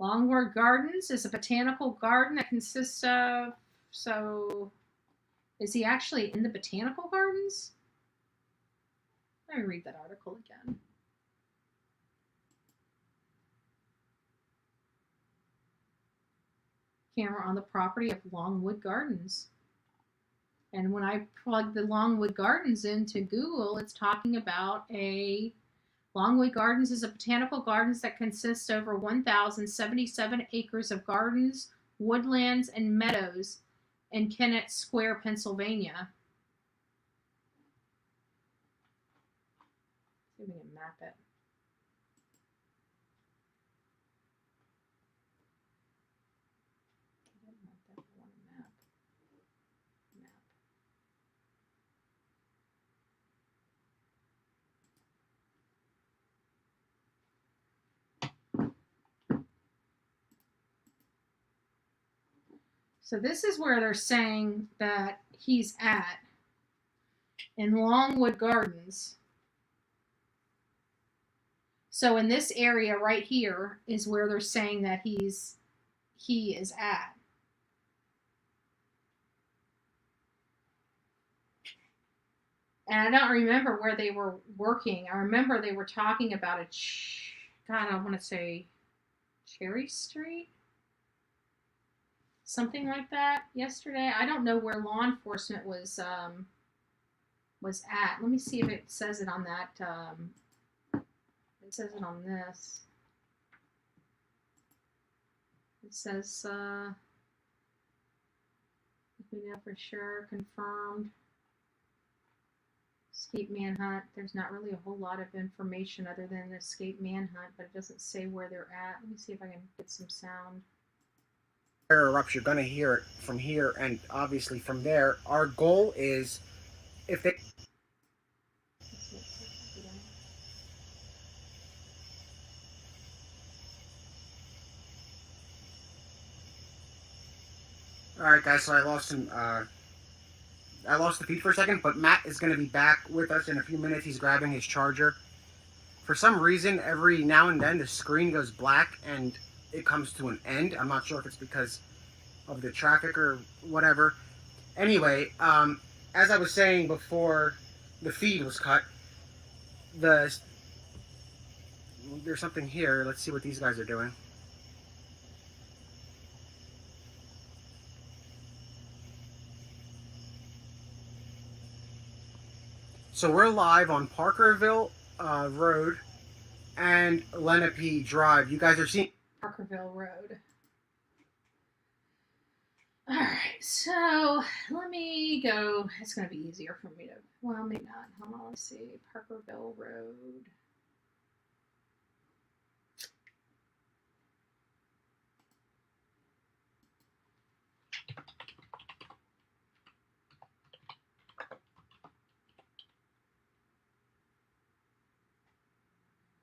Longwood Gardens is a botanical garden that consists of, is he actually in the botanical gardens? Let me read that article again. Camera on the property of Longwood Gardens. And when I plug the Longwood Gardens into Google, it's talking about Longwood Gardens is a botanical gardens that consists over 1,077 acres of gardens, woodlands, and meadows in Kennett Square, Pennsylvania. See if we can map it. I didn't want that. I want a map. So this is where they're saying that he's at in Longwood Gardens. So in this area right here is where they're saying that he is at. And I don't remember where they were working. I remember they were talking about God, I want to say Cherry Street? Something like that yesterday. I don't know where law enforcement was at. Let me see if it says it on that. It says it on this. It says, we know for sure, confirmed. Escape manhunt. There's not really a whole lot of information other than escape manhunt, but it doesn't say where they're at. Let me see if I can get some sound. Erupts, you're going to hear it from here and obviously from there. Our goal is if they Alright guys, so I lost the feed for a second, but Matt is going to be back with us in a few minutes. He's grabbing his charger. For some reason, every now and then the screen goes black and it comes to an end. I'm not sure if it's because of the traffic or whatever. Anyway, as I was saying before the feed was cut, there's something here. Let's see what these guys are doing. So we're live on Parkerville Road and Lenape Drive. You guys are seeing Parkerville Road. Alright, so let me go. It's going to be easier for me to, well, maybe not. Hold on, let's see. Parkerville Road.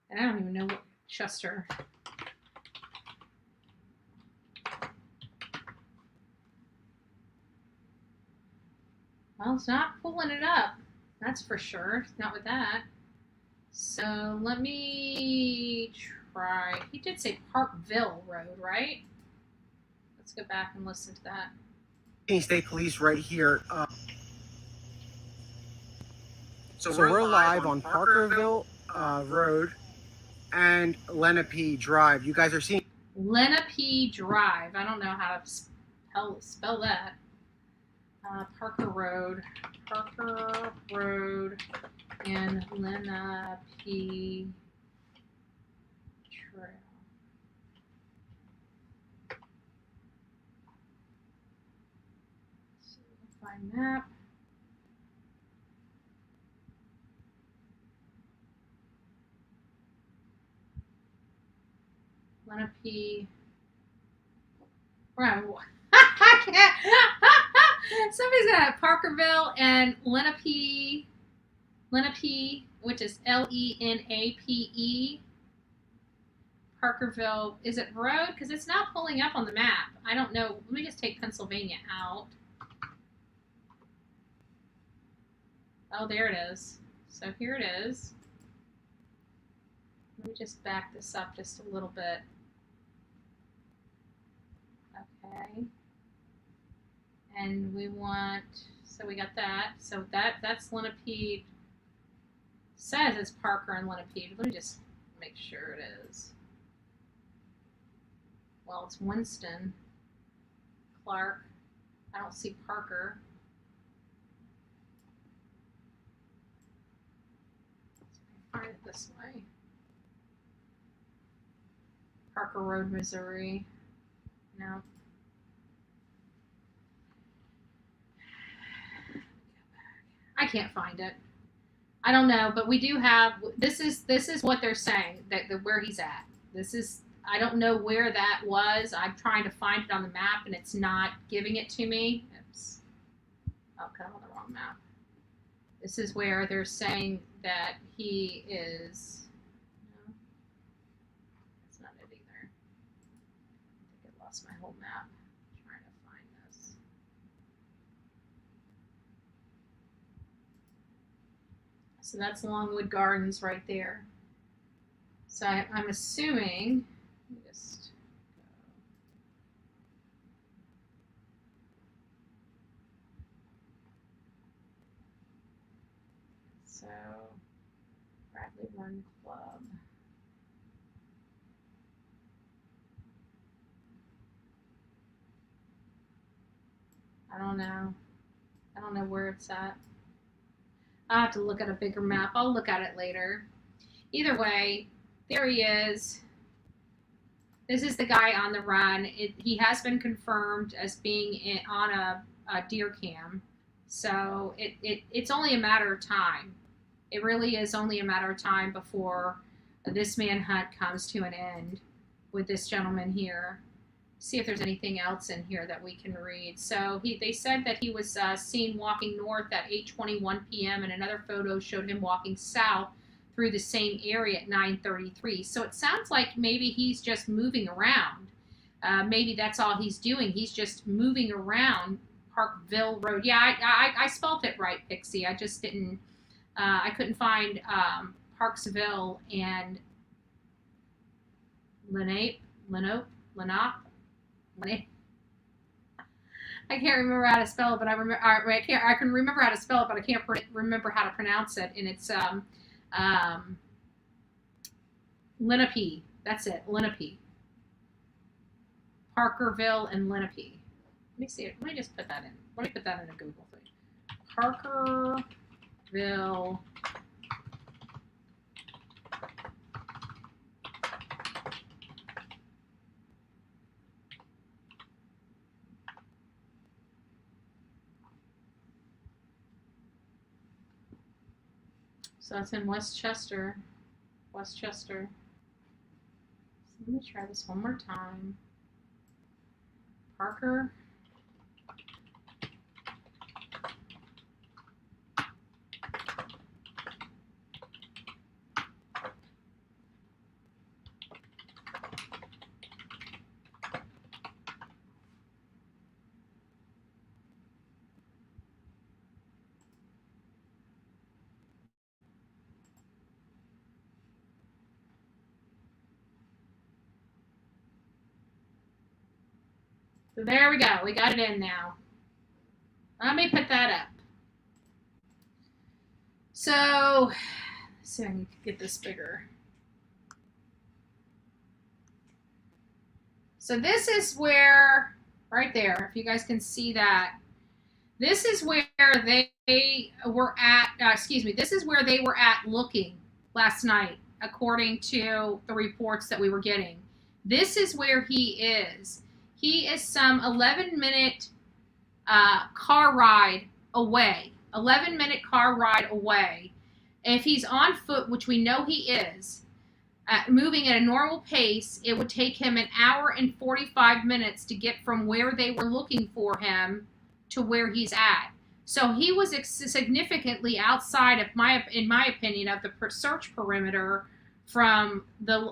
And I don't even know what Chester. Well, it's not pulling it up. That's for sure. Not with that. So let me try. He did say Parkville Road, right? Let's go back and listen to that. State Police right here. So we're live on Parkerville Road and Lenape Drive. You guys are seeing Lenape Drive. I don't know how to spell that. Parker Road and Lenape Trail. Let's see if I can find map. Lenape. Right. I can't. Somebody's got Parkerville and Lenape, which is Lenape. Parkerville. Is it road? Because it's not pulling up on the map. I don't know. Let me just take Pennsylvania out. Oh, there it is. So here it is. Let me just back this up just a little bit. Okay. And we want, so we got that. So that's Lenape. Says it's Parker and Lenape. Let me just make sure it is. Well, it's Winston. Clark. I don't see Parker. find it this way. Parker Road, Missouri. No. I can't find it. I don't know, but we do have. This is what they're saying that where he's at. This is. I don't know where that was. I'm trying to find it on the map, and it's not giving it to me. Oops. Oh, I'm on the wrong map. This is where they're saying that he is. No, that's not it either. I think I lost my whole map. I'm trying to find this. So that's Longwood Gardens right there. So I'm assuming. Let me just go. So Bradley Run Club. I don't know. I don't know where it's at. I'll have to look at a bigger map. I'll look at it later. Either way, there he is. This is the guy on the run. He has been confirmed as being on a deer cam. So it's only a matter of time. It really is only a matter of time before this manhunt comes to an end with this gentleman here. See if there's anything else in here that we can read. So they said that he was seen walking north at 8:21 p.m. and another photo showed him walking south through the same area at 9:33. So it sounds like maybe he's just moving around. Maybe that's all he's doing. He's just moving around Parkville Road. Yeah, I spelt it right, Pixie. I just didn't. I couldn't find Parksville and Lenape. I can't remember how to spell it, but I can remember how to spell it, but I can't remember how to pronounce it. And it's Lenape. That's it, Lenape. Parkerville and Lenape. Let me see it. Let me just put that in. Let me put that in a Google thing. Parkerville. So that's in Westchester. So let me try this one more time. Parker. So there we go. We got it in now. Let me put that up. So, let's see if I can get this bigger. So this is where, right there, if you guys can see that, this is where they were at, this is where they were at looking last night, according to the reports that we were getting. This is where he is. He is some 11-minute car ride away. 11-minute car ride away. If he's on foot, which we know he is, moving at a normal pace, it would take him an hour and 45 minutes to get from where they were looking for him to where he's at. So he was significantly outside of in my opinion, of the search perimeter from the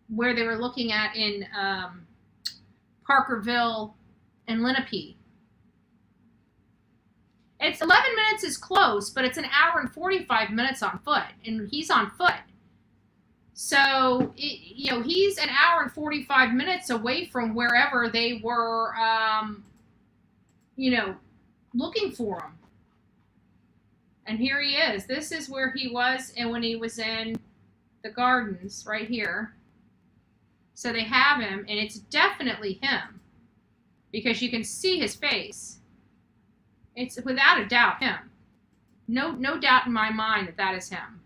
where they were looking at in Parkerville and Lenape. It's 11 minutes is close, but it's an hour and 45 minutes on foot, and he's on foot. So, he's an hour and 45 minutes away from wherever they were, looking for him. And here he is. This is where he was and when he was in the gardens right here. So they have him, and it's definitely him because you can see his face. It's without a doubt him. No doubt in my mind that is him.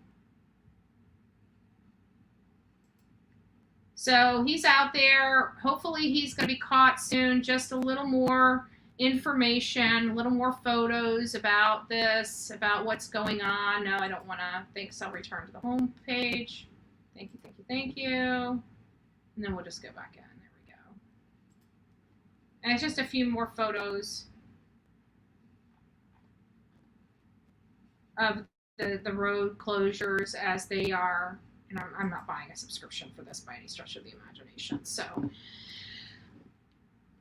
So he's out there. Hopefully he's going to be caught soon. Just a little more information, a little more photos about this, about what's going on. No, I don't want to. Thanks. I'll return to the home page. Thank you, thank you, thank you. And then we'll just go back in. There we go. And it's just a few more photos of the road closures as they are. And I'm not buying a subscription for this by any stretch of the imagination. So,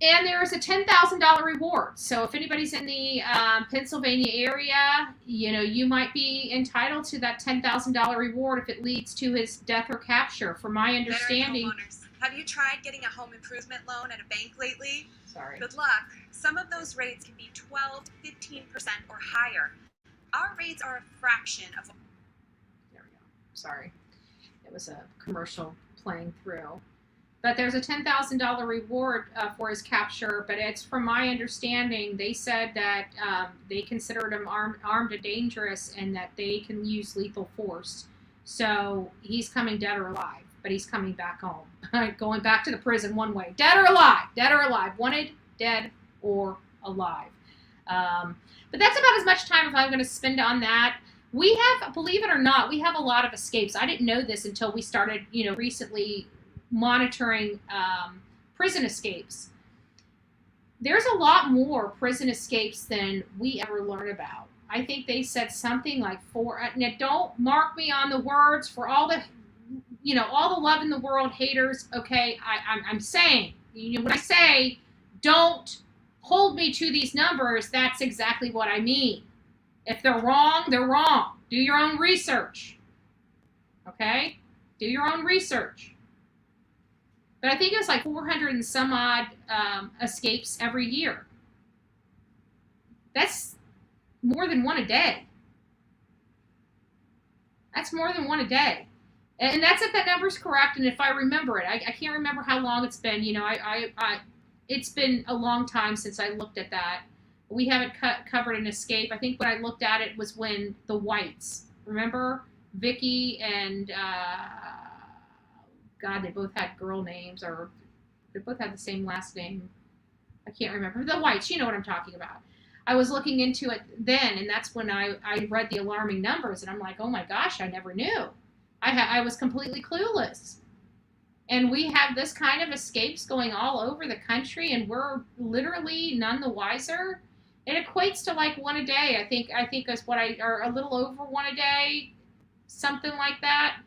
and there is a $10,000 reward. So if anybody's in the Pennsylvania area, you might be entitled to that $10,000 reward if it leads to his death or capture. From my understanding. Have you tried getting a home improvement loan at a bank lately? Sorry. Good luck. Some of those rates can be 12, 15% or higher. Our rates are a fraction of. There we go. Sorry. It was a commercial playing through. But there's a $10,000 reward for his capture. But it's, from my understanding, they said that they considered him armed and dangerous, and that they can use lethal force. So he's coming dead or alive, but he's coming back home. Going back to the prison one way. Dead or alive. Dead or alive. Wanted, dead, or alive. But that's about as much time as I'm going to spend on that. We have, believe it or not, we have a lot of escapes. I didn't know this until we started, recently monitoring prison escapes. There's a lot more prison escapes than we ever learn about. I think they said something like 4. Now, don't mark me on the words for all the, all the love in the world haters. Okay, I'm saying, when I say don't hold me to these numbers, that's exactly what I mean. If they're wrong, they're wrong. Do your own research. Okay? Do your own research. But I think it was like 400 and some odd escapes every year. That's more than one a day. That's more than one a day. And that's if that number's correct, and if I remember it. I can't remember how long it's been. It's been a long time since I looked at that. We haven't covered an escape. I think when I looked at it was when the Whites, remember? Vicky and, God, they both had girl names, or they both had the same last name. I can't remember. The Whites, you know what I'm talking about. I was looking into it then, and that's when I read the alarming numbers, and I'm like, oh my gosh, I never knew. I was completely clueless. And we have this kind of escapes going all over the country, and we're literally none the wiser. It equates to like one a day. I think is what or a little over one a day, something like that.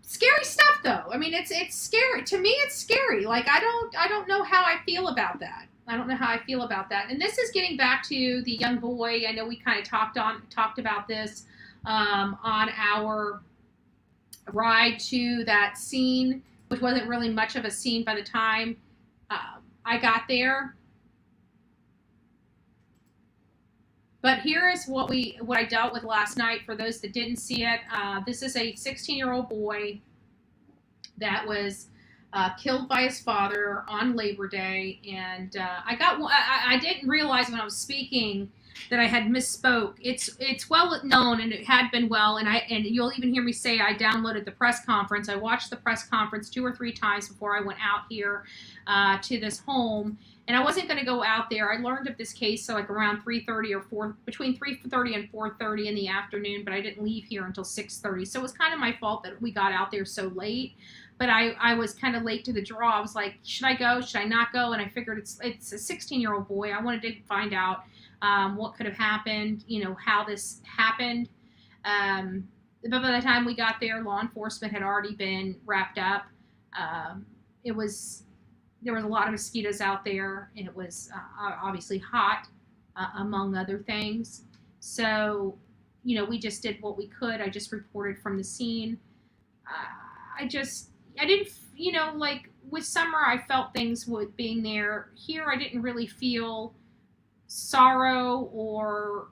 Scary stuff, though. I mean, it's scary. To me, it's scary. Like, I don't know how I feel about that. I don't know how I feel about that. And this is getting back to the young boy. I know we kind of talked about this on our ride to that scene, which wasn't really much of a scene by the time I got there. But here is what I dealt with last night. For those that didn't see it, this is a 16-year-old boy that was killed by his father on Labor Day, and I didn't realize when I was speaking that I had misspoke. It's well known, and it had been well, and you'll even hear me say I downloaded the press conference. I watched the press conference 2 or 3 times before I went out here to this home. And I wasn't going to go out there. I learned of this case like around 3:30 or 4, between 3:30 and 4:30 in the afternoon, but I didn't leave here until 6:30. So it was kind of my fault that we got out there so late. But I was kind of late to the draw. I was like, should I go? Should I not go? And I figured it's a 16-year-old boy. I wanted to find out what could have happened, how this happened. But by the time we got there, law enforcement had already been wrapped up. There was a lot of mosquitoes out there, and it was obviously hot, among other things. So, we just did what we could. I just reported from the scene. I didn't, like with Summer, I felt things with being there. Here, I didn't really feel sorrow or,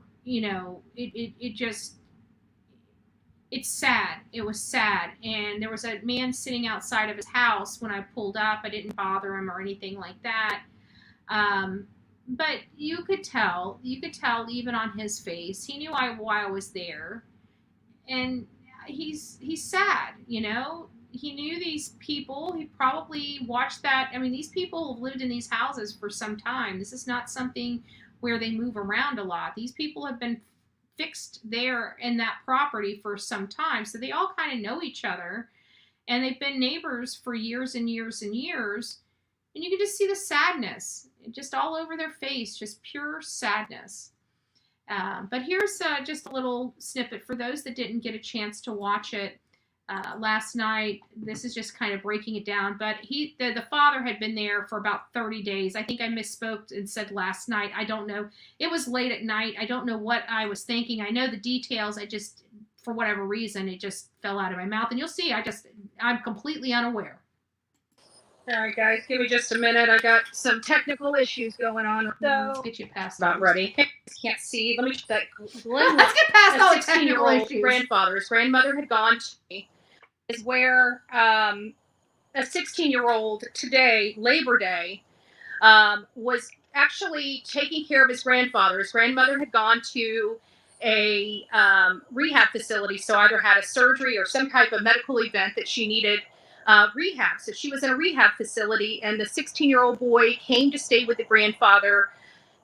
it's sad. It was sad. And there was a man sitting outside of his house when I pulled up. I didn't bother him or anything like that. But you could tell even on his face, he knew why I was there. And he's sad, he knew these people. He probably watched that. I mean, these people have lived in these houses for some time. This is not something where they move around a lot. These people have been fixed there in that property for some time, so they all kind of know each other, and they've been neighbors for years and years and years. And you can just see the sadness just all over their face, just pure sadness. But here's just a little snippet for those that didn't get a chance to watch it last night. This is just kind of breaking it down. But the father had been there for about 30 days. I think I misspoke and said last night. I don't know. It was late at night. I don't know what I was thinking. I know the details. I just, for whatever reason, it just fell out of my mouth. And you'll see, I'm completely unaware. All right, guys, give me just a minute. I got some technical issues going on. Let's get you past Not those. ready. Can't see. Let me check that. Let's get past all the 16-year-old technical issues. grandfather. His grandmother had gone to is where a 16-year-old today, Labor Day, was actually taking care of his grandfather. His grandmother had gone to a rehab facility, so either had a surgery or some type of medical event that she needed rehab. So she was in a rehab facility, and the 16-year-old boy came to stay with the grandfather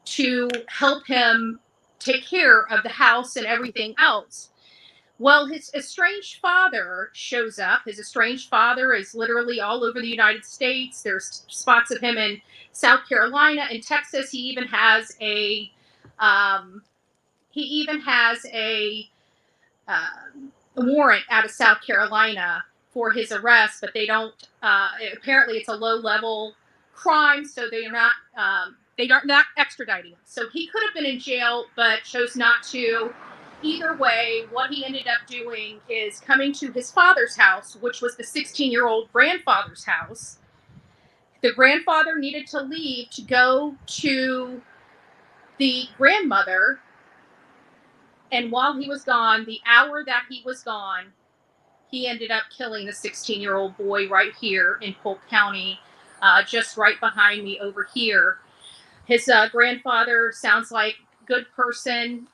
to help him take care of the house and everything else. Well, his estranged father shows up. His estranged father is literally all over the United States. There's spots of him in South Carolina and Texas. He even has a warrant out of South Carolina for his arrest, but they don't. Apparently, it's a low-level crime, so they are not extraditing him. So he could have been in jail, but chose not to. Either way, what he ended up doing is coming to his father's house, which was the 16-year-old grandfather's house. The grandfather needed to leave to go to the grandmother, and while he was gone, the hour that he was gone, he ended up killing the 16-year-old boy right here in Polk County, just right behind me over here. His grandfather sounds like a good person.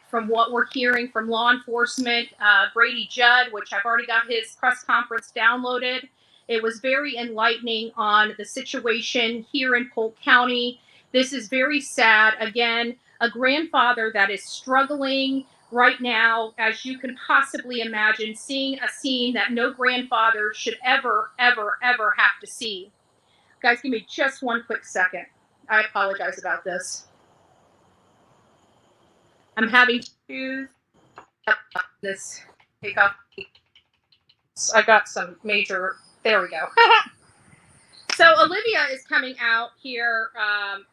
From what we're hearing from law enforcement, Brady Judd, which I've already got his press conference downloaded. It was very enlightening on the situation here in Polk County. This is very sad. Again, a grandfather that is struggling right now, as you can possibly imagine, seeing a scene that no grandfather should ever, ever, ever have to see. Guys, give me just one quick second. I apologize about this. I'm having to this take off. I got some major, there we go. So Olivia is coming out here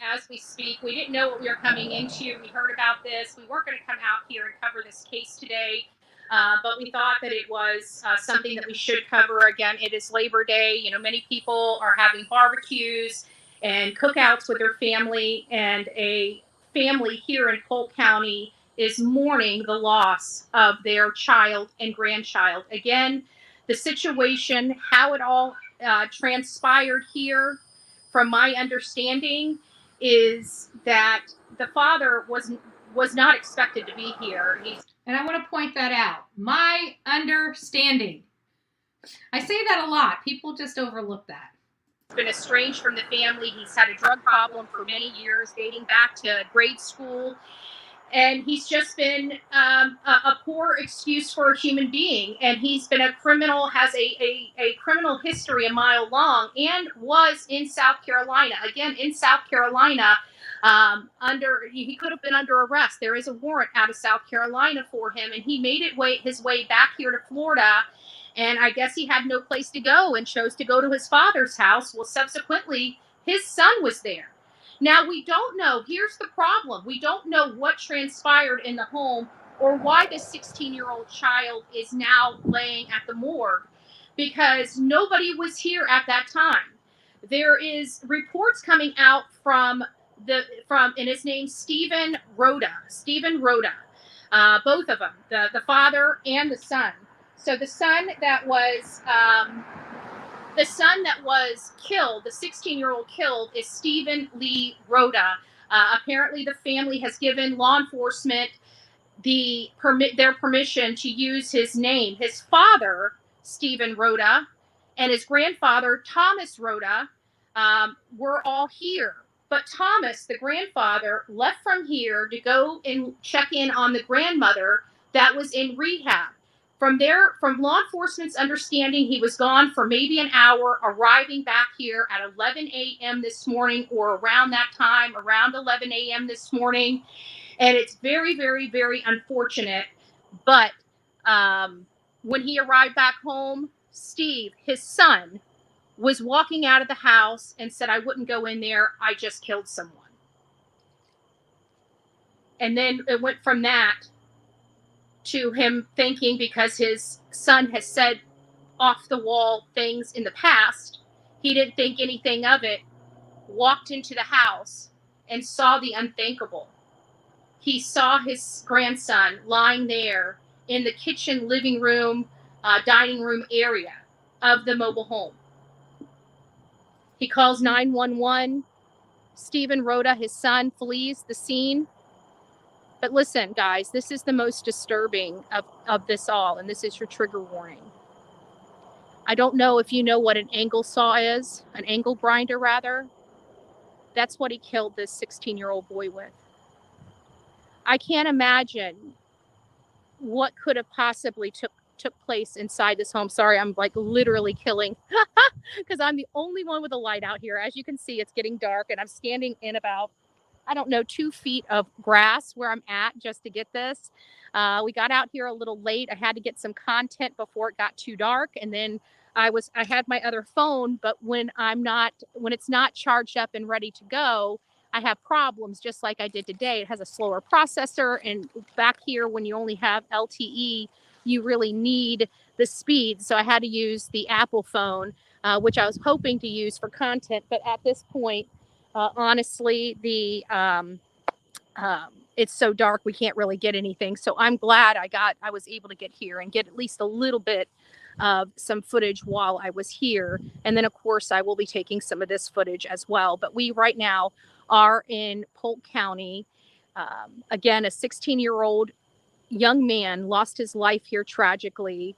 as we speak. We didn't know what we were coming into. We heard about this. We weren't going to come out here and cover this case today, but we thought that it was something that we should cover. Again, it is Labor Day. You know, many people are having barbecues and cookouts with their family, and a family here in Polk County is mourning the loss of their child and grandchild. Again, the situation, how it all transpired here, from my understanding, is that the father was not expected to be here. And I want to point that out. My understanding. I say that a lot. People just overlook that. He's been estranged from the family. He's had a drug problem for many years, dating back to grade school. And he's just been a poor excuse for a human being. And he's been a criminal, has a criminal history a mile long, and was in South Carolina. Again, in South Carolina, he could have been under arrest. There is a warrant out of South Carolina for him, and he made his way back here to Florida. And I guess he had no place to go and chose to go to his father's house. Well, subsequently, his son was there. Now, we don't know. Here's the problem. We don't know what transpired in the home or why this 16-year-old child is now laying at the morgue, because nobody was here at that time. There is reports coming out from and his name's Stephen Rodda. Stephen Rodda. Both of them, the father and the son. So the son that was killed, the 16-year-old killed, is Stephen Lee Rodda. Apparently, the family has given law enforcement their permission to use his name. His father, Stephen Rodda, and his grandfather, Thomas Rodda, were all here. But Thomas, the grandfather, left from here to go and check in on the grandmother that was in rehab. From law enforcement's understanding, he was gone for maybe an hour, arriving back here at 11 a.m. this morning, or around that time, around 11 a.m. this morning. And it's very, very, very unfortunate. But when he arrived back home, Steve, his son, was walking out of the house and said, "I wouldn't go in there. I just killed someone." And then it went from that to him thinking, because his son has said off the wall things in the past, he didn't think anything of it, walked into the house and saw the unthinkable. He saw his grandson lying there in the kitchen, living room, dining room area of the mobile home. He calls 911. Stephen Rodda, his son, flees the scene. But listen, guys, this is the most disturbing of this all, and this is your trigger warning. I don't know if you know what an angle saw is, an angle grinder rather. That's what he killed this 16-year-old boy with. I can't imagine what could have possibly took place inside this home. Sorry, I'm like literally killing because I'm the only one with a light out here. As you can see, it's getting dark, and I'm standing in about, I don't know, 2 feet of grass where I'm at just to get this. We got out here a little late. I had to get some content before it got too dark, and then I had my other phone, but when it's not charged up and ready to go, I have problems just like I did today. It has a slower processor, and back here when you only have LTE, you really need the speed. So I had to use the Apple phone, which I was hoping to use for content. But at this point, honestly, it's so dark we can't really get anything. So I'm glad I was able to get here and get at least a little bit of some footage while I was here. And then of course I will be taking some of this footage as well. But we right now are in Polk County. Again, a 16-year-old young man lost his life here tragically.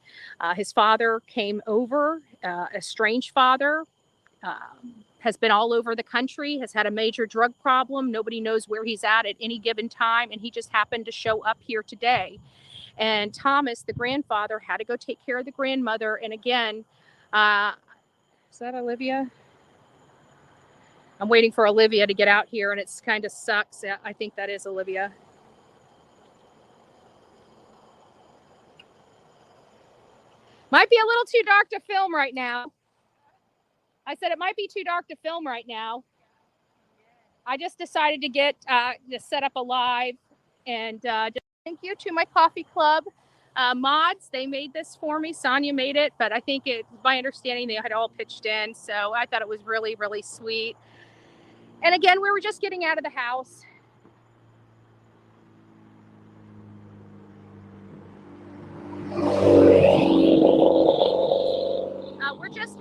His father came over, a strange father, has been all over the country, has had a major drug problem. Nobody knows where he's at any given time, and he just happened to show up here today. And Thomas, the grandfather, had to go take care of the grandmother. And again, is that Olivia? I'm waiting for Olivia to get out here, and it's kind of sucks. I think that is Olivia. Might be a little too dark to film right now. I said it might be too dark to film right now. I just decided to set up a live, and just thank you to my coffee club mods. They made this for me. Sonia made it, but I think my understanding, they had all pitched in. So I thought it was really, really sweet. And again, we were just getting out of the house.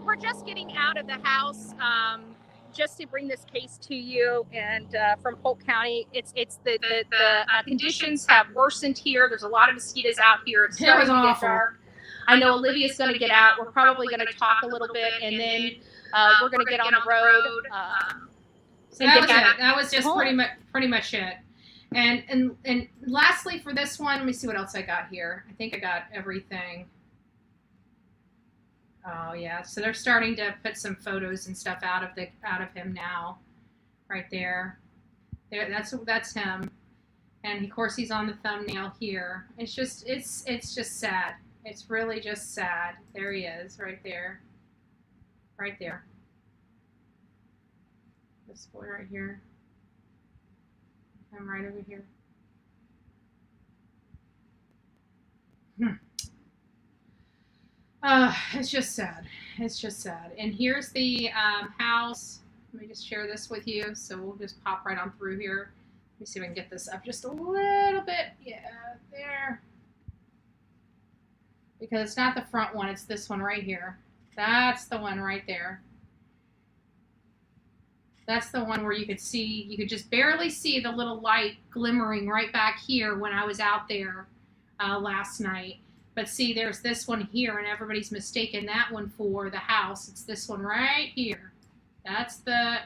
We're just getting out of the house just to bring this case to you. And from Polk County, the conditions have worsened here. There's a lot of mosquitoes out here. It's starting to get dark. I know Olivia's going to get out. We're probably going to talk a little bit, and then we're going to get on the road. So that was just pretty much it. And lastly for this one, let me see what else I got here. I think I got everything. Oh yeah, so they're starting to put some photos and stuff out of him now, right there. That's him, and of course he's on the thumbnail here. It's just sad. It's really just sad. There he is, right there, right there. This boy right here. I'm right over here. It's just sad. It's just sad. And here's the house. Let me just share this with you. So we'll just pop right on through here. Let me see if I can get this up just a little bit. Yeah, there. Because it's not the front one. It's this one right here. That's the one right there. That's the one where you could just barely see the little light glimmering right back here when I was out there last night. But see, there's this one here, and everybody's mistaken that one for the house. It's this one right here. That's the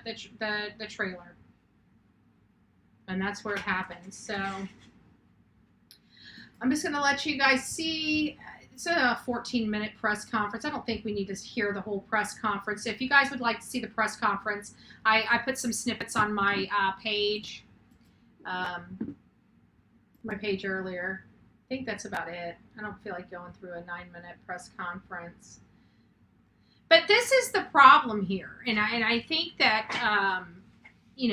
trailer, and that's where it happened. So I'm just gonna let you guys see. It's a 14-minute press conference. I don't think we need to hear the whole press conference. If you guys would like to see the press conference, I put some snippets on my page, earlier. I think that's about it. I don't feel like going through a 9-minute press conference. But this is the problem here, and I think that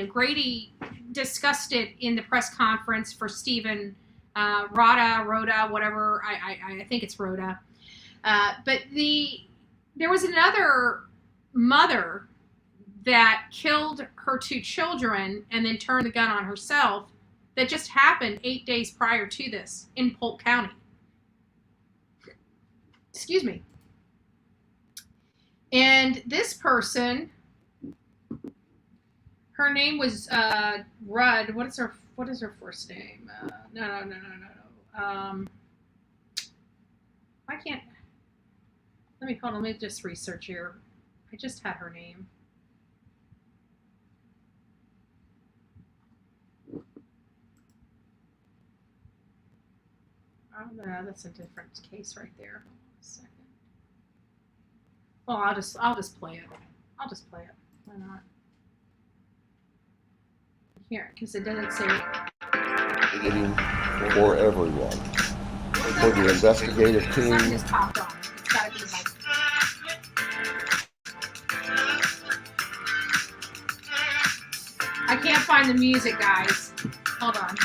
Grady discussed it in the press conference for Stephen Rodda, whatever. I think it's Rodda. But there was another mother that killed her 2 children and then turned the gun on herself. That just happened 8 days prior to this in Polk County. Excuse me. And this person, her name was Rudd. What is her first name? No. I can't. Let me just research here. I just had her name. Oh no, that's a different case right there. Hold on a second. Well, I'll just play it. I'll just play it. Why not? Here, because it doesn't say. For everyone. For the investigative team. Something just popped on. It's gotta be like. I can't find the music, guys. Hold on.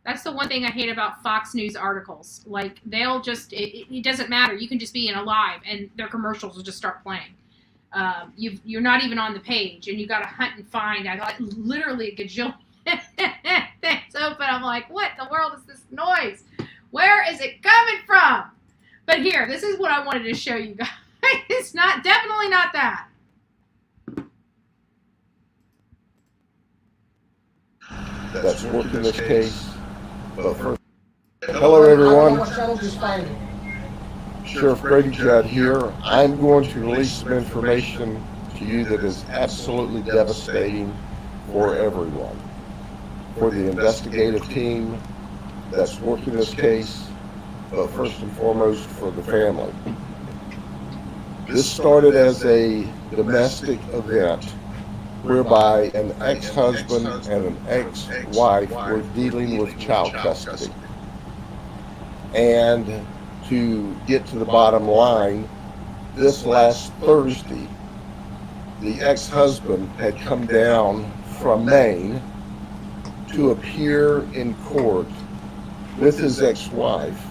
That's the one thing I hate about Fox News articles. Like, they'll just, it doesn't matter. You can just be in a live and their commercials will just start playing. You're not even on the page and you got to hunt and find. I got literally a gajillion things open. I'm like, what in the world is this noise? Where is it coming from? But here, this is what I wanted to show you guys. It's definitely not that. That's working this case. But first, hello everyone. Sheriff Grady Judd here. I'm going to release some information to you that is absolutely devastating for everyone. For the investigative team that's working this case, but first and foremost for the family. This started as a domestic event whereby an ex-husband and an ex-wife were dealing with child custody. And to get to the bottom line, this last Thursday, the ex-husband had come down from Maine to appear in court with his ex-wife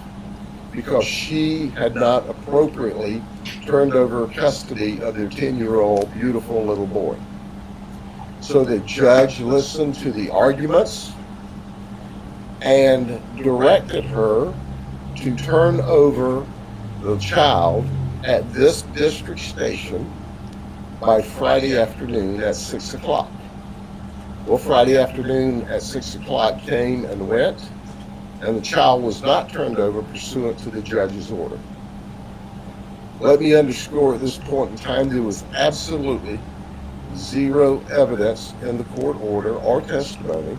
because she had not appropriately turned over custody of their 10-year-old beautiful little boy. So the judge listened to the arguments and directed her to turn over the child at this district station by Friday afternoon at 6 o'clock. Well, Friday afternoon at 6 o'clock came and went, and the child was not turned over pursuant to the judge's order. Let me underscore at this point in time, there was absolutely zero evidence in the court order or testimony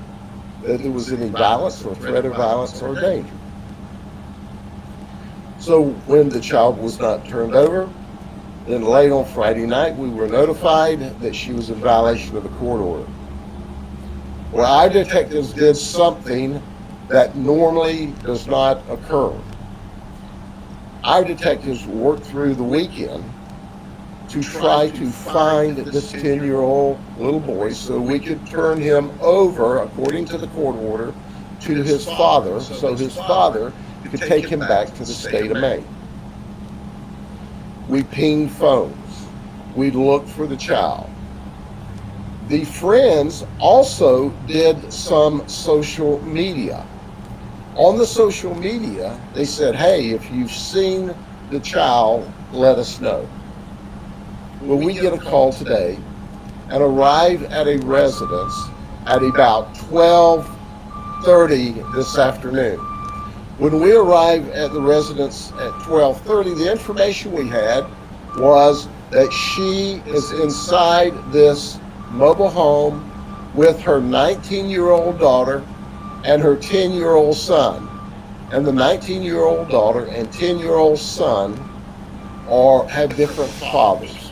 that there was any violence or threat of violence or danger. So when the child was not turned over, then late on Friday night, we were notified that she was in violation of the court order. where our detectives did something that normally does not occur. Our detectives worked through the weekend to try to find this 10-year-old little boy so we could turn him over, according to the court order, to his father, so his father could take him back to the state of Maine. We pinged phones. We looked for the child. The friends also did some social media. On the social media, they said, hey, if you've seen the child, let us know. Well, we get a call today and arrive at a residence at about 12:30 this afternoon. When we arrived at the residence at 12:30, the information we had was that she is inside this mobile home with her 19-year-old daughter and her 10-year-old son. And the 19-year-old daughter and 10-year-old son have different fathers.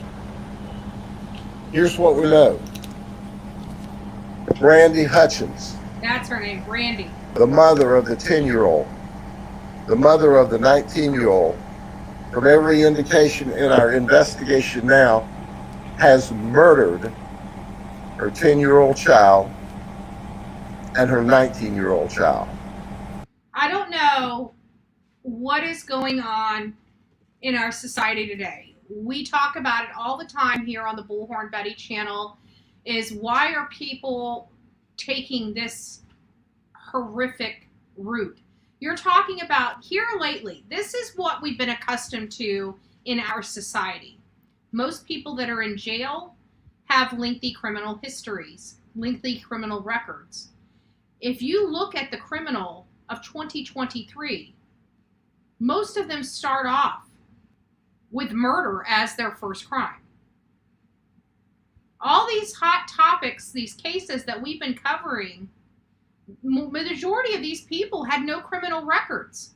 Here's what we know. Brandy Hutchins. That's her name, Brandy. The mother of the 10-year-old. The mother of the 19-year-old. From every indication in our investigation now, has murdered her 10-year-old child and her 19-year-old child. I don't know what is going on in our society today. We talk about it all the time here on the Bullhorn Betty channel, is why are people taking this horrific route? You're talking about here lately. This is what we've been accustomed to in our society. Most people that are in jail have lengthy criminal histories, lengthy criminal records. If you look at the criminal of 2023, most of them start off with murder as their first crime. All these hot topics, these cases that we've been covering, the majority of these people had no criminal records,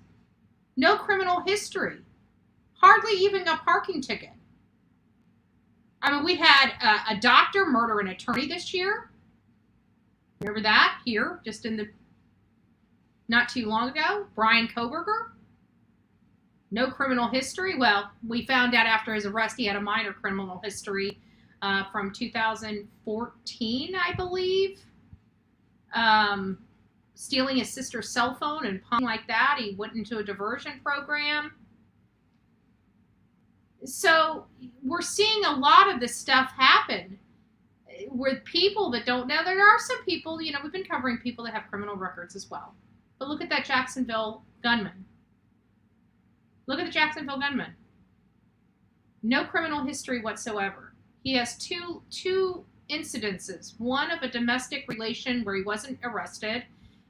no criminal history, hardly even a parking ticket. I mean, we had a doctor murder an attorney this year. Remember that here, just in the not too long ago? Brian Koberger. No criminal history. Well, we found out after his arrest he had a minor criminal history from 2014, I believe. Stealing his sister's cell phone and punk like that. He went into a diversion program. So we're seeing a lot of this stuff happen with people that don't know. There are some people, you know, we've been covering people that have criminal records as well. But look at that Jacksonville gunman. Look at the Jacksonville gunman. No criminal history whatsoever. He has two incidences. One of a domestic relation where he wasn't arrested,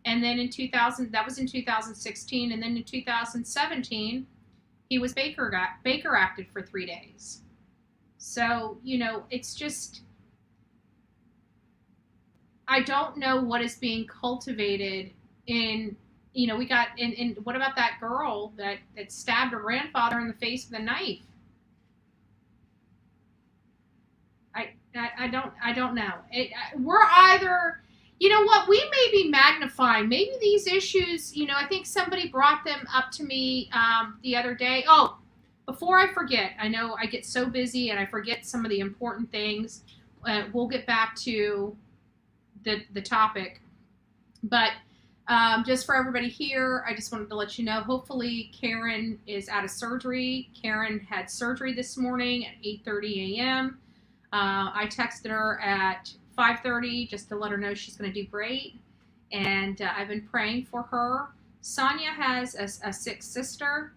and then in 2016, and then in 2017, he was Baker acted for 3 days. So, you know, it's just, I don't know what is being cultivated in, you know, we got, and what about that girl that stabbed her grandfather in the face with a knife? I don't know. We're either, you know what, we may be magnifying, maybe these issues, you know, I think somebody brought them up to me the other day. Oh, before I forget, I know I get so busy and I forget some of the important things. We'll get back to the topic. But just for everybody here, I just wanted to let you know, hopefully Karen is out of surgery. Karen had surgery this morning at 8:30 a.m. I texted her at 5:30 just to let her know she's going to do great. And I've been praying for her. Sonia has a sick sister.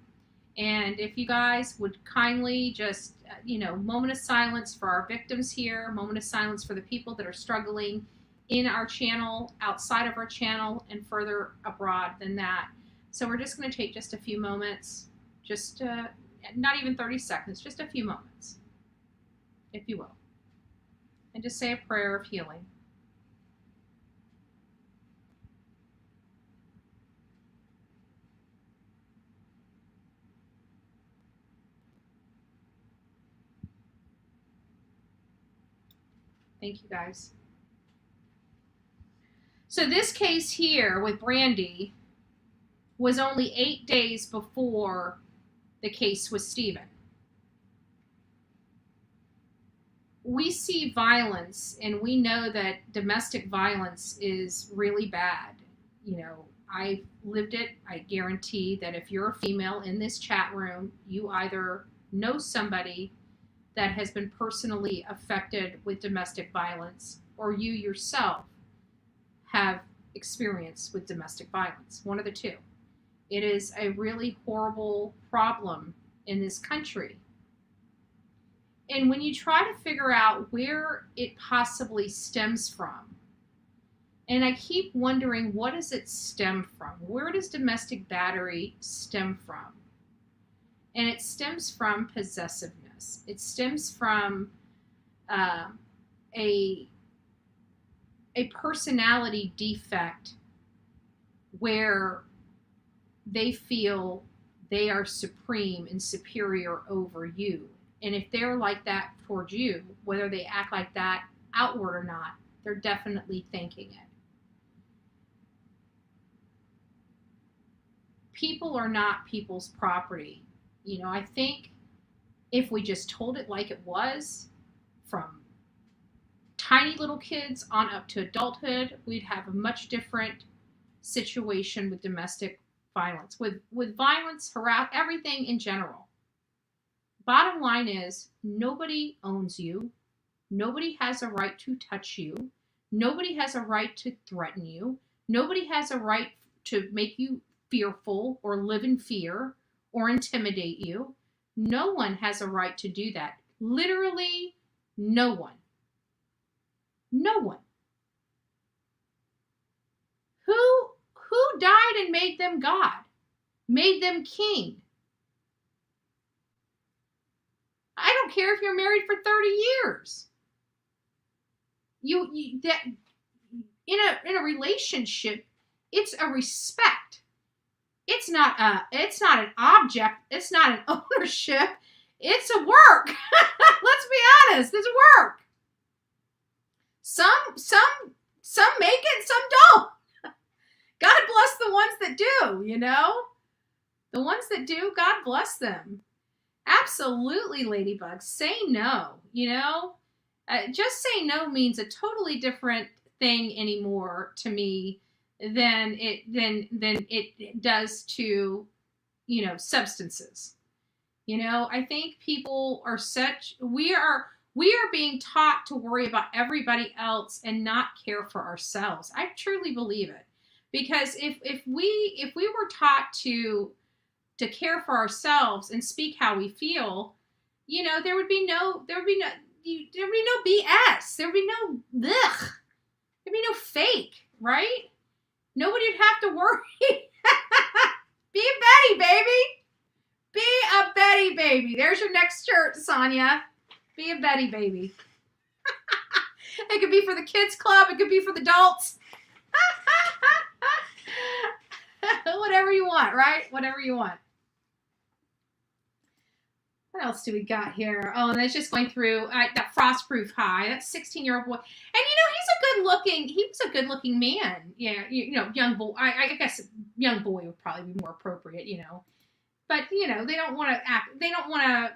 And if you guys would kindly just, you know, moment of silence for our victims here, moment of silence for the people that are struggling in our channel, outside of our channel, and further abroad than that. So we're just going to take just a few moments, just not even 30 seconds, just a few moments, if you will, and just say a prayer of healing. Thank you, guys. So this case here with Brandy was only 8 days before the case with Stephen. We see violence, and we know that domestic violence is really bad. You know, I lived it. I guarantee that if you're a female in this chat room, you either know somebody that has been personally affected with domestic violence, or you yourself have experience with domestic violence. One of the two. It is a really horrible problem in this country. And when you try to figure out where it possibly stems from, and I keep wondering, what does it stem from? Where does domestic battery stem from? And it stems from possessiveness. It stems from a personality defect where they feel they are supreme and superior over you. And if they're like that towards you, whether they act like that outward or not, they're definitely thinking it. People are not people's property. You know, I think if we just told it like it was, from tiny little kids on up to adulthood, we'd have a much different situation with domestic violence, with violence, harass, everything in general. Bottom line is, nobody owns you. Nobody has a right to touch you. Nobody has a right to threaten you. Nobody has a right to make you fearful or live in fear or intimidate you. No one has a right to do that. Literally, no one. No one. Who died and made them God? Made them king? I don't care if you're married for 30 years. You that in a relationship, it's a respect. It's not an object. It's not an ownership. It's a work. Let's be honest. It's a work. Some make it, some don't. God bless the ones that do, you know? The ones that do, God bless them. Absolutely, Ladybug. Say no, you know? Just say no means a totally different thing anymore to me than it does to, you know, substances. You know, I think people are we are being taught to worry about everybody else and not care for ourselves. I truly believe it. Because if we were taught to care for ourselves and speak how we feel, you know, there would be no BS. There would be no ugh. There'd be no fake, right? Nobody would have to worry. Be a Betty, baby. Be a Betty, baby. There's your next shirt, Sonia. Be a Betty, baby. It could be for the kids club. It could be for the adults. Whatever you want, right? Whatever you want. What else do we got here? Oh, and it's just going through that Frostproof High. That 16-year-old boy. And, you know, he was a good-looking man. Yeah, you know, young boy. I guess young boy would probably be more appropriate, you know. But, you know, they don't want to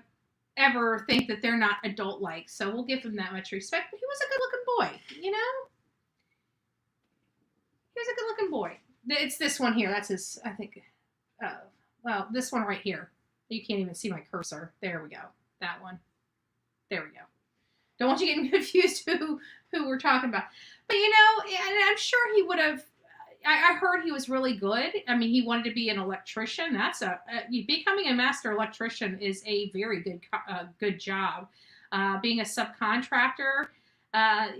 ever think that they're not adult-like. So we'll give them that much respect. But he was a good-looking boy, you know? He was a good-looking boy. It's this one here. That's his, I think, well, this one right here. You can't even see my cursor. There we go. That one. There we go. Don't want you getting confused who we're talking about. But, you know, and I'm sure he would have, I heard he was really good. I mean, he wanted to be an electrician. That's becoming a master electrician is a very good job. Being a subcontractor,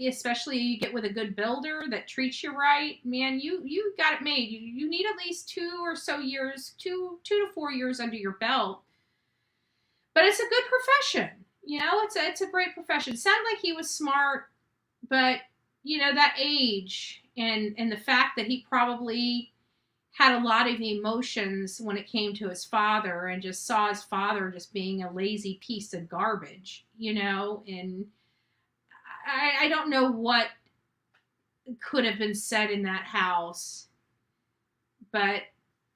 especially you get with a good builder that treats you right, man, you got it made. You need at least 2 or so years, 2 to 4 years under your belt. But it's a good profession. You know, it's a great profession. It sounded like he was smart, but you know, that age and the fact that he probably had a lot of emotions when it came to his father and just saw his father just being a lazy piece of garbage, you know, and I don't know what could have been said in that house, but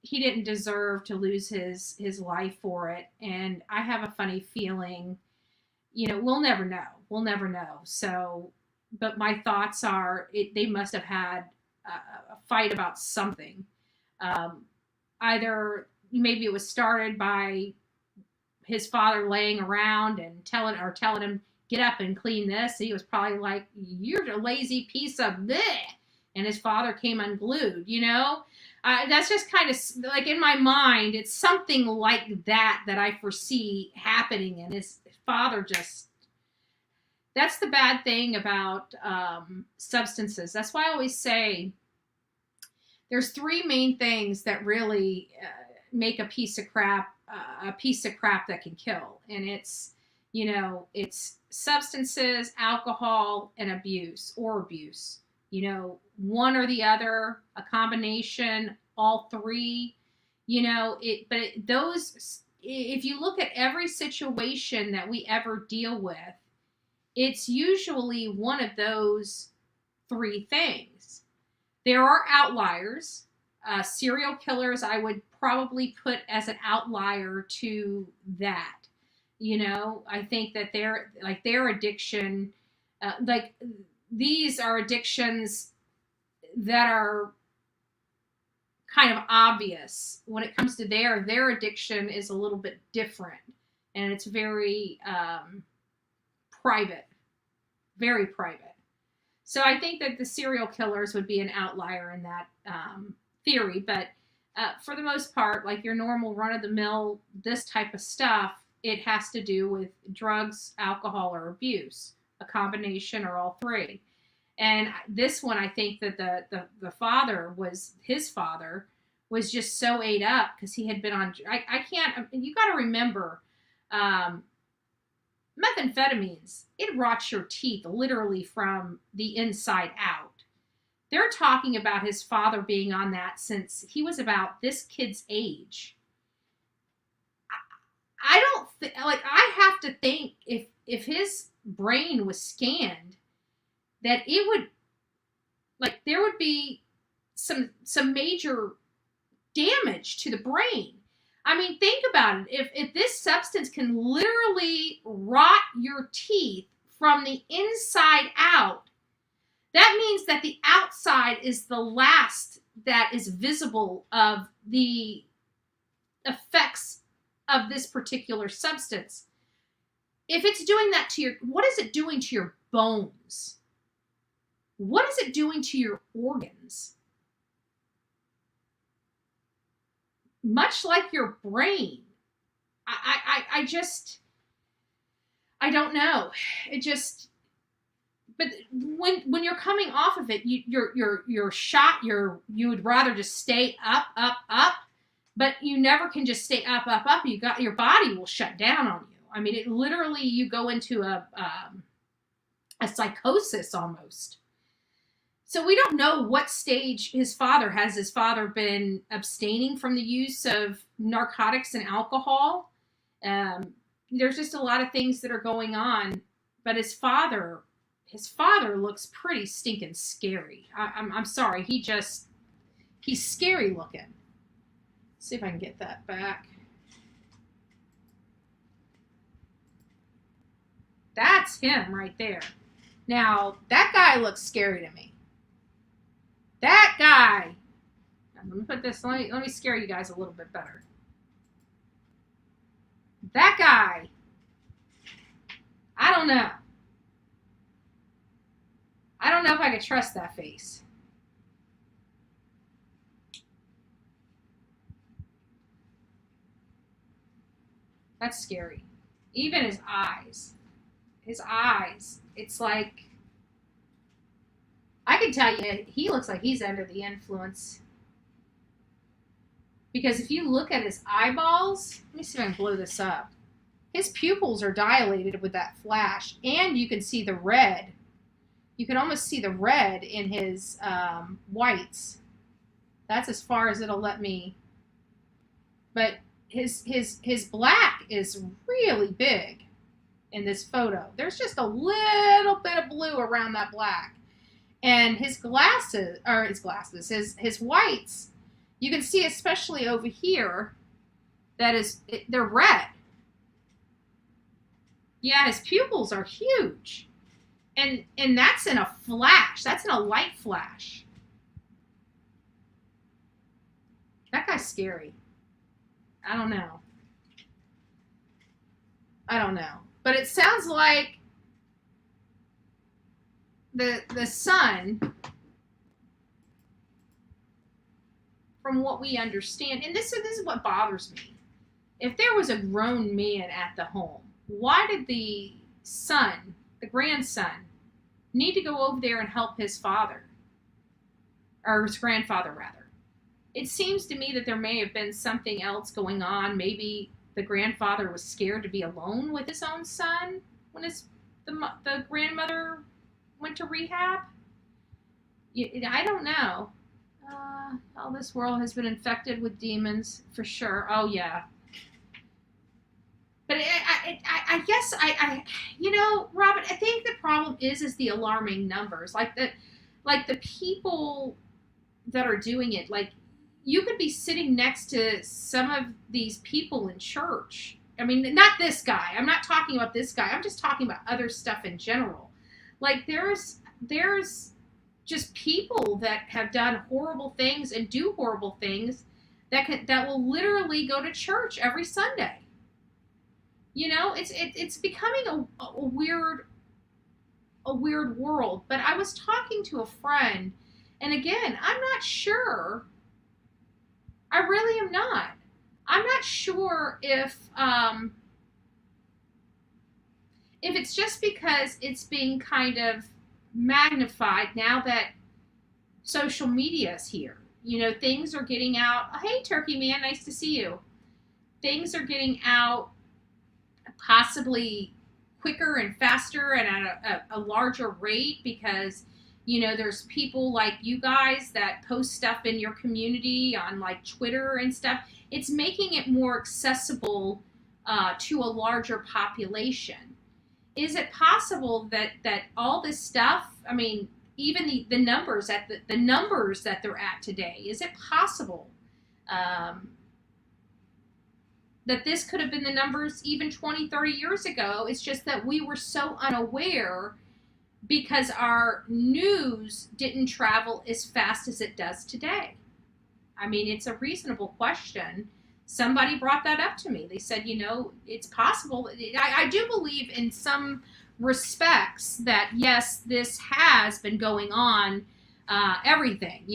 he didn't deserve to lose his life for it. And I have a funny feeling, we'll never know. We'll never know. So, but my thoughts are they must have had a fight about something. Either maybe it was started by his father laying around and telling him, get up and clean this. He was probably like, you're a lazy piece of bleh. And his father came unglued, that's just kind of like in my mind, it's something like that I foresee happening. And his father just, that's the bad thing about substances. That's why I always say there's three main things that really make a piece of crap that can kill. And it's, it's substances, alcohol, and abuse. One or the other, a combination, all three, if you look at every situation that we ever deal with, it's usually one of those three things. There are outliers. Serial killers, I would probably put as an outlier to that. I think that their addiction, these are addictions that are kind of obvious. When it comes to their addiction is a little bit different, and it's very private, very private. So I think that the serial killers would be an outlier in that theory, but for the most part, like your normal run-of-the-mill, this type of stuff, it has to do with drugs, alcohol, or abuse, a combination or all three. And this one, I think that the father was just so ate up because he had been on, you got to remember, methamphetamines, it rots your teeth literally from the inside out. They're talking about his father being on that since he was about this kid's age. I have to think if his brain was scanned, that it would, there would be some major damage to the brain. I mean, think about it. If this substance can literally rot your teeth from the inside out, that means that the outside is the last that is visible of the effects of this particular substance. If it's doing that what is it doing to your bones? What is it doing to your organs? Much like your brain. I don't know. But when you're coming off of it, you're shot. You would rather just stay up, but you never can just stay up. Your body will shut down on you. I mean, it literally, you go into a psychosis almost. So we don't know what stage his father has. His father been abstaining from the use of narcotics and alcohol? There's just a lot of things that are going on. But his father looks pretty stinking scary. I'm sorry. He's scary looking. Let's see if I can get that back. That's him right there. Now, that guy looks scary to me. That guy. Let me put this, let me scare you guys a little bit better. That guy. I don't know. I don't know if I could trust that face. That's scary. Even his eyes. It's like, I can tell you, he looks like he's under the influence. Because if you look at his eyeballs, let me see if I can blow this up. His pupils are dilated with that flash, and you can see the red. You can almost see the red in his whites. That's as far as it'll let me. But his black is really big in this photo. There's just a little bit of blue around that black. And his whites, you can see especially over here, they're red. Yeah, his pupils are huge. And that's in a flash. That's in a light flash. That guy's scary. I don't know. But it sounds like the son, from what we understand, and this is what bothers me. If there was a grown man at the home, why did the son, the grandson, need to go over there and help his father? Or his grandfather, rather. It seems to me that there may have been something else going on. Maybe the grandfather was scared to be alone with his own son when the grandmother went to rehab. I don't know. This world has been infected with demons, for sure. Oh, yeah. But I guess Robin, I think the problem is the alarming numbers. Like the people that are doing it, like, you could be sitting next to some of these people in church. I mean, not this guy. I'm not talking about this guy. I'm just talking about other stuff in general. Like, there's just people that have done horrible things and do horrible things that will literally go to church every Sunday. It's becoming a weird world. But I was talking to a friend, and again, I'm not sure. I really am not. I'm not sure if it's just because it's being kind of magnified now that social media is here. Things are getting out. Oh, hey, Turkey Man, nice to see you. Things are getting out possibly quicker and faster and at a larger rate because there's people like you guys that post stuff in your community on like Twitter and stuff. It's making it more accessible to a larger population. Is it possible that all this stuff, I mean, even the numbers the numbers that they're at today, is it possible that this could have been the numbers even 20, 30 years ago? It's just that we were so unaware because our news didn't travel as fast as it does today. I mean, it's a reasonable question. Somebody brought that up to me. They said, it's possible. I do believe in some respects that, yes, this has been going on, everything,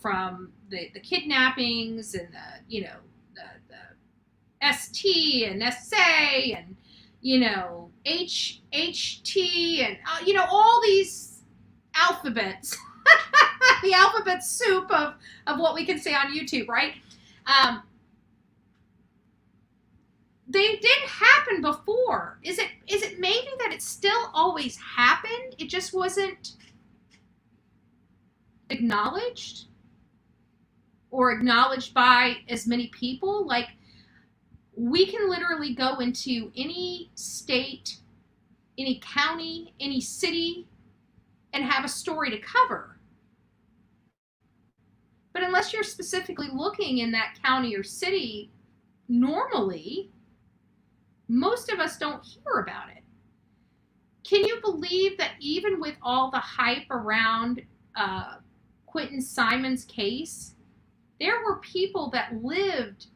from the kidnappings and the ST and SA and, HT and, all these alphabets, the alphabet soup of what we can say on YouTube, right? They did happen before. Is it maybe that it still always happened? It just wasn't acknowledged or acknowledged by as many people? Like, we can literally go into any state, any county, any city, and have a story to cover. But unless you're specifically looking in that county or city, normally, most of us don't hear about it. Can you believe that even with all the hype around Quentin Simon's case, there were people that lived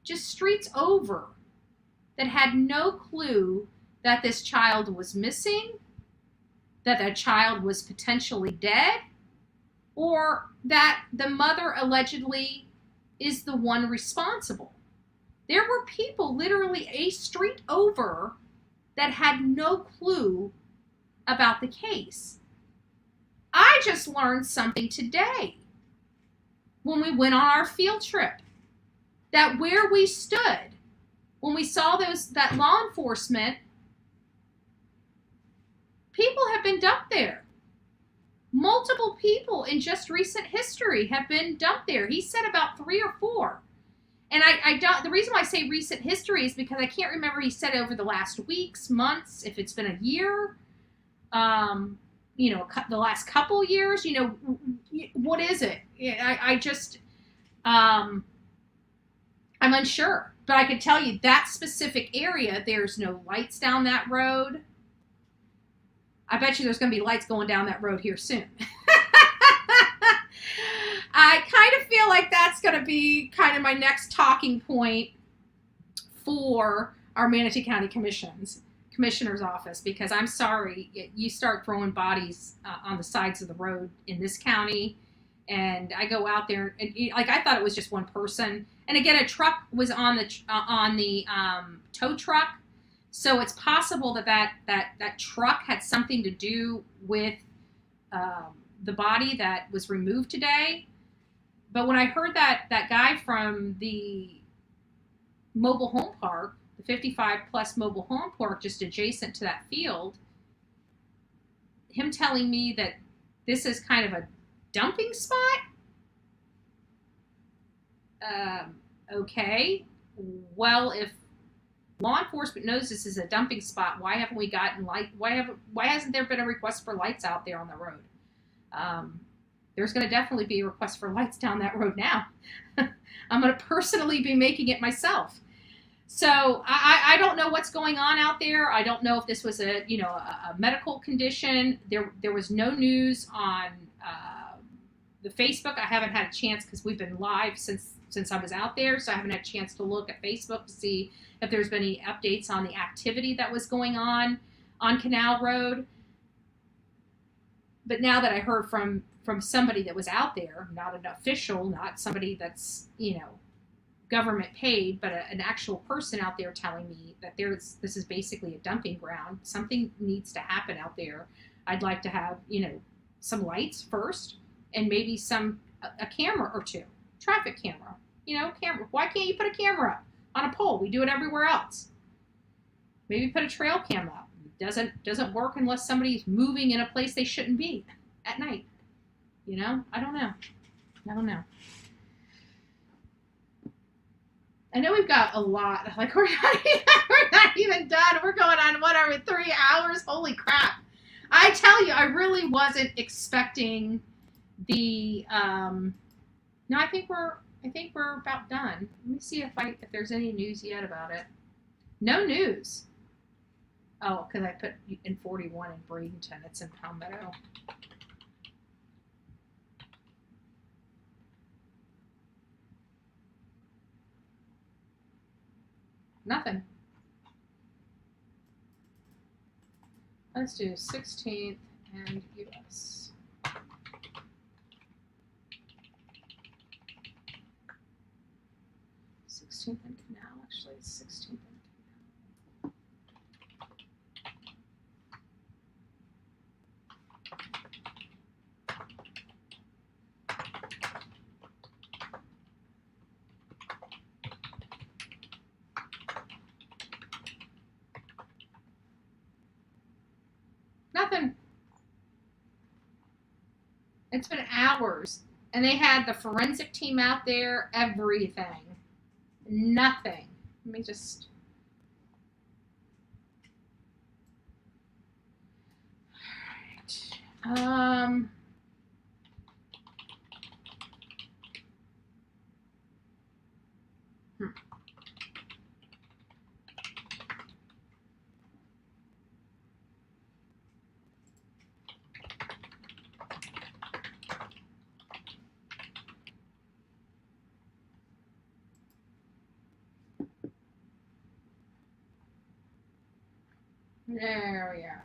just streets over that had no clue that this child was missing, that the child was potentially dead, or that the mother allegedly is the one responsible? There were people literally a street over that had no clue about the case. I just learned something today when we went on our field trip, that where we stood when we saw that law enforcement, people have been dumped there. Multiple people in just recent history have been dumped there. He said about 3 or 4. And I don't. The reason why I say recent history is because I can't remember he said over the last weeks, months, if it's been a year. the last couple years, what is it? I just, I'm unsure. But I can tell you that specific area, there's no lights down that road. I bet you there's going to be lights going down that road here soon. I kind of feel like that's going to be kind of my next talking point for our Manatee County Commissioner's office, because I'm sorry, you start throwing bodies on the sides of the road in this county, and I go out there, and I thought it was just one person. And again, a truck was on the tow truck, so it's possible that truck had something to do with the body that was removed today. But when I heard that guy from the mobile home park, the 55 plus mobile home park just adjacent to that field, him telling me that this is kind of a dumping spot. Okay, well, if law enforcement knows this is a dumping spot, why haven't we gotten why hasn't there been a request for lights out there on the road? There's going to definitely be a request for lights down that road now. I'm going to personally be making it myself. So I don't know what's going on out there. I don't know if this was a medical condition. There was no news on the Facebook. I haven't had a chance because we've been live since I was out there, so I haven't had a chance to look at Facebook to see if there's been any updates on the activity that was going on Canal Road. But now that I heard from somebody that was out there, not an official, not somebody that's government paid, but an actual person out there telling me that this is basically a dumping ground. Something needs to happen out there. I'd like to have some lights first, and maybe a camera or two, traffic camera. Camera. Why can't you put a camera up on a pole? We do it everywhere else. Maybe put a trail cam up. Doesn't work unless somebody's moving in a place they shouldn't be at night. I don't know. I know we've got a lot. Like we're not even done. We're going on 3 hours. Holy crap! I tell you, I really wasn't expecting the. No, I think we're about done. Let me see if there's any news yet about it. No news. Oh, because I put in 41 in Bradenton. It's in Palmetto. Nothing. Let's do 16th and US. And Canal, actually, it's 16th and Canal. Nothing. It's been hours, and they had the forensic team out there, everything. Nothing. Let me just. All right. There we are.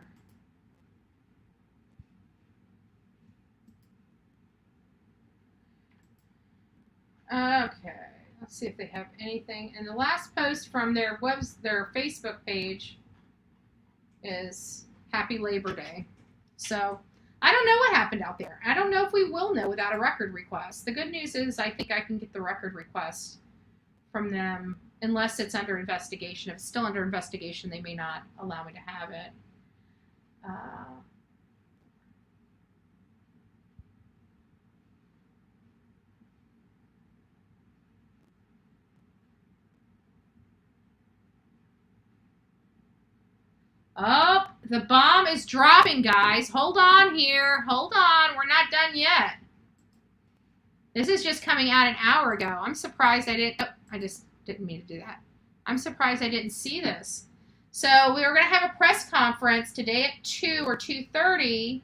Okay, let's see if they have anything. And the last post from their Facebook page is Happy Labor Day. So I don't know what happened out there. I don't know if we will know without a record request. The good news is I think I can get the record request from them. Unless it's under investigation. If it's still under investigation, they may not allow me to have it. Oh, The bomb is dropping, guys. Hold on here. Hold on. We're not done yet. This is just coming out an hour ago. I'm surprised I didn't... Oh, I just didn't mean to do that. I'm surprised I didn't see this. So we were going to have a press conference today at 2 or 2:30,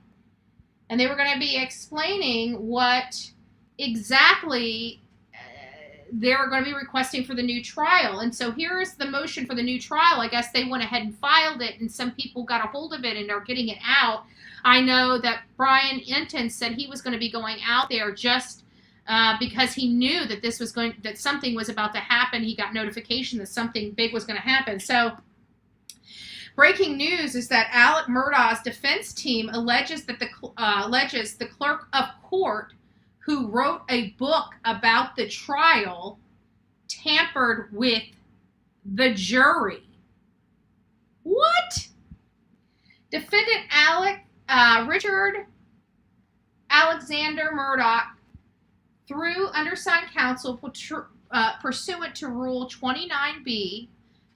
and they were going to be explaining what exactly they were going to be requesting for the new trial. And so here's the motion for the new trial. I guess they went ahead and filed it, and some people got a hold of it and are getting it out. I know that Brian Enton said he was going to be going out there just because he knew that that something was about to happen. He got notification that something big was going to happen. So breaking news is that Alec Murdaugh's defense team alleges the clerk of court who wrote a book about the trial tampered with the jury. What? Defendant Richard Alexander Murdaugh, through undersigned counsel pursuant to Rule 29B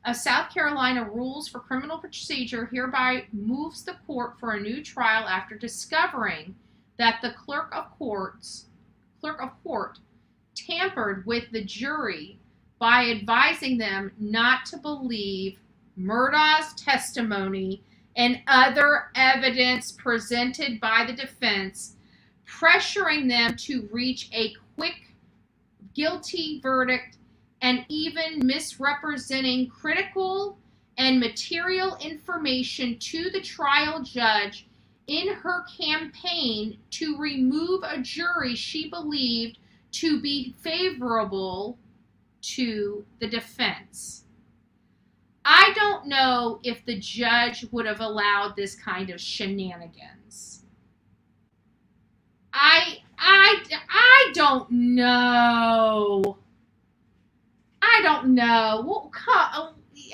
of South Carolina Rules for Criminal Procedure, hereby moves the court for a new trial after discovering that the clerk of court tampered with the jury by advising them not to believe Murdaugh's testimony and other evidence presented by the defense, pressuring them to reach a quick guilty verdict and even misrepresenting critical and material information to the trial judge in her campaign to remove a jury she believed to be favorable to the defense. I don't know if the judge would have allowed this kind of shenanigans. I don't know. I don't know. Well,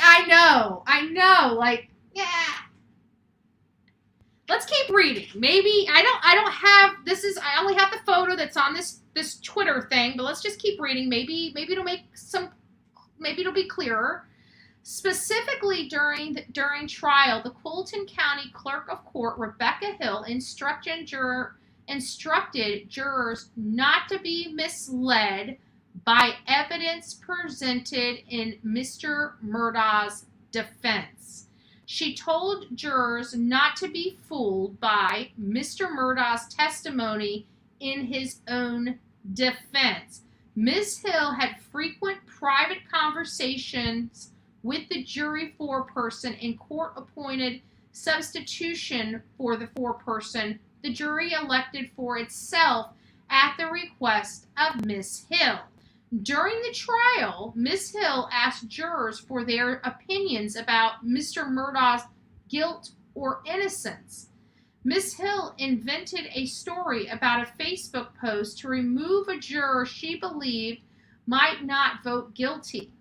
I know. Like, yeah. Let's keep reading. Maybe I don't have this is I only have the photo that's on this Twitter thing, but let's just keep reading. Maybe it'll be clearer. Specifically during trial, the Fulton County Clerk of Court, Rebecca Hill, instructed jurors not to be misled by evidence presented in Mr. Murdaugh's defense. She told jurors not to be fooled by Mr. Murdaugh's testimony in his own defense. Ms. Hill had frequent private conversations with the jury foreperson and court-appointed substitution for the foreperson the jury elected for itself at the request of Ms. Hill. During the trial, Ms. Hill asked jurors for their opinions about Mr. Murdaugh's guilt or innocence. Ms. Hill invented a story about a Facebook post to remove a juror she believed might not vote guilty.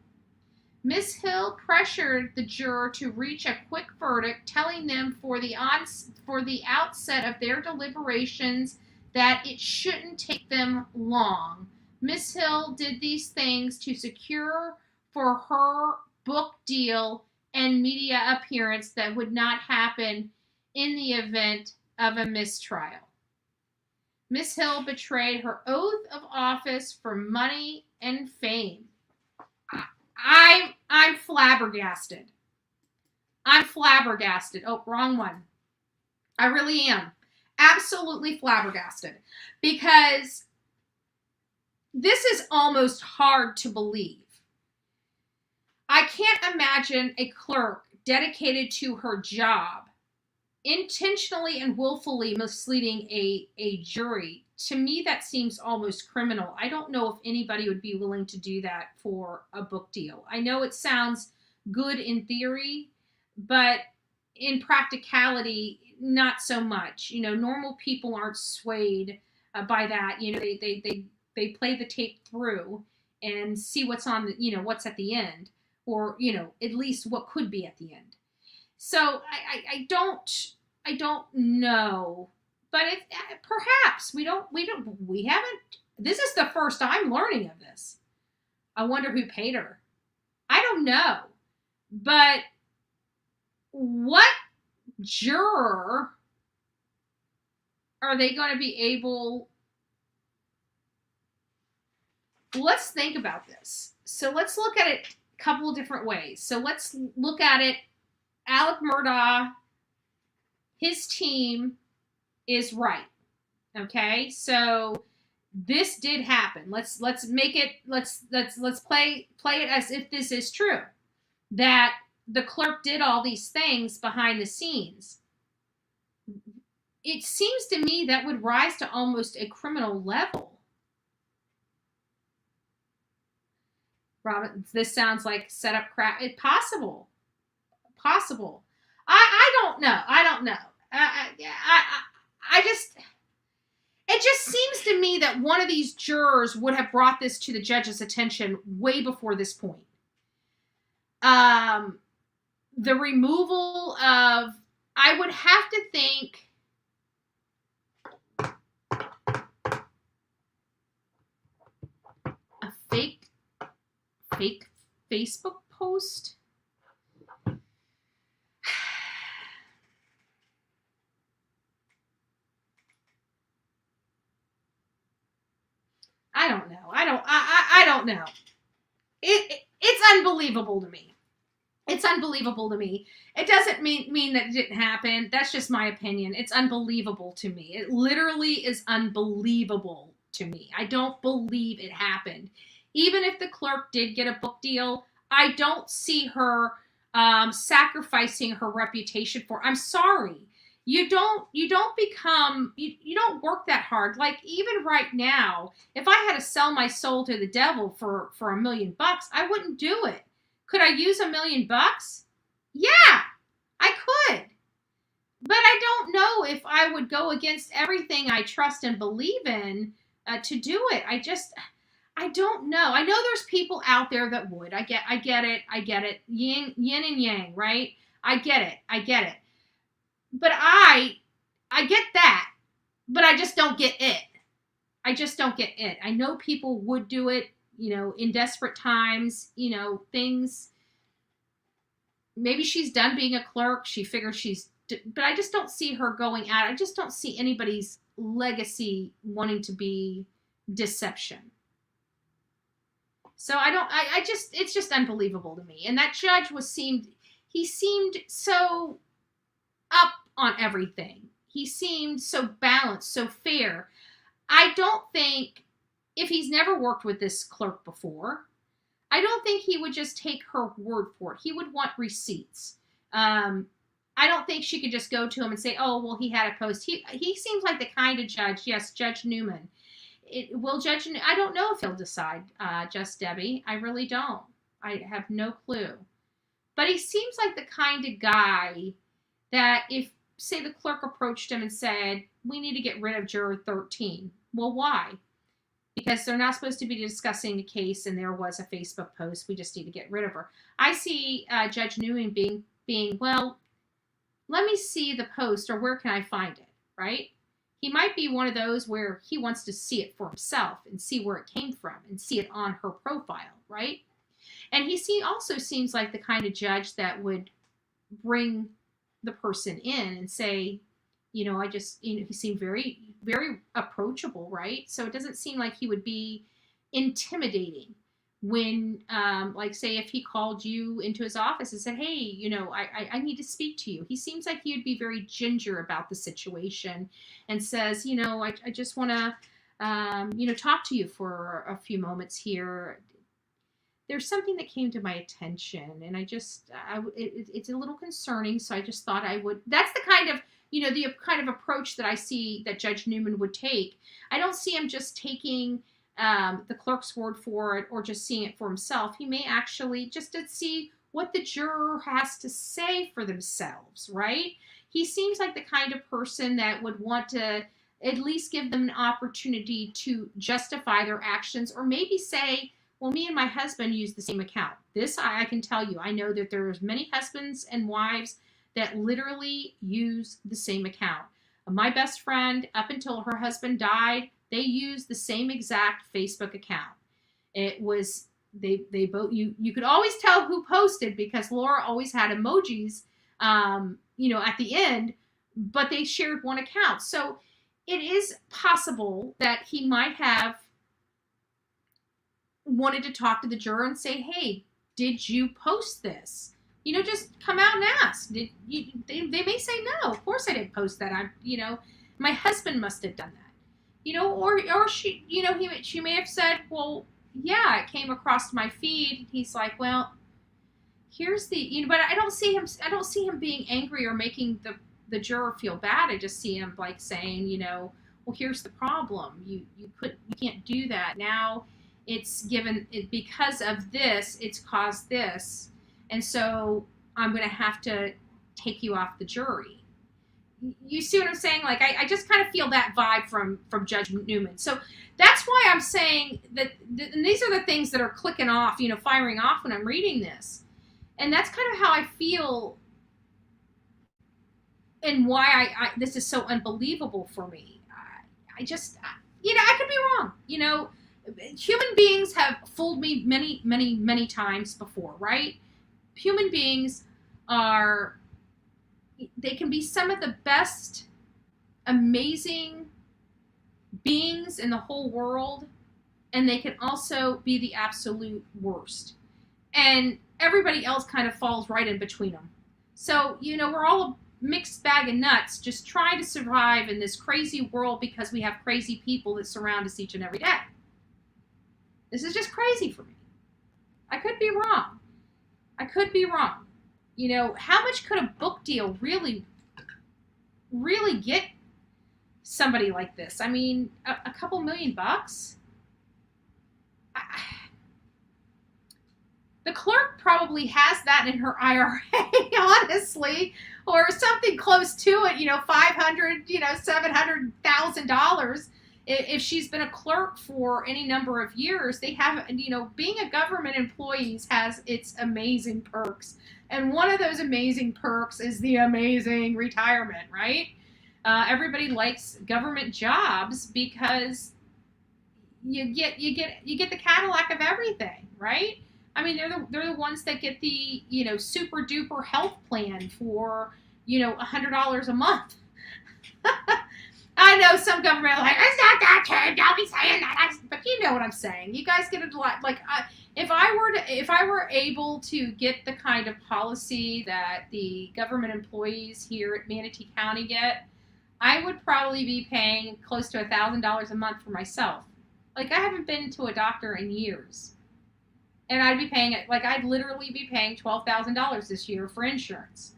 Ms. Hill pressured the juror to reach a quick verdict, telling them for the outset of their deliberations that it shouldn't take them long. Ms. Hill did these things to secure for her book deal and media appearance that would not happen in the event of a mistrial. Ms. Hill betrayed her oath of office for money and fame. I'm flabbergasted. I'm flabbergasted. Oh, wrong one. I really am. Absolutely flabbergasted. Because this is almost hard to believe. I can't imagine a clerk dedicated to her job intentionally and willfully misleading a jury. To me, that seems almost criminal. I don't know if anybody would be willing to do that for a book deal. I know it sounds good in theory, but in practicality, not so much. You know, normal people aren't swayed by that. You know, they play the tape through and see what's on the, you know, what's at the end, or, you know, at least what could be at the end. So I don't know. But perhaps we haven't. This is the first I'm learning of this. I wonder who paid her. I don't know. But what juror are they going to be able... Let's think about this. So let's look at it a couple of different ways. So let's look at it. Alec Murdaugh, his team is right. Okay? So this did happen. Let's make it, let's play it as if this is true. That the clerk did all these things behind the scenes. It seems to me that would rise to almost a criminal level. Robin, this sounds like set up crap. It's possible. I don't know. It just seems to me that one of these jurors would have brought this to the judge's attention way before this point. The removal of, I would have to think, a fake Facebook post. I don't know. I don't know. It's unbelievable to me. It's unbelievable to me. It doesn't mean that it didn't happen. That's just my opinion. It's unbelievable to me. It literally is unbelievable to me. I don't believe it happened. Even if the clerk did get a book deal, I don't see her sacrificing her reputation for. I'm sorry. You don't work that hard. Like, even right now, if I had to sell my soul to the devil for $1 million, I wouldn't do it. Could I use $1 million? Yeah, I could. But I don't know if I would go against everything I trust and believe in to do it. I don't know. I know there's people out there that would. I get it. Yin and yang, right? I get it. But I get that, but I just don't get it. I know people would do it, in desperate times, things. Maybe she's done being a clerk. She figures but I just don't see her going out. I just don't see anybody's legacy wanting to be deception. So it's just unbelievable to me. And that judge seemed so up on everything. He seemed so balanced, so fair. I don't think, if he's never worked with this clerk before, I don't think he would just take her word for it. He would want receipts. I don't think she could just go to him and say, oh, well, he had a post. He seems like the kind of judge, yes, Judge Newman. I don't know if he'll decide, Just Debbie. I really don't. I have no clue. But he seems like the kind of guy that if, say, the clerk approached him and said, we need to get rid of juror 13. Well, why? Because they're not supposed to be discussing the case and there was a Facebook post. We just need to get rid of her. I see Judge Newman being, well, let me see the post, or where can I find it, right? He might be one of those where he wants to see it for himself and see where it came from and see it on her profile, right? And he also seems like the kind of judge that would bring the person in and say, he seemed very, very approachable, right? So it doesn't seem like he would be intimidating when, like, say, if he called you into his office and said, hey, I need to speak to you. He seems like he would be very ginger about the situation and says, I just want to, talk to you for a few moments here. There's something that came to my attention, and it's a little concerning, so I just thought I would. That's the kind of, the kind of approach that I see that Judge Newman would take. I don't see him just taking the clerk's word for it or just seeing it for himself. He may actually just to see what the juror has to say for themselves, right? He seems like the kind of person that would want to at least give them an opportunity to justify their actions, or maybe say, well, me and my husband use the same account. This I can tell you. I know that there's many husbands and wives that literally use the same account. My best friend, up until her husband died, they used the same exact Facebook account. It was, they both, you could always tell who posted because Laura always had emojis at the end, but they shared one account. So it is possible that he might have wanted to talk to the juror and say, hey, did you post this? Just come out and ask. They may say, no, of course I didn't post that. My husband must have done that. Or she, she may have said, well, yeah, it came across my feed. He's like, well, here's the, but I don't see him being angry or making the juror feel bad. I just see him like saying, well, here's the problem. You can't do that. Now it's because of this, it's caused this. And so I'm going to have to take you off the jury. You see what I'm saying? Like, I just kind of feel that vibe from Judge Newman. So that's why I'm saying that, and these are the things that are clicking off, firing off when I'm reading this. And that's kind of how I feel and why this is so unbelievable for me. I could be wrong. Human beings have fooled me many, many, many times before, right? Human beings they can be some of the best, amazing beings in the whole world, and they can also be the absolute worst. And everybody else kind of falls right in between them. So, we're all a mixed bag of nuts just trying to survive in this crazy world because we have crazy people that surround us each and every day. This is just crazy for me. I could be wrong. How much could a book deal really, really get somebody like this? I mean, a couple $1 million? The clerk probably has that in her IRA, honestly, or something close to it, $500,000, $700,000. If she's been a clerk for any number of years, they have, being a government employee has its amazing perks. And one of those amazing perks is the amazing retirement, right? Everybody likes government jobs because you get the Cadillac of everything, right? I mean, they're the ones that get the, super duper health plan for, $100 a month. I know some government are like, it's not that true, don't be saying that. But you know what I'm saying. You guys get a lot. Like, if I were able to get the kind of policy that the government employees here at Manatee County get, I would probably be paying close to $1,000 a month for myself. Like, I haven't been to a doctor in years. And I'd literally be paying $12,000 this year for insurance.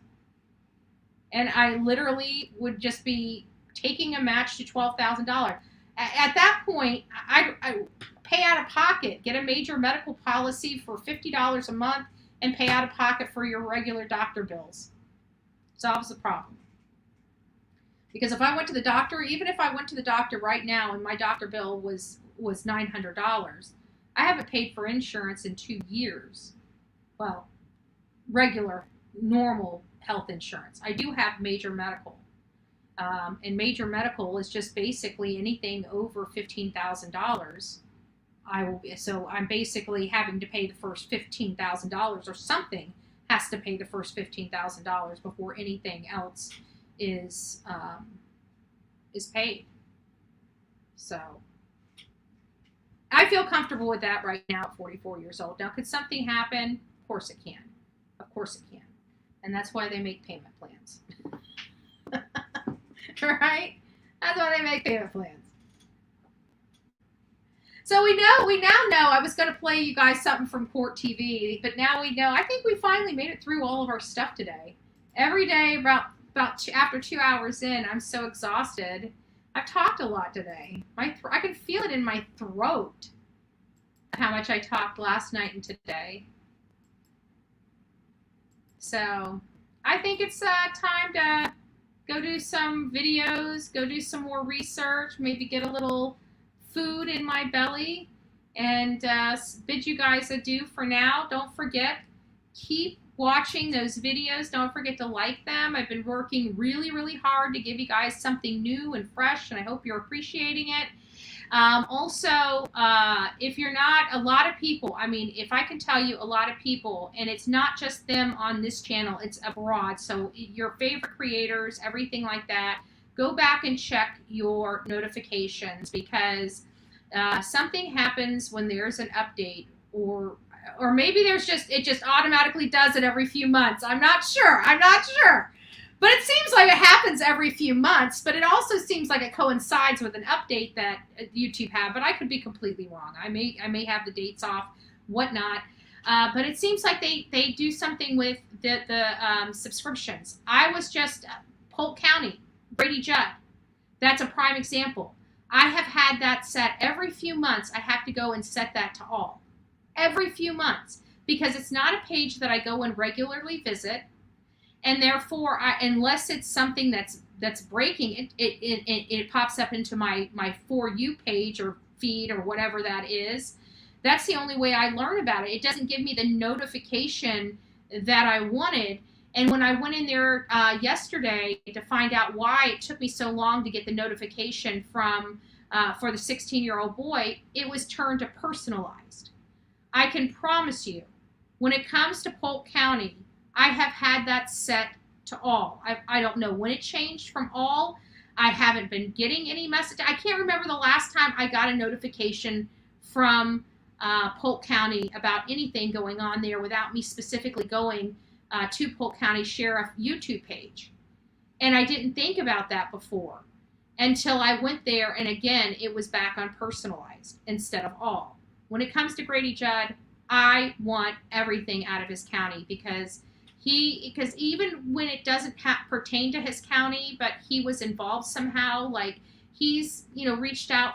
And I literally would just be taking a match to $12,000. At that point, I pay out of pocket, get a major medical policy for $50 a month, and pay out of pocket for your regular doctor bills. Solves the problem. Because if I went to the doctor, even if I went to the doctor right now and my doctor bill was $900, I haven't paid for insurance in 2 years. Well, regular, normal health insurance. I do have major medical. And major medical is just basically anything over $15,000. So I'm basically having to pay the first $15,000, or something has to pay the first $15,000 before anything else is paid. So I feel comfortable with that right now at 44 years old. Now, could something happen? Of course it can. Of course it can. And that's why they make payment plans. Right? That's why they make payment plans. So we now know. I was going to play you guys something from Court TV, but now we know. I think we finally made it through all of our stuff today. Every day, about after 2 hours in, I'm so exhausted. I've talked a lot today. I can feel it in my throat, how much I talked last night and today. So I think it's time to go do some videos, go do some more research, maybe get a little food in my belly, and bid you guys adieu for now. Don't forget, keep watching those videos. Don't forget to like them. I've been working really, really hard to give you guys something new and fresh, and I hope you're appreciating it. Also, if you're not, a lot of people, I mean, if I can tell you a lot of people, and it's not just them on this channel, it's abroad. So your favorite creators, everything like that, go back and check your notifications, because something happens when there's an update, or maybe it just automatically does it every few months. I'm not sure. But it seems like it happens every few months, but it also seems like it coincides with an update that YouTube had, but I could be completely wrong. I may have the dates off, whatnot. But it seems like they do something with the subscriptions. I was just Polk County, Brady Judd. That's a prime example. I have had that set every few months. I have to go and set that to all. Every few months. Because it's not a page that I go and regularly visit. And therefore, unless it's something that's breaking, it pops up into my For You page or feed or whatever that is. That's the only way I learn about it. It doesn't give me the notification that I wanted. And when I went in there yesterday to find out why it took me so long to get the notification from for the 16-year-old boy, it was turned to personalized. I can promise you, when it comes to Polk County, I have had that set to all. I don't know when it changed from all. I haven't been getting any message. I can't remember the last time I got a notification from Polk County about anything going on there without me specifically going to Polk County Sheriff YouTube page. And I didn't think about that before until I went there, and again, it was back on personalized instead of all. When it comes to Grady Judd, I want everything out of his county, because even when it doesn't pertain to his county, but he was involved somehow, like he's reached out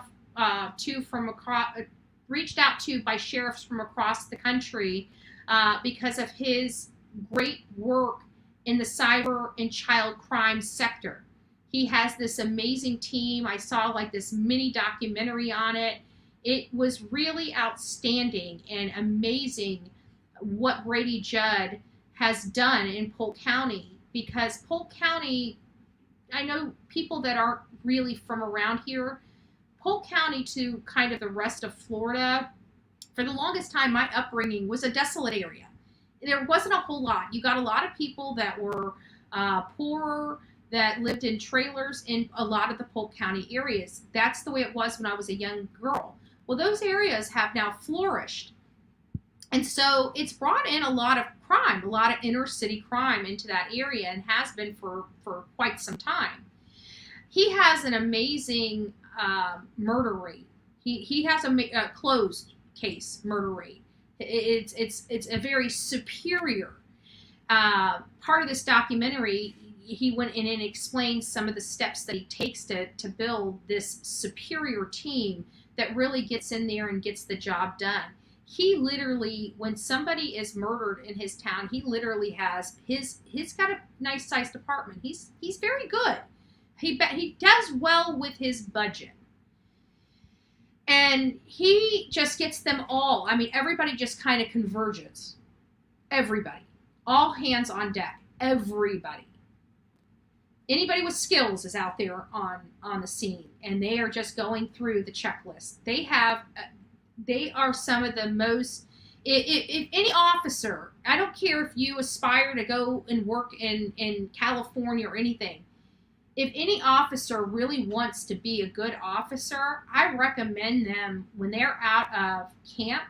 to by sheriffs from across the country because of his great work in the cyber and child crime sector. He has this amazing team. I saw like this mini documentary on it. It was really outstanding and amazing what Grady Judd has done in Polk County, because Polk County, I know people that aren't really from around here, Polk County to kind of the rest of Florida, for the longest time, my upbringing was a desolate area. There wasn't a whole lot. You got a lot of people that were poor, that lived in trailers in a lot of the Polk County areas. That's the way it was when I was a young girl. Well, those areas have now flourished. And so it's brought in a lot of crime, a lot of inner city crime into that area, and has been for quite some time. He has an amazing murder rate. He has a closed case murder rate. It's a very superior. Part of this documentary, he went in and explained some of the steps that he takes to build this superior team that really gets in there and gets the job done. He literally, when somebody is murdered in his town, he literally has he's got a nice sized department. He's very good. He does well with his budget. And he just gets them all. I mean, everybody just kind of converges. Everybody. All hands on deck. Everybody. Anybody with skills is out there on the scene, and they are just going through the checklist. They are some of the most, if any officer, I don't care if you aspire to go and work in California or anything, if any officer really wants to be a good officer, I recommend them, when they're out of camp,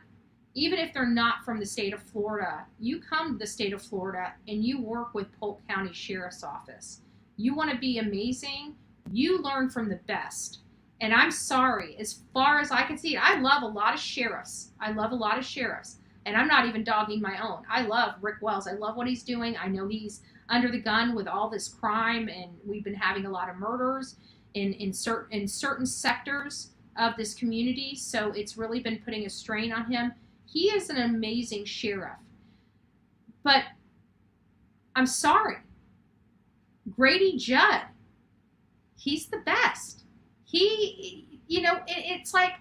even if they're not from the state of Florida, you come to the state of Florida and you work with Polk County Sheriff's Office. You want to be amazing, you learn from the best. And I'm sorry, as far as I can see, I love a lot of sheriffs. And I'm not even dogging my own. I love Rick Wells. I love what he's doing. I know he's under the gun with all this crime, and we've been having a lot of murders in certain sectors of this community. So it's really been putting a strain on him. He is an amazing sheriff. But I'm sorry. Grady Judd, he's the best. It's like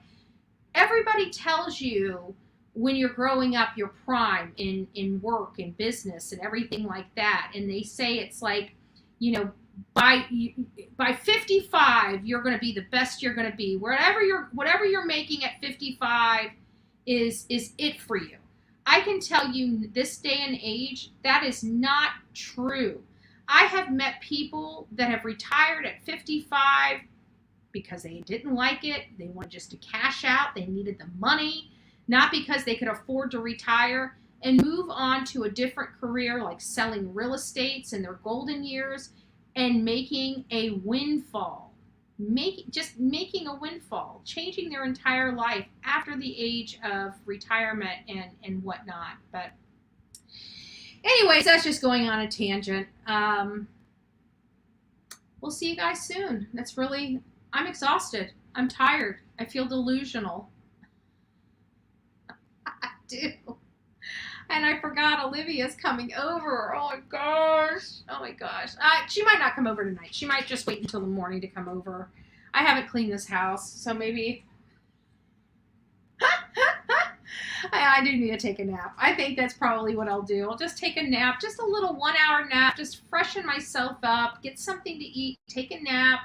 everybody tells you when you're growing up, your prime in work and business and everything like that. And they say it's like, by 55, you're going to be the best you're going to be. Whatever you're making at 55 is it for you. I can tell you this day and age, that is not true. I have met people that have retired at 55 because they didn't like it. They wanted just to cash out. They needed the money, not because they could afford to retire and move on to a different career like selling real estates in their golden years and making a windfall. Making a windfall, changing their entire life after the age of retirement and whatnot. But anyways, that's just going on a tangent. We'll see you guys soon. I'm exhausted. I'm tired. I feel delusional. I do. And I forgot Olivia's coming over. Oh my gosh. Oh my gosh. She might not come over tonight. She might just wait until the morning to come over. I haven't cleaned this house, so maybe I do need to take a nap. I think that's probably what I'll do. I'll just take a nap, just a little 1 hour nap, just freshen myself up, get something to eat, take a nap,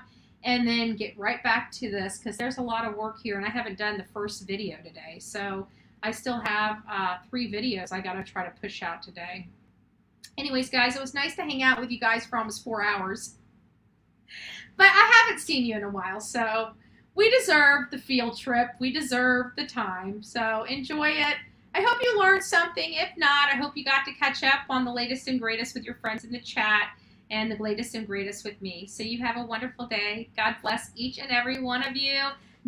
and then get right back to this because there's a lot of work here and I haven't done the first video today. So I still have 3 videos I got to try to push out today. Anyways, guys, it was nice to hang out with you guys for almost 4 hours. But I haven't seen you in a while, so we deserve the field trip. We deserve the time, so enjoy it. I hope you learned something. If not, I hope you got to catch up on the latest and greatest with your friends in the chat and the latest and greatest with me. So you have a wonderful day. God bless each and every one of you.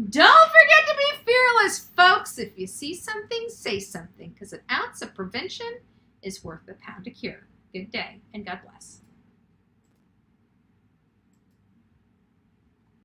Don't forget to be fearless, folks. If you see something, say something, because an ounce of prevention is worth a pound of cure. Good day, and God bless.